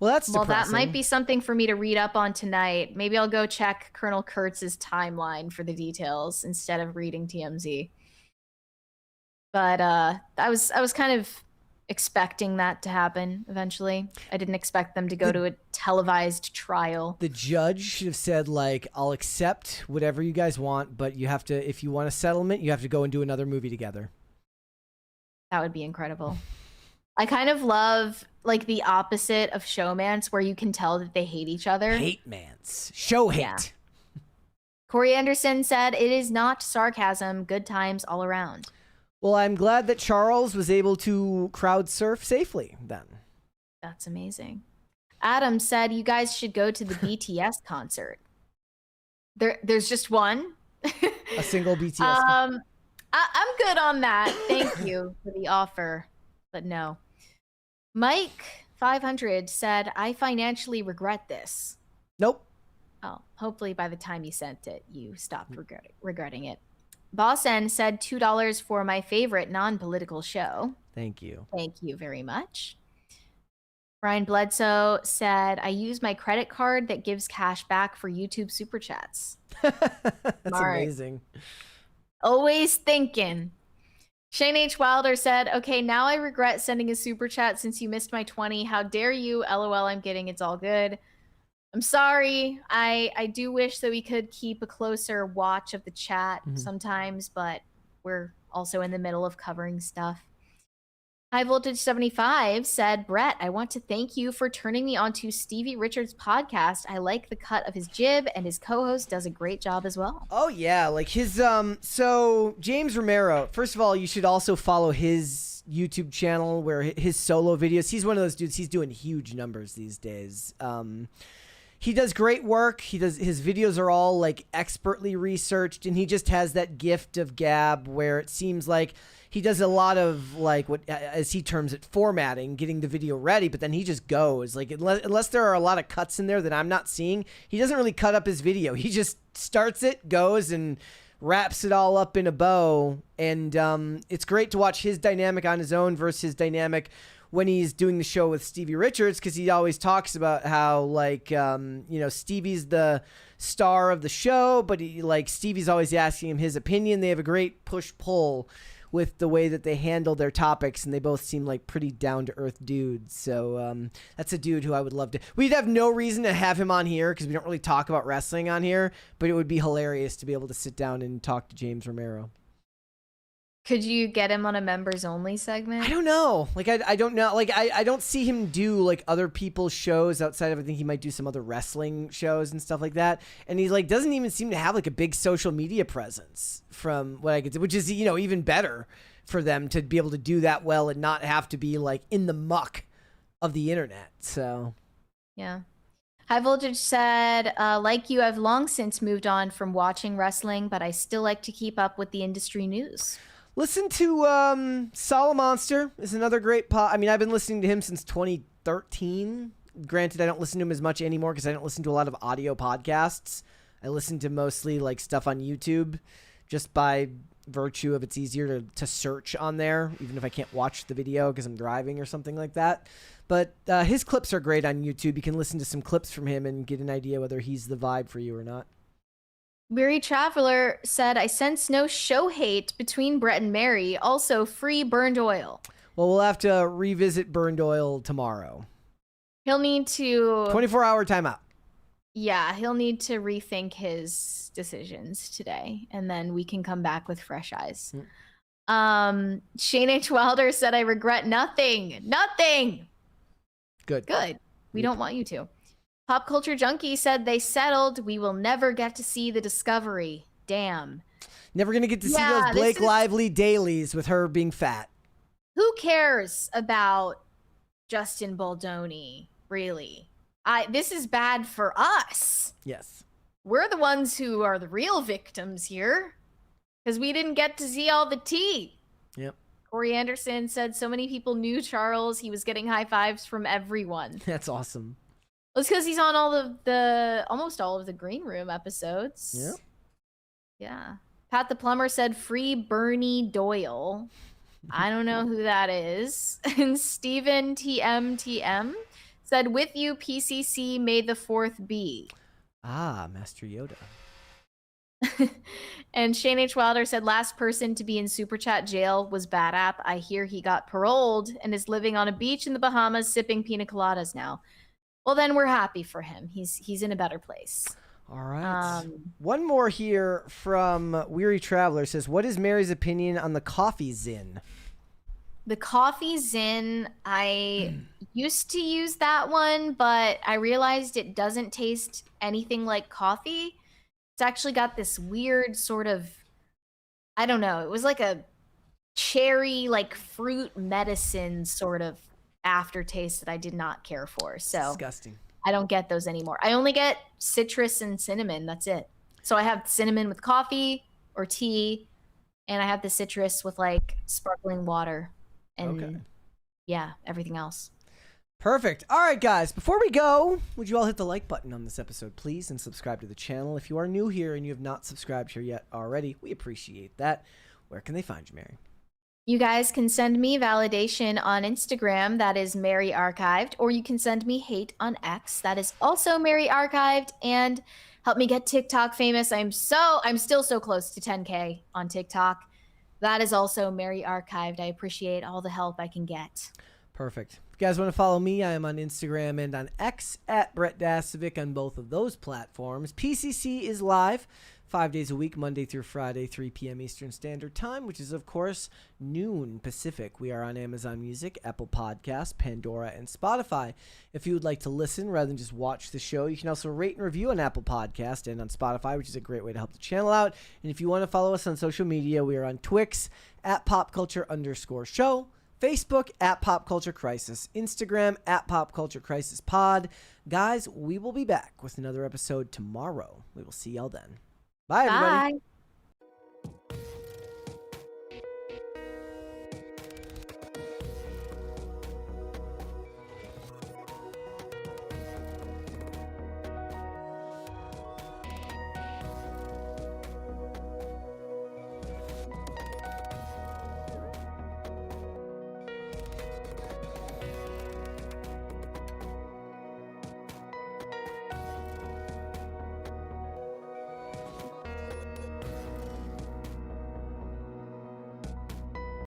Well, that's depressing. Well, that might be something for me to read up on tonight. Maybe I'll go check Colonel Kurtz's timeline for the details instead of reading TMZ. But I was kind of expecting that to happen eventually. I didn't expect them to go to a televised trial. The judge should have said, like, I'll accept whatever you guys want, but you have to, if you want a settlement, you have to go and do another movie together. That would be incredible. I kind of love, like, the opposite of showmance, where you can tell that they hate each other. Hate mance. Show hate. Yeah. Corey Anderson said, it is not sarcasm. Good times all around. Well, I'm glad that Charles was able to crowd surf safely then. That's amazing. Adam said, you guys should go to the BTS concert. There's just one. A single BTS. I'm good on that. Thank you for the offer, but no. Mike 500 said, I financially regret this. Nope. Oh, hopefully by the time you sent it, you stopped regretting it. Boss N said $2 for my favorite non-political show. Thank you. Thank you very much. Brian Bledsoe said, I use my credit card that gives cash back for YouTube Super Chats. That's Smart. amazing. Always thinking. Shane H. Wilder said, okay, now I regret sending a Super Chat since you missed my 20. How dare you? LOL, I'm kidding. It's all good. I'm sorry. I do wish that we could keep a closer watch of the chat sometimes, but we're also in the middle of covering stuff. High Voltage 75 said, Brett, I want to thank you for turning me onto Stevie Richards' podcast. I like the cut of his jib, and his co-host does a great job as well. Oh yeah, like his so James Romero, first of all, you should also follow his YouTube channel where his solo videos, he's one of those dudes, he's doing huge numbers these days. He does great work. His videos are all like expertly researched, and he just has that gift of gab where it seems like he does a lot of like what, as he terms it, formatting, getting the video ready, but then he just goes. Like unless there are a lot of cuts in there that I'm not seeing, he doesn't really cut up his video. He just starts it, goes, and wraps it all up in a bow. And it's great to watch his dynamic on his own versus his dynamic when he's doing the show with Stevie Richards, because he always talks about how, like, Stevie's the star of the show, but Stevie's always asking him his opinion. They have a great push-pull with the way that they handle their topics, and they both seem like pretty down-to-earth dudes. So that's a dude who I would love to... We'd have no reason to have him on here because we don't really talk about wrestling on here, but it would be hilarious to be able to sit down and talk to James Romero. Could you get him on a members only segment? I don't know. Like, I don't know. Like, I don't see him do like other people's shows outside of, I think he might do some other wrestling shows and stuff like that. And he like doesn't even seem to have like a big social media presence from what I could see, which is, even better for them to be able to do that well and not have to be like in the muck of the internet. So, yeah. High Voltage said, like you, I've long since moved on from watching wrestling, but I still like to keep up with the industry news. listen to Monster is another great pod. I mean, I've been listening to him since 2013. Granted, I don't listen to him as much anymore because I don't listen to a lot of audio podcasts. I listen to mostly like stuff on YouTube just by virtue of it's easier to search on there, even if I can't watch the video because I'm driving or something like that. But his clips are great on YouTube. You can listen to some clips from him and get an idea whether he's the vibe for you or not. Weary Traveler said, I sense no show hate between Brett and Mary. Also, free Burned Oil. Well, we'll have to revisit Burned Oil tomorrow. He'll need to... 24-hour timeout. Yeah, he'll need to rethink his decisions today, and then we can come back with fresh eyes. Shane H. Wilder said, I regret nothing. Nothing! Good. Good. We don't want you to. Pop Culture Junkie said they settled. We will never get to see the Discovery. Damn. Never going to get to see those Blake Lively dailies with her being fat. Who cares about Justin Baldoni, really? This is bad for us. Yes. We're the ones who are the real victims here because we didn't get to see all the tea. Yep. Corey Anderson said so many people knew Charles. He was getting high fives from everyone. That's awesome. Well, it's because he's on all of almost all of the Green Room episodes. Yeah. Yeah. Pat the Plumber said free Bernie Doyle. I don't know who that is. And Steven TMTM said, with you, PCC, may the 4th be. Ah, Master Yoda. And Shane H. Wilder said, last person to be in Super Chat jail was Bad App. I hear he got paroled and is living on a beach in the Bahamas sipping pina coladas now. Well, then we're happy for him. He's in a better place. All right. One more here from Weary Traveler says, what is Mary's opinion on the coffee Zin? The coffee Zin, I used to use that one, but I realized it doesn't taste anything like coffee. It's actually got this weird sort of, I don't know, it was like a cherry, like fruit medicine sort of aftertaste that I did not care for. So disgusting. I don't get those anymore. I only get citrus and cinnamon. That's it. So I have cinnamon with coffee or tea, and I have the citrus with like sparkling water. And yeah, everything else. Perfect. All right, guys, before we go, would you all hit the like button on this episode, please, and subscribe to the channel. If you are new here and you have not subscribed here yet already, we appreciate that. Where can they find you, Mary? You guys can send me validation on Instagram, that is Mary Archived, or you can send me hate on X, that is also Mary Archived, and help me get TikTok famous. I'm still so close to 10K on TikTok. That is also Mary Archived. I appreciate all the help I can get. Perfect. If you guys want to follow me, I am on Instagram and on X at Brett Dasovic on both of those platforms. PCC is live 5 days a week, Monday through Friday, 3 p.m. Eastern Standard Time, which is, of course, noon Pacific. We are on Amazon Music, Apple Podcasts, Pandora, and Spotify. If you would like to listen rather than just watch the show, you can also rate and review on Apple Podcast and on Spotify, which is a great way to help the channel out. And if you want to follow us on social media, we are on Twix at popculture_show. Facebook at Pop Culture Crisis, Instagram at Pop Culture Crisis Pod. Guys, we will be back with another episode tomorrow. We will see y'all then. Bye, everybody. Bye.